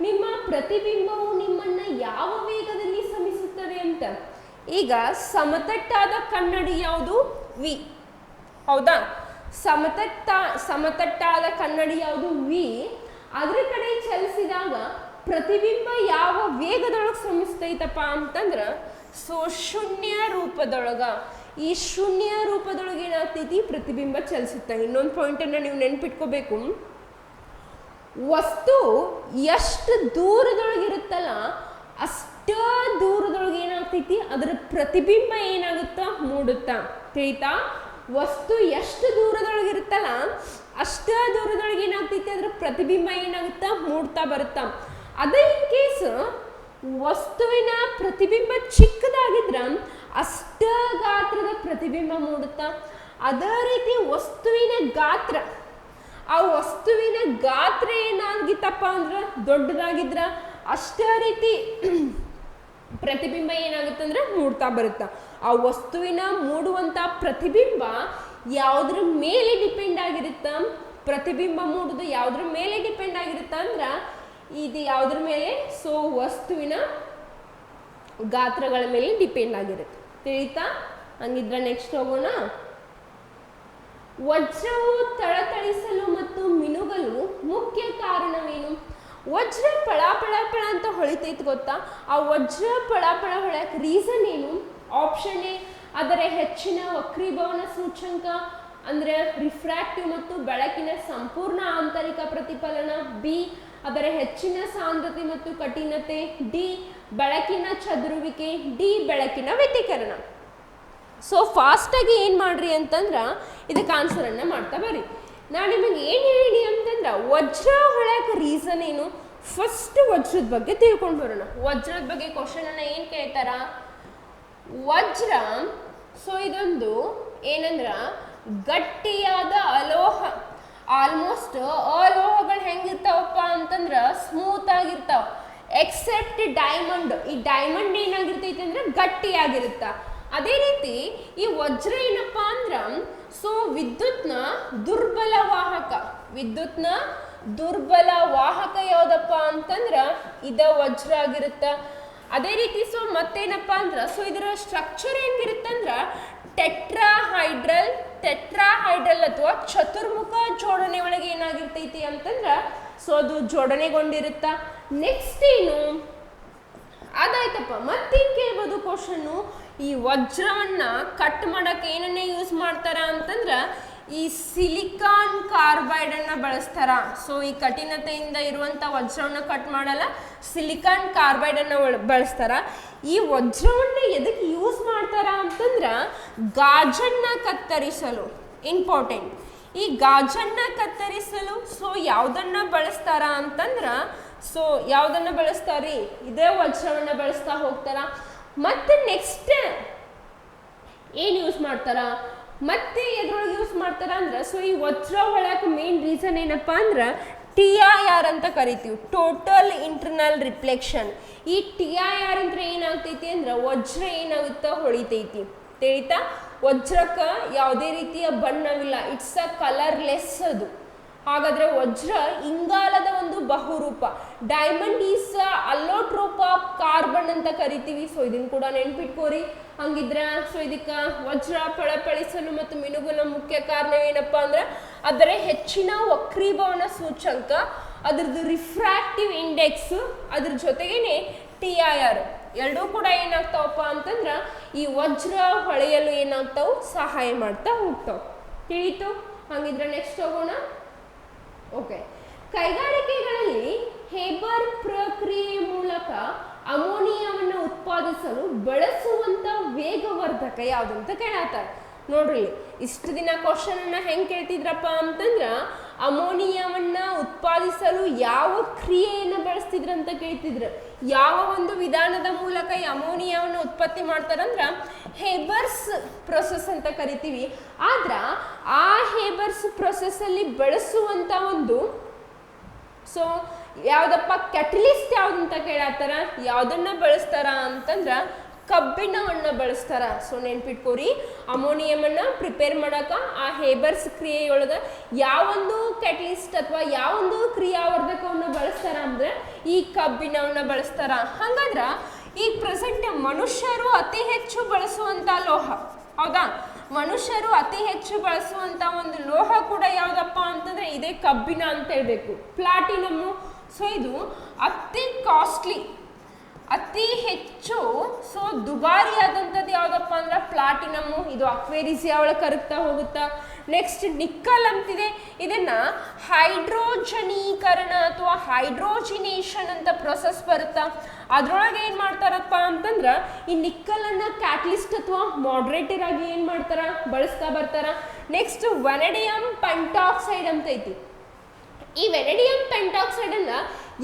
ನಿಮ್ಮ ಪ್ರತಿಬಿಂಬವು ನಿಮ್ಮನ್ನ ಯಾವ ವೇಗದಲ್ಲಿ ಸಮಿಸುತ್ತದೆ ಅಂತ. ಈಗ ಸಮತಟ್ಟಾದ ಕನ್ನಡಿ ಯಾವುದು? ವಿ. ಹೌದಾ? ಸಮತಟ್ಟಾದ ಕನ್ನಡಿ ಯಾವುದು? ವಿ. ಅದ್ರ ಕಡೆ ಚಲಿಸಿದಾಗ ಪ್ರತಿಬಿಂಬ ಯಾವ ವೇಗದೊಳಗೆ ಸಮಿಸ್ತೈತಪ್ಪ ಅಂತಂದ್ರ ಸೊ ಶೂನ್ಯ ರೂಪದೊಳಗ. ಈ ಶೂನ್ಯ ರೂಪದೊಳಗೆ ಏನಾಗ್ತೈತಿ ಪ್ರತಿಬಿಂಬ ಚಲಿಸುತ್ತೆ. ಇನ್ನೊಂದು ಪಾಯಿಂಟನ್ನು ನೀವು ನೆನ್ಪಿಟ್ಕೋಬೇಕು, ವಸ್ತು ಎಷ್ಟು ದೂರದೊಳಗಿರುತ್ತಲ್ಲ ಅಷ್ಟ ದೂರದೊಳಗೆ ಏನಾಗ್ತೈತಿ ಅದರ ಪ್ರತಿಬಿಂಬ ಏನಾಗುತ್ತಾ ಮೂಡುತ್ತಾ ತಿಳಿತಾ. ವಸ್ತು ಎಷ್ಟು ದೂರದೊಳಗಿರುತ್ತಲ್ಲ ಅಷ್ಟ ದೂರದೊಳಗೆ ಏನಾಗ್ತೈತಿ ಅದರ ಪ್ರತಿಬಿಂಬ ಏನಾಗುತ್ತಾ ಮೂಡ್ತಾ ಬರುತ್ತಾ. ಅದೇ ಇನ್ ಕೇಸ್ ವಸ್ತುವಿನ ಪ್ರತಿಬಿಂಬ ಚಿಕ್ಕದಾಗಿದ್ರ ಅಷ್ಟ ಗಾತ್ರದ ಪ್ರತಿಬಿಂಬ ಮೂಡುತ್ತಾ. ಅದೇ ರೀತಿ ವಸ್ತುವಿನ ಗಾತ್ರ, ಆ ವಸ್ತುವಿನ ಗಾತ್ರ ಏನಾಗಿತ್ತಪ್ಪ ಅಂದ್ರೆ ದೊಡ್ಡದಾಗಿದ್ರ ಅಷ್ಟೇ ರೀತಿ ಪ್ರತಿಬಿಂಬ ಏನಾಗುತ್ತಂದ್ರೆ ಮೂಡ್ತಾ ಬರುತ್ತ. ಆ ವಸ್ತುವಿನ ಮೂಡುವಂತ ಪ್ರತಿಬಿಂಬ ಯಾವುದ್ರ ಮೇಲೆ ಡಿಪೆಂಡ್ ಆಗಿರುತ್ತ? ಪ್ರತಿಬಿಂಬ ಮೂಡುದು ಯಾವುದ್ರ ಮೇಲೆ ಡಿಪೆಂಡ್ ಆಗಿರುತ್ತ ಅಂದ್ರ ಇದು ಯಾವುದ್ರ ಮೇಲೆ? ಸೊ ವಸ್ತುವಿನ ಗಾತ್ರಗಳ ಮೇಲೆ ಡಿಪೆಂಡ್ ಆಗಿರುತ್ತೆ ತಿಳಿತಾ. ಹಂಗಿದ್ರೆ ನೆಕ್ಸ್ಟ್ ಹೋಗೋಣ. ವಜ್ರವು ಥಳಥಳಿಸಲು ಮತ್ತು ಮಿನುಗಲು ಮುಖ್ಯ ಕಾರಣವೇನು? ವಜ್ರ ಪಳ ಪಳ ಪಳ ಅಂತ ಹೊಳಿತೈತೆ ಗೊತ್ತಾ. ಆ ವಜ್ರ ಪಳ ಪಳ ಹೊಳಕ್ಕೆ ರೀಸನ್ ಏನು? ಆಪ್ಷನ್ ಎ ಅದರ ಹೆಚ್ಚಿನ ವಕ್ರೀಭವನ ಸೂಚ್ಯಂಕ ಅಂದ್ರೆ ರಿಫ್ರಾಕ್ಟಿವ್ ಮತ್ತು ಬೆಳಕಿನ ಸಂಪೂರ್ಣ ಆಂತರಿಕ ಪ್ರತಿಫಲನ. ಬಿ ಅದರ ಹೆಚ್ಚಿನ ಸಾಂದ್ರತೆ ಮತ್ತು ಕಠಿಣತೆ. ಡಿ ಬೆಳಕಿನ ಚದುರುವಿಕೆ. ಡಿ ಬೆಳಕಿನ ವ್ಯತಿಕರಣ. ಸೊ ಫಾಸ್ಟಾಗಿ ಏನು ಮಾಡ್ರಿ ಅಂತಂದ್ರೆ ಇದಕ್ಕೆ ಆನ್ಸರನ್ನು ಮಾಡ್ತಾ ಬರ್ರಿ. ನಾನು ನಿಮಗೆ ಏನು ಹೇಳಿ ಅಂತಂದ್ರೆ ವಜ್ರ ಹೊಳಕ್ಕೆ ರೀಸನ್ ಏನು? ಫಸ್ಟ್ ವಜ್ರದ ಬಗ್ಗೆ ತಿಳ್ಕೊಂಡು ಬರೋಣ. ವಜ್ರದ ಬಗ್ಗೆ ಕ್ವಶನನ್ನು ಏನು ಕೇಳ್ತಾರ? ವಜ್ರ ಸೊ ಇದೊಂದು ಏನಂದ್ರ ಗಟ್ಟಿಯಾದ ಅಲೋಹ. ಆಲ್ಮೋಸ್ಟ್ ಅಲೋಹಗಳು ಹೆಂಗಿರ್ತಾವಪ್ಪ ಅಂತಂದ್ರೆ ಸ್ಮೂತ್ ಆಗಿರ್ತಾವ ಎಕ್ಸೆಪ್ಟ್ ಡೈಮಂಡ್. ಈ ಡೈಮಂಡ್ ಏನಾಗಿರ್ತೈತಿ ಅಂದ್ರೆ ಗಟ್ಟಿಯಾಗಿರುತ್ತ. ಅದೇ ರೀತಿ ಈ ವಜ್ರ ಏನಪ್ಪ ಅಂದ್ರ ಸೊ ವಿದ್ಯುತ್ನ ದುರ್ಬಲ ವಾಹಕ. ವಿದ್ಯುತ್ನ ದುರ್ಬಲ ವಾಹಕ ಯಾವುದಪ್ಪ ಅಂತಂದ್ರ ಇದ ವಜ್ರ ಆಗಿರುತ್ತ. ಅದೇ ರೀತಿ ಸೊ ಮತ್ತೇನಪ್ಪ ಅಂದ್ರ ಸೊ ಇದರ ಸ್ಟ್ರಕ್ಚರ್ ಹೆಂಗಿರುತ್ತಂದ್ರ ಟೆಟ್ರಾಹೈಡ್ರಲ್ ಅಥವಾ ಚತುರ್ಮುಖ ಜೋಡಣೆ ಒಳಗೆ ಏನಾಗಿರ್ತೈತಿ ಅಂತಂದ್ರ ಸೊ ಅದು ಜೋಡಣೆಗೊಂಡಿರುತ್ತ. ನೆಕ್ಸ್ಟ್ ಏನು ಅದಾಯ್ತಪ್ಪ. ಮತ್ತೇನು ಕೇಳ್ಬೋದು ಕ್ವಶನ್ನು? ಈ ವಜ್ರವನ್ನ ಕಟ್ ಮಾಡಕ್ಕೆ ಏನನ್ನೇ ಯೂಸ್ ಮಾಡ್ತಾರ ಅಂತಂದ್ರ ಈ ಸಿಲಿಕಾನ್ ಕಾರ್ಬೈಡ್ ಅನ್ನ ಬಳಸ್ತಾರ. ಸೊ ಈ ಕಠಿಣತೆಯಿಂದ ಇರುವಂತ ವಜ್ರವನ್ನ ಕಟ್ ಮಾಡಲ್ಲ, ಸಿಲಿಕಾನ್ ಕಾರ್ಬೈಡ್ ಅನ್ನ ಬಳಸ್ತಾರ. ಈ ವಜ್ರವನ್ನ ಎದಕ್ಕೆ ಯೂಸ್ ಮಾಡ್ತಾರ ಅಂತಂದ್ರ ಗಾಜನ್ನ ಕತ್ತರಿಸಲು. ಇಂಪಾರ್ಟೆಂಟ್. ಈ ಗಾಜನ್ನ ಕತ್ತರಿಸಲು ಸೊ ಯಾವುದನ್ನ ಬಳಸ್ತಾರ ಅಂತಂದ್ರ ಸೊ ಯಾವುದನ್ನ ಬಳಸ್ತಾರಿ? ಇದೇ ವಜ್ರವನ್ನ ಬಳಸ್ತಾ ಹೋಗ್ತಾರ. ಮತ್ತೆ ನೆಕ್ಸ್ಟ್ ಏನು ಯೂಸ್ ಮಾಡ್ತಾರ? ಮತ್ತೆ ಎದ್ರೊಳಗೆ ಯೂಸ್ ಮಾಡ್ತಾರ ಅಂದ್ರೆ ಸೊ ಈ ವಜ್ರ ಒಳಗೆ ಮೇನ್ ರೀಸನ್ ಏನಪ್ಪಾ ಅಂದ್ರೆ TIR ಅಂತ ಕರಿತೀವಿ, ಟೋಟಲ್ ಇಂಟರ್ನಲ್ ರಿಫ್ಲೆಕ್ಷನ್. ಈ TIR ಅಂದ್ರೆ ಏನಾಗ್ತೈತಿ ಅಂದ್ರೆ ವಜ್ರ ಏನಾಗುತ್ತ ಹೊಳಿತೈತಿ ತಿಳಿತಾ. ವಜ್ರಕ್ಕೆ ಯಾವುದೇ ರೀತಿಯ ಬಣ್ಣವಿಲ್ಲ, ಇಟ್ಸ್ ಅ ಕಲರ್ಲೆಸ್. ಅದು ಹಾಗಾದ್ರೆ ವಜ್ರ ಇಂಗಾಲದ ಒಂದು ಬಹುರೂಪ. ಡೈಮಂಡ್ ಈಸ್ ಅಲ್ಲೋಟ್ರೋಪ್ ಆಫ್ ಕಾರ್ಬನ್ ಅಂತ ಕರಿತೀವಿ. ಸೊ ಇದನ್ನ ಕೂಡ ನೆನ್ಪಿಟ್ಕೋರಿ. ಹಂಗಿದ್ರ ಸೊ ಇದಕ್ಕೆ ವಜ್ರ ಫಳಫಳಿಸಲು ಮತ್ತು ಮಿನುಗಲು ಮುಖ್ಯ ಕಾರಣವೇನಪ್ಪ ಅಂದ್ರೆ ಅದರ ಹೆಚ್ಚಿನ ವಕ್ರೀಭವನ ಸೂಚ್ಯಂಕ ಅದ್ರದ್ದು ರಿಫ್ರಾಕ್ಟಿವ್ ಇಂಡೆಕ್ಸ್ ಅದ್ರ ಜೊತೆಗೇನೆ TIR ಎರಡೂ ಕೂಡ ಏನಾಗ್ತಾವಪ್ಪ ಅಂತಂದ್ರೆ ಈ ವಜ್ರ ಹೊಳೆಯಲು ಏನಾಗ್ತಾವು ಸಹಾಯ ಮಾಡ್ತಾ ಹೋಗ್ತಾವ. ತಿಳಿತು? ಹಾಗಿದ್ರೆ ನೆಕ್ಸ್ಟ್ ಹೋಗೋಣ. ಓಕೆ, ಕೈಗಾರಿಕೆಗಳಲ್ಲಿ ಹೇಬರ್ ಪ್ರಕ್ರಿಯೆಯ ಮೂಲಕ ಅಮೋನಿಯಾವನ್ನು ಉತ್ಪಾದಿಸಲು ಬಳಸುವಂತ ವೇಗವರ್ಧಕ ಯಾವುದು ಅಂತ ಕೇಳತ್ತಾರೆ. ನೋಡ್ರಿ, ಇಷ್ಟು ದಿನ ಕ್ವಶನ್ ಅನ್ನ ಹೆಂಗ್ ಕೇಳ್ತಿದ್ರಪ್ಪ ಅಂತಂದ್ರ ಅಮೋನಿಯಾವನ್ನ ಉತ್ಪಾದಿಸಲು ಯಾವ ಕ್ರಿಯೆಯನ್ನು ಬಳಸ್ತಿದ್ರ ಅಂತ ಕೇಳ್ತಿದ್ರು. ಯಾವ ಒಂದು ವಿಧಾನದ ಮೂಲಕ ಈ ಅಮೋನಿಯಾವನ್ನು ಉತ್ಪತ್ತಿ ಮಾಡ್ತಾರಂದ್ರ ಹೇಬರ್ಸ್ ಪ್ರೊಸೆಸ್ ಅಂತ ಕರಿತೀವಿ. ಆದ್ರ ಆ ಹೇಬರ್ಸ್ ಪ್ರೊಸೆಸ್ ಅಲ್ಲಿ ಬಳಸುವಂತ ಒಂದು ಸೊ ಯಾವ್ದಪ್ಪ ಕ್ಯಾಟಲಿಸ್ಟ್ ಯಾವ್ದು ಅಂತ ಕೇಳತ್ತಾರ. ಯಾವ್ದನ್ನ ಬಳಸ್ತಾರ ಅಂತಂದ್ರ ಕಬ್ಬಿಣವನ್ನ ಬಳಸ್ತಾರ. ಸೊ ನೆನ್ಪಿಟ್ಕೋರಿ, ಅಮೋನಿಯಮನ್ನ ಪ್ರಿಪೇರ್ ಮಾಡಕ ಆ ಹೇಬರ್ಸ್ ಕ್ರಿಯೆಯೊಳಗ ಯಾವೊಂದು ಕ್ಯಾಟಲಿಸ್ಟ್ ಅಥವಾ ಯಾವೊಂದು ಕ್ರಿಯಾವರ್ಧಕವನ್ನ ಬಳಸ್ತಾರ ಅಂದ್ರೆ ಈ ಕಬ್ಬಿಣವನ್ನ ಬಳಸ್ತಾರ. ಹಂಗಂದ್ರ ಈ ಪ್ರೆಸೆಂಟ್ ಮನುಷ್ಯರು ಅತಿ ಹೆಚ್ಚು ಬಳಸುವಂತ ಲೋಹ, ಹೌದಾ? ಮನುಷ್ಯರು ಅತಿ ಹೆಚ್ಚು ಬಳಸುವಂತ ಒಂದು ಲೋಹ ಕೂಡ ಯಾವ್ದಪ್ಪ ಅಂತಂದ್ರೆ ಇದೇ ಕಬ್ಬಿಣ ಅಂತ ಹೇಳ್ಬೇಕು, ಪ್ಲಾಟಿನಮ್. ಸೊ ಇದು ಅತಿ ಕಾಸ್ಟ್ಲಿ, ಅತಿ ಹೆಚ್ಚು ಸೊ ದುಬಾರಿ ಆದಂಥದ್ದು ಯಾವ್ದಪ್ಪ ಅಂದ್ರೆ ಪ್ಲಾಟಿನಮ್. ಇದು ಅಕ್ವೇರಿಸಿಯಾ ಒಳಗೆ ಕರಗ್ತಾ ಹೋಗುತ್ತಾ. ನೆಕ್ಸ್ಟ್ ನಿಕ್ಕಲ್ ಅಂತಿದೆ. ಇದನ್ನ ಹೈಡ್ರೋಜನೀಕರಣ ಅಥವಾ ಹೈಡ್ರೋಜಿನೇಷನ್ ಅಂತ ಪ್ರೊಸೆಸ್ ಬರುತ್ತಾ. ಅದ್ರೊಳಗೆ ಏನ್ ಮಾಡ್ತಾರಪ್ಪ ಅಂತಂದ್ರ ಈ ನಿಕ್ಕಲ್ ಅನ್ನ ಕ್ಯಾಟಲಿಸ್ಟ್ ಅಥವಾ ಮಾಡ್ರೇಟರ್ ಆಗಿ ಏನ್ ಮಾಡ್ತಾರ, ಬಳಸ್ತಾ ಬರ್ತಾರ. ನೆಕ್ಸ್ಟ್ ವೆನಡಿಯಂ ಪೆಂಟಾಕ್ಸೈಡ್ ಅಂತ ಐತಿ. ಈ ವೆನಡಿಯಂ ಪೆಂಟಾಕ್ಸೈಡ್ ಅನ್ನ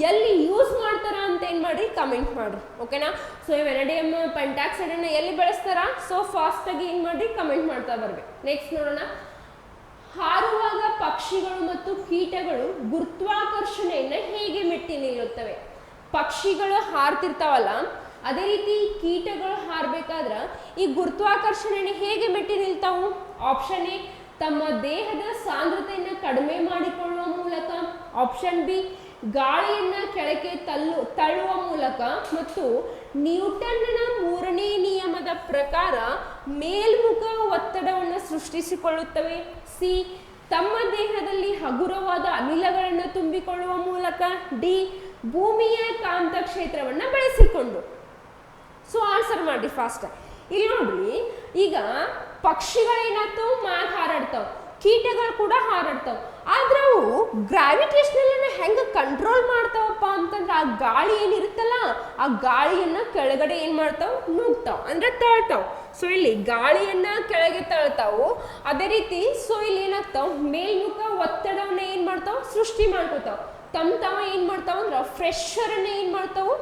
ಎಲ್ಲಿ ಯೂಸ್ ಮಾಡ್ತಾರ ಅಂತ ಏನ್ ಮಾಡ್ರಿ ಕಮೆಂಟ್ ಮಾಡ್ರಿ, ಓಕೆನಾ? ಸೊ ಈ ವೆನಡಿಯಂ ಪೆಂಟಾಕ್ಸೈಡ್ ಅನ್ನ ಎಲ್ಲಿ ಬಳಸ್ತಾರ, ಸೊ ಫಾಸ್ಟ್ ಆಗಿ ಏನ್ ಮಾಡ್ರಿ ಕಮೆಂಟ್ ಮಾಡ್ತಾ ಬರ್ಬೇಕು. ನೆಕ್ಸ್ಟ್ ನೋಡೋಣ. ಹಾರುವಾಗ ಪಕ್ಷಿಗಳು ಮತ್ತು ಕೀಟಗಳು ಗುರುತ್ವಾಕರ್ಷಣೆಯನ್ನ ಹೇಗೆ ಮೆಟ್ಟಿ ನಿಲ್ಲುತ್ತವೆ? ಪಕ್ಷಿಗಳು ಹಾರ್ತಿರ್ತಾವಲ್ಲ, ಅದೇ ರೀತಿ ಕೀಟಗಳು ಹಾರಬೇಕಾದ್ರ ಈ ಗುರುತ್ವಾಕರ್ಷಣೆಯನ್ನು ಹೇಗೆ ಮೆಟ್ಟಿ ನಿಲ್ತಾವು? ಆಪ್ಷನ್ ಎ, ತಮ್ಮ ದೇಹದ ಸಾಂದ್ರತೆಯನ್ನು ಕಡಿಮೆ ಮಾಡಿಕೊಳ್ಳುವ ಮೂಲಕ. ಆಪ್ಷನ್ ಬಿ, ಗಾಳಿಯನ್ನ ಕೆಳಕ್ಕೆ ತಳ್ಳುವ ಮೂಲಕ. ಮತ್ತು ನ್ಯೂಟನ್ನ ಮೂರನೇ ನಿಯಮದ ಪ್ರಕಾರ ಮೇಲ್ಮುಖ ಒತ್ತಡವನ್ನು ಸೃಷ್ಟಿಸಿಕೊಳ್ಳುತ್ತವೆ. ಸಿ, ತಮ್ಮ ದೇಹದಲ್ಲಿ ಹಗುರವಾದ ಅನಿಲಗಳನ್ನು ತುಂಬಿಕೊಳ್ಳುವ ಮೂಲಕ. ಡಿ, ಭೂಮಿಯ ಕಾಂತ ಕ್ಷೇತ್ರವನ್ನು ಬಳಸಿಕೊಂಡು. ಸೊ ಆನ್ಸರ್ ಮಾಡಿ ಫಾಸ್ಟ್. ಇಲ್ಲಿ ನೋಡ್ರಿ, ಈಗ ಪಕ್ಷಿಗಳೇನಾಗ್ತಾವ ಮ್ಯಾಗ ಹಾರಾಡ್ತಾವ, ಕೀಟಗಳು ಕೂಡ ಹಾರಾಡ್ತಾವ. ಆದ್ರೆ ಅವು ಗ್ರಾವಿಟೇಷನಲ್ ಅನ್ನ ಹೆಂಗ ಕಂಟ್ರೋಲ್ ಮಾಡ್ತಾವಪ್ಪ ಅಂತಂದ್ರೆ ಆ ಗಾಳಿ ಏನಿರುತ್ತಲ್ಲ ಆ ಗಾಳಿಯನ್ನ ಕೆಳಗಡೆ ಏನ್ ಮಾಡ್ತಾವ, ನುಗ್ತಾವ ಅಂದ್ರೆ ತಳ್ತಾವ. ಸೊ ಇಲ್ಲಿ ಗಾಳಿಯನ್ನ ಕೆಳಗೆ ತಳ್ತಾವು. ಅದೇ ರೀತಿ ಸೊ ಇಲ್ಲಿ ಏನಾಗ್ತಾವ, ಮೇಲ್ಮುಖ ಒತ್ತಡವನ್ನ ಏನ್ ಮಾಡ್ತಾವ, ಸೃಷ್ಟಿ ಮಾಡ್ಕೋತಾವ. ತಮ್ಮ ಏನ್ ಮಾಡ್ತಾವ ಅಂದ್ರ ಪ್ರೆಷರ್ ಅನ್ನ ಏನ್ ಮಾಡ್ತಾವು,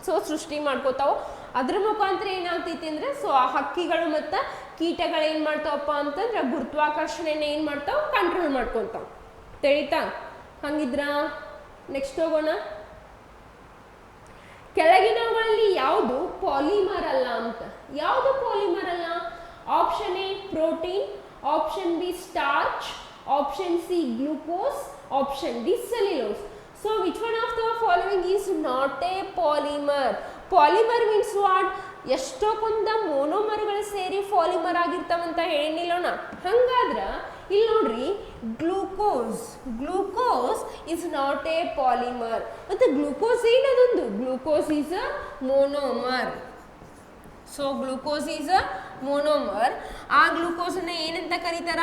ಸೊ ಸೃಷ್ಟಿ ಮಾಡ್ಕೋತಾವ. ಅದ್ರ ಮುಖಾಂತರ ಏನಾಗ್ತೈತಿ ಅಂದ್ರೆ ಸೊ ಆ ಹಕ್ಕಿಗಳು ಮತ್ತ ಕೀಟಗಳು ಏನ್ ಮಾಡ್ತಾವಪ್ಪ ಅಂತಂದ್ರೆ ಗುರುತ್ವಾಕರ್ಷಣೆನ ಏನ್ ಮಾಡ್ತಾವ, ಕಂಟ್ರೋಲ್ ಮಾಡ್ಕೊಂತಾವ. ತಿಳಿತಾ? ಹಂಗಿದ್ರ ನೆಕ್ಸ್ಟ್ ಹೋಗೋಣ. ಕೆಳಗಿನವುಗಳಲ್ಲಿ ಯಾವುದು ಪಾಲಿಮರ್ ಅಲ್ಲ ಅಂತ. ಯಾವುದು ಪಾಲಿಮರ್ ಅಲ್ಲ? Option A protein, option B starch, option C glucose, option D cellulose. So which one of the following is not a polymer? Polymer means what? ಎಷ್ಟೊಂದ ಮೋನೋಮರ್ಗಳು ಸೇರಿ ಪಾಲಿಮರ್ ಆಗಿರ್ತಾವಂತ ಹೇಳಿಲ್ಲೋಣ. ಹಂಗಾದ್ರ ಇಲ್ಲಿ ನೋಡ್ರಿ, glucose is not a polymer. ಮತ್ತೆ glucose ಏನದೊಂದು, glucose is a monomer. So glucose is a monomer. ಆ ಗ್ಲೂಕೋಸನ್ನ ಏನಂತ ಕರೀತಾರ,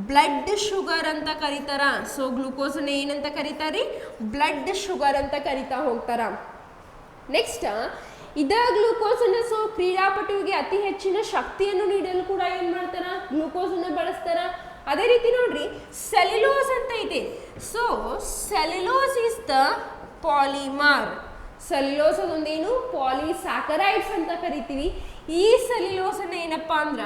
ಬ್ಲಡ್ ಶುಗರ್ ಅಂತ ಕರೀತಾರ. ಸೊ ಗ್ಲೂಕೋಸನ್ನ ಏನಂತ ಕರೀತಾರಿ, ಬ್ಲಡ್ ಶುಗರ್ ಅಂತ ಕರಿತಾ ಹೋಗ್ತಾರ. ನೆಕ್ಸ್ಟ್ ಇದ ಗ್ಲೂಕೋಸನ್ನ ಸೊ ಕ್ರೀಡಾಪಟುವಿಗೆ ಅತಿ ಹೆಚ್ಚಿನ ಶಕ್ತಿಯನ್ನು ನೀಡಲು ಕೂಡ ಏನ್ ಮಾಡ್ತಾರ, ಗ್ಲೂಕೋಸನ್ನ ಬಳಸ್ತಾರ. ಅದೇ ರೀತಿ ನೋಡ್ರಿ, ಸೆಲ್ಯುಲೋಸ್ ಅಂತ ಐತಿ. So cellulose is the polymer. Cellulose ಅದೊಂದೇನು ಪಾಲಿಸ್ಯಾಕರೈಡ್ಸ್ ಅಂತ ಕರಿತೀವಿ. ಈ ಸೆಲ್ಯುಲೋಸ್ ಅನ್ನ ಏನಪ್ಪಾ ಅಂದ್ರ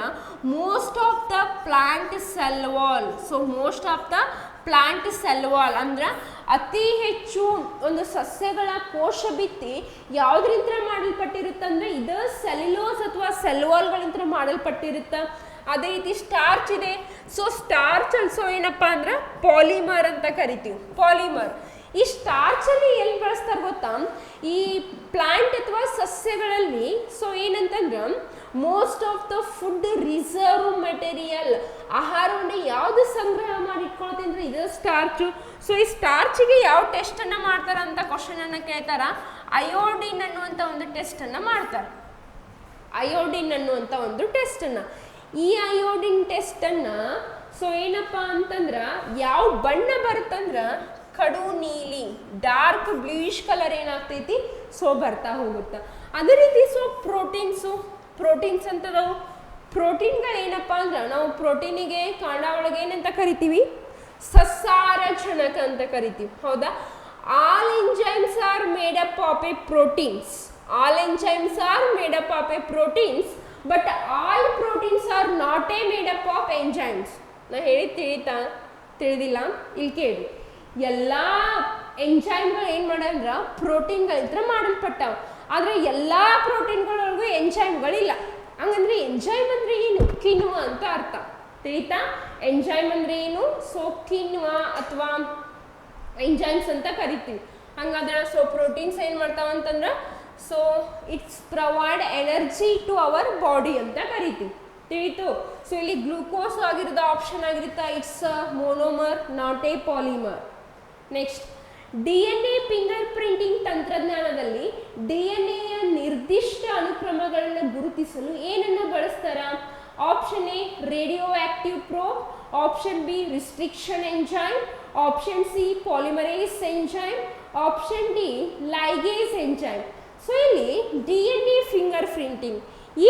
most of the plant cell wall. So most of the plant cell wall ಅಂದ್ರ ಅತಿ ಹೆಚ್ಚು ಒಂದು ಸಸ್ಯಗಳ ಕೋಶ ಭಿತ್ತಿ ಯಾವ್ದ್ರಿಂದ ಮಾಡಲ್ಪಟ್ಟಿರುತ್ತಂದ್ರೆ ಇದು ಸೆಲ್ಯುಲೋಸ್ ಅಥವಾ ಸೆಲ್ ವಾಲ್ಗಳಿಂದ ಮಾಡಲ್ಪಟ್ಟಿರುತ್ತ. ಅದೇ ರೀತಿ ಸ್ಟಾರ್ಚ್ ಇದೆ. ಸೊ ಸ್ಟಾರ್ಚ್ ಅಲ್ಸೋ ಏನಪ್ಪಾ ಅಂದ್ರೆ ಪಾಲಿಮರ್ ಅಂತ ಕರಿತೀವಿ, ಪಾಲಿಮರ್. ಈ ಸ್ಟಾರ್ಚಲ್ಲಿ ಎಲ್ಲಿ ಬಳಸ್ತಾರೆ ಗೊತ್ತಾ, ಈ ಪ್ಲಾಂಟ್ ಅಥವಾ ಸಸ್ಯಗಳಲ್ಲಿ. ಸೊ ಏನಂತಂದ್ರೆ most of the food reserve material, ಆಹಾರವನ್ನು ಯಾವುದು ಸಂಗ್ರಹ ಮಾಡಿ ಇಟ್ಕೊಳ್ತೀವಿ ಅಂದ್ರೆ ಇದು ಸ್ಟಾರ್ಚು. ಸೊ ಈ ಸ್ಟಾರ್ಚಿಗೆ ಯಾವ ಟೆಸ್ಟನ್ನು ಮಾಡ್ತಾರೆ ಅಂತ ಕ್ವಶನನ್ನು ಕೇಳ್ತಾರ. ಅಯೋಡಿನ್ ಅನ್ನುವಂಥ ಒಂದು ಟೆಸ್ಟನ್ನು ಮಾಡ್ತಾರೆ. ಅಯೋಡಿನ್ ಅನ್ನುವಂಥ ಒಂದು ಟೆಸ್ಟನ್ನು. ಈ ಅಯೋಡಿನ್ ಟೆಸ್ಟನ್ನು ಸೊ ಏನಪ್ಪ ಅಂತಂದ್ರೆ ಯಾವ ಬಣ್ಣ ಬರುತ್ತಂದ್ರೆ ಕಡು ನೀಲಿ, ಡಾರ್ಕ್ ಬ್ಲೂಯಿಶ್ ಕಲರ್ ಏನಾಗ್ತೈತಿ ಸೊ ಬರ್ತಾ ಹೋಗುತ್ತೆ. ಅದೇ ರೀತಿ ಸೊ ಪ್ರೋಟೀನ್ಸ್ ಅಂತದವು. ಪ್ರೋಟೀನ್ಗಳು ಏನಪ್ಪ ಅಂದ್ರೆ ನಾವು ಪ್ರೋಟೀನಿಗೆ ಕನ್ನಡ ಒಳಗೆ ಏನಂತ ಕರಿತೀವಿ, ಸಸ್ಸಾರಜನಕ ಅಂತ ಕರಿತೀವಿ, ಹೌದಾ. All enzymes are made up of a proteins. All enzymes are made up of a proteins, but all proteins are not a made up of enzymes. ನಾ ಹೇಳಿ ತಿಳಿದಿಲ್ಲ, ಇಲ್ಲಿ ಕೇಳಿ. ಎಲ್ಲ ಎಂಜೈಮ್ಗಳು ಏನು ಮಾಡಂದ್ರೆ ಪ್ರೋಟೀನ್ಗಳಿಂದ ಮಾಡಲ್ಪಟ್ಟಾವ, ಆದರೆ ಎಲ್ಲ ಪ್ರೋಟೀನ್ಗಳೊಳಗೂ ಎಂಜೈಮ್ಗಳಿಲ್ಲ. ಹಂಗಂದ್ರೆ ಎಂಜೈಮ್ ಅಂದ್ರೆ ಏನು, ಕಿಣ್ವ ಅಂತ ಅರ್ಥ, ತಿಳಿತಾ. ಎಂಜೈಮ್ ಅಂದ್ರೆ ಏನು, ಸೊ ಕಿಣ್ವ ಅಥವಾ ಎಂಜೈಮ್ಸ್ ಅಂತ ಕರಿತೀವಿ. ಹಂಗಾದ್ರೆ ಸೊ ಪ್ರೋಟೀನ್ಸ್ ಏನು ಮಾಡ್ತಾವ ಅಂತಂದ್ರೆ so it's provide energy to our body ಅಂತ ಕರಿತೀವಿ, ತಿಳಿತು. ಸೊ ಇಲ್ಲಿ ಗ್ಲೂಕೋಸ್ ಆಗಿರೋದು ಆಪ್ಷನ್ ಆಗಿರುತ್ತೆ, it's monomer not a polymer. Next, DNA fingerprinting ತಂತ್ರಜ್ಞಾನದಲ್ಲಿ DNA ನಿರ್ದಿಷ್ಟ ಅನುಕ್ರಮಗಳನ್ನು ಗುರುತಿಸಲು ಏನನ್ನು ಬಳಸ್ತಾರ. Option A radioactive probe, option B restriction enzyme, option C polymerase enzyme, option D ligase enzyme. So ಇಲ್ಲಿ DNA ಫಿಂಗರ್ ಪ್ರಿಂಟಿಂಗ್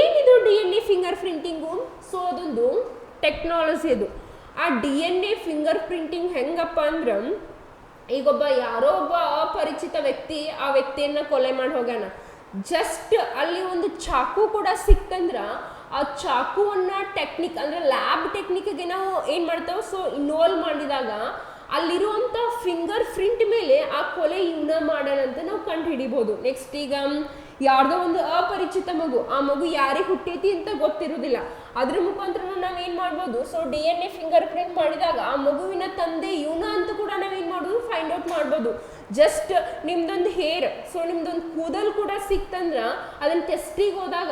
ಏನಿದು, DNA fingerprinting so ಅದೊಂದು technology. ಅದು ಆ DNA ಫಿಂಗರ್ ಪ್ರಿಂಟಿಂಗ್ ಹೆಂಗಪ್ಪ ಅಂದ್ರೆ, ಈಗೊಬ್ಬ ಯಾರೋ ಒಬ್ಬ ಅಪರಿಚಿತ ವ್ಯಕ್ತಿ ಆ ವ್ಯಕ್ತಿಯನ್ನು ಕೊಲೆ ಮಾಡಿ ಹೋಗೋಣ, ಜಸ್ಟ್ ಅಲ್ಲಿ ಒಂದು ಚಾಕು ಕೂಡ ಸಿಕ್ತಂದ್ರೆ ಆ ಚಾಕುವನ್ನು ಟೆಕ್ನಿಕ್ ಅಂದರೆ ಲ್ಯಾಬ್ ಟೆಕ್ನಿಕ್ಗೆ ನಾವು ಏನು ಮಾಡ್ತೇವೆ ಸೊ ಇನ್ವಾಲ್ವ್ ಮಾಡಿದಾಗ ಅಲ್ಲಿರುವಂಥ ಫಿಂಗರ್ ಪ್ರಿಂಟ್ ಮೇಲೆ ಆ ಕೊಲೆ ಇವನ್ನ ಮಾಡೋಣ ಅಂತ ನಾವು ಕಂಡು ಹಿಡಿಬೋದು. ನೆಕ್ಸ್ಟ್, ಈಗ ಯಾರ್ದೋ ಒಂದು ಅಪರಿಚಿತ ಮಗು, ಆ ಮಗು ಯಾರಿಗೆ ಹುಟ್ಟೈತಿ ಅಂತ ಗೊತ್ತಿರೋದಿಲ್ಲ, ಅದ್ರ ಮುಖಾಂತರ ನಾವೇನು ಮಾಡ್ಬೋದು ಸೊ DNA ಫಿಂಗರ್ ಪ್ರಿಂಟ್ ಮಾಡಿದಾಗ ಆ ಮಗುವಿನ ತಂದೆ ಇವನ ಅಂತ ಕೂಡ ನಾವೇನು ಮಾಡ್ಬೋದು ಫೈಂಡ್ ಔಟ್ ಮಾಡ್ಬೋದು. ಜಸ್ಟ್ ನಿಮ್ದೊಂದು ಹೇರ್, ಸೊ ನಿಮ್ದೊಂದು ಕೂದಲು ಕೂಡ ಸಿಕ್ತಂದ್ರೆ ಅದನ್ನ ಟೆಸ್ಟಿಗೆ ಹೋದಾಗ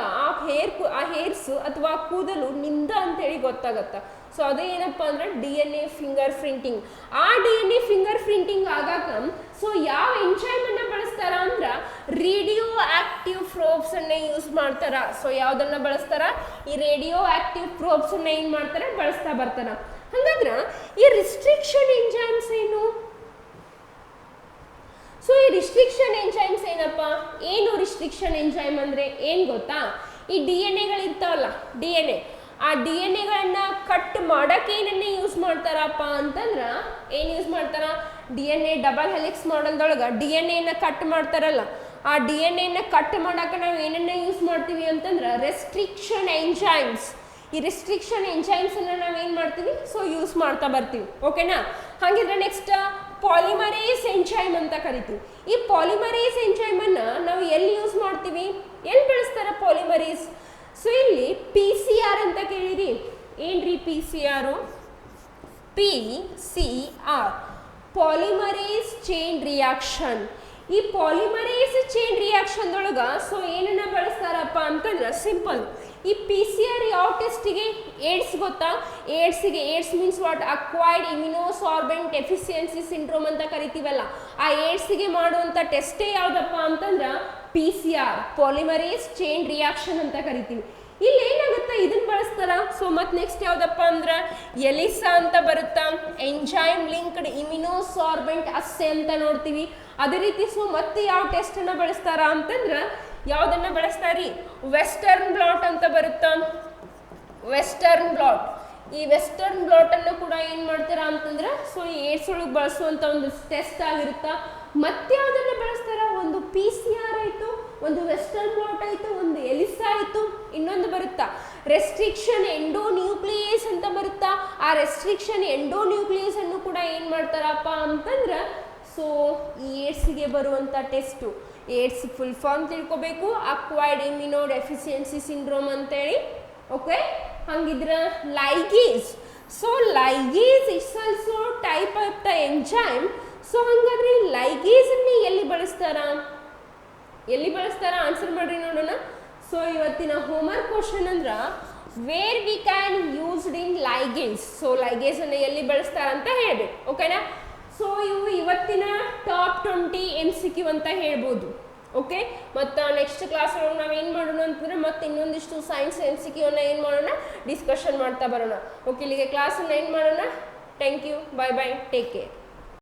ಆ ಹೇರ್ಸ್ ಅಥವಾ ಕೂದಲು ನಿಂದ ಅಂತೇಳಿ ಗೊತ್ತಾಗತ್ತ. ಸೊ ಅದೇ ಏನಪ್ಪ ಅಂದ್ರೆ DNA ಫಿಂಗರ್ ಪ್ರಿಂಟಿಂಗ್. ಆ DNA ಫಿಂಗರ್ ಪ್ರಿಂಟಿಂಗ್ ಆಗಾಕ ಸೊ ಯಾವ ಎಂಜೈಮ್ ಅನ್ನ ಬಳಸ್ತಾರ ಅಂದ್ರೆ ರೇಡಿಯೋ ಆಕ್ಟಿವ್ ಪ್ರೋಬ್ಸ್ ಅನ್ನ ಯೂಸ್ ಮಾಡ್ತಾರ. ಸೊ ಯಾವ್ದನ್ನ ಬಳಸ್ತಾರ, ಈ ರೇಡಿಯೋ ಆಕ್ಟಿವ್ ಪ್ರೋಬ್ಸ್ ಅನ್ನ ಏನ್ ಮಾಡ್ತಾರ ಬಳಸ್ತಾ ಬರ್ತಾರ. ಹಂಗಾದ್ರ ಈ ರಿಸ್ಟ್ರಿಕ್ಷನ್ ಎಂಜೈಮ್ಸ್ ಏನು, ಸೊ ಈ ರಿಸ್ಟ್ರಿಕ್ಷನ್ ಎಂಜೈಮ್ಸ್ ಏನಪ್ಪ, ಏನು ರಿಸ್ಟ್ರಿಕ್ಷನ್ ಎಂಜೈಮ್ ಅಂದ್ರೆ ಏನ್ ಗೊತ್ತಾ, ಈ DNA DNA ಆ DNA ಕಟ್ ಮಾಡಕ್ಕೆ ಏನನ್ನ ಯೂಸ್ ಮಾಡ್ತಾರಪ್ಪ ಅಂತಂದ್ರೆ ಏನು ಯೂಸ್ ಮಾಡ್ತಾರ, DNA ಡಬಲ್ ಹೆಲಿಕ್ಸ್ ಮಾಡಲ್ದೊಳಗೆ DNA ಕಟ್ ಮಾಡ್ತಾರಲ್ಲ, ಆ DNA ಕಟ್ ಮಾಡಕ್ಕೆ ನಾವು ಏನನ್ನ ಯೂಸ್ ಮಾಡ್ತೀವಿ ಅಂತಂದ್ರೆ ರೆಸ್ಟ್ರಿಕ್ಷನ್ ಎಂಜೈಮ್ಸ್. ಈ ರೆಸ್ಟ್ರಿಕ್ಷನ್ ಎಂಜೈಮ್ಸ್ ಅನ್ನ ನಾವೇನು ಮಾಡ್ತೀವಿ ಸೊ ಯೂಸ್ ಮಾಡ್ತಾ ಬರ್ತೀವಿ, ಓಕೆನಾ. ಹಾಗಿದ್ರೆ ನೆಕ್ಸ್ಟ್ ಪಾಲಿಮರೇಸ್ ಎಂಜೈಮ್ ಅಂತ ಕರಿತೀವಿ. ಈ ಪಾಲಿಮರೇಸ್ ಎಂಜೈಮ್ ಅನ್ನ ನಾವು ಎಲ್ಲಿ ಯೂಸ್ ಮಾಡ್ತೀವಿ, ಎಲ್ಲಿ ಬಳಸ್ತಾರ ಪಾಲಿಮರೇಸ್. ಸೊ ಇಲ್ಲಿ PCR ಅಂತ ಕೇಳಿರಿ, ಏನ್ರಿ PCR, PCR polymerase chain reaction. ಈ ಪಾಲಿಮರೇಸ್ ಚೈನ್ ರಿಯಾಕ್ಷನ್ದೊಳಗೆ ಸೊ ಏನನ್ನ ಬಳಸ್ತಾರಪ್ಪ ಅಂತಂದ್ರೆ ಸಿಂಪಲ್, ಈ PCR ಯಾವ ಟೆಸ್ಟಿಗೆ, ಏಡ್ಸ್ ಗೊತ್ತಾ, AIDS means what, acquired immunosorbent deficiency syndrome ಅಂತ ಕರಿತೀವಲ್ಲ, ಆ ಏಡ್ಸ್ಗೆ ಮಾಡುವಂಥ ಟೆಸ್ಟೇ ಯಾವುದಪ್ಪ ಅಂತಂದ್ರೆ PCR ಪಾಲಿಮರೇಸ್ ಚೈನ್ ರಿಯಾಕ್ಷನ್ ಅಂತ ಕರಿತೀವಿ. ಇಲ್ಲಿ ಏನಾಗುತ್ತೆ ಇದನ್ನ ಬಳಸ್ತಾರ. ಸೊ ಮತ್ತೆ ನೆಕ್ಸ್ಟ್ ಯಾವ್ದಪ್ಪ ಅಂದ್ರೆ ಎಲಿಸಾ ಅಂತ ಬರುತ್ತಾ, ಎಂಜೈಮ್ ಲಿಂಕ್ಡ್ ಇಮ್ಯುನೋಸಾರ್ಬೆಂಟ್ ಅಸ್ಸೆ ಅಂತ ನೋಡ್ತೀವಿ. ಅದೇ ರೀತಿ ಸೊ ಮತ್ತೆ ಯಾವ ಟೆಸ್ಟ್ ಅನ್ನ ಬಳಸ್ತಾರ ಅಂತಂದ್ರೆ ಯಾವ್ದನ್ನ ಬಳಸ್ತಾರಿ, ವೆಸ್ಟರ್ನ್ ಬ್ಲಾಟ್ ಅಂತ ಬರುತ್ತಾ, ವೆಸ್ಟರ್ನ್ ಬ್ಲಾಟ್. ಈ ವೆಸ್ಟರ್ನ್ ಬ್ಲಾಟ್ ಅನ್ನು ಕೂಡ ಏನ್ ಮಾಡ್ತಾರ ಅಂತಂದ್ರೆ ಸೊ ಏಡ್ಸ್ ಒಳಗೆ ಬಳಸುವಂತ ಒಂದು ಟೆಸ್ಟ್ ಆಗಿರುತ್ತಾ. ಮತ್ತೆ ಯಾವ್ದನ್ನ ಬಳಸ್ತಾರ, ಒಂದು PCR ಆಯ್ತು, ಒಂದು ವೆಸ್ಟರ್ನ್ ಬ್ಲಾಟ್ ಆಯ್ತು, ಒಂದು ಎಲಿಸಾ ಆಯ್ತು, ಇನ್ನೊಂದು ಬರುತ್ತಾ ರೆಸ್ಟ್ರಿಕ್ಷನ್ ಎಂಡೋನ್ಯೂಕ್ಲಿಯಸ್ ಅಂತ ಬರುತ್ತಾ. ಆ ರೆಸ್ಟ್ರಿಕ್ಷನ್ ಎಂಡೋನ್ಯೂಕ್ಲಿಯಸ್ ಅನ್ನು ಕೂಡ ಏನ್ ಮಾಡ್ತಾರಪ್ಪ ಅಂತಂದ್ರೆ ಸೊ ಈ ಏಡ್ಸ್ಗೆ ಬರುವಂಥ ಟೆಸ್ಟು. ಏಡ್ಸ್ ಫುಲ್ ಫಾರ್ಮ್ ತಿಳ್ಕೊಬೇಕು, ಅಕ್ವೈರ್ಡ್ ಇಮ್ಯುನೋ ಡೆಫಿಷಿಯನ್ಸಿ ಸಿಂಡ್ರೋಮ್ ಅಂತೇಳಿ, ಓಕೆ. ಹಂಗಿದ್ರೆ ligase, so ligase it's also type of the enzyme. So ಹಂಗಾದ್ರೆ ಲೈಗೇಸನ್ನು ಎಲ್ಲಿ ಬಳಸ್ತಾರ ಆನ್ಸರ್ ಮಾಡ್ರಿ ನೋಡೋಣ. ಸೊ ಇವತ್ತಿನ ಹೋಮ್ವರ್ಕ್ ಕ್ವಶನ್ ಅಂದ್ರೆ where we can used in ligase. So ಲೈಗೇಸನ್ನು ಎಲ್ಲಿ ಬಳಸ್ತಾರ ಅಂತ ಹೇಳ್ಬೇಕು, ಓಕೆನಾ. ಸೊ ಇವು ಇವತ್ತಿನ ಟಾಪ್ 20 MCQ ಅಂತ ಹೇಳ್ಬೋದು. ಓಕೆ, ಮತ್ತು ನೆಕ್ಸ್ಟ್ ಕ್ಲಾಸ್ ಒಳಗೆ ನಾವು ಏನು ಮಾಡೋಣ ಅಂತಂದ್ರೆ ಮತ್ತೆ ಇನ್ನೊಂದಿಷ್ಟು ಸೈನ್ಸ್ MCQ ಏನು ಮಾಡೋಣ, ಡಿಸ್ಕಷನ್ ಮಾಡ್ತಾ ಬರೋಣ. ಓಕೆ, ಇಲ್ಲಿಗೆ ಕ್ಲಾಸನ್ನು ಏನು ಮಾಡೋಣ. Thank you, bye bye, take care.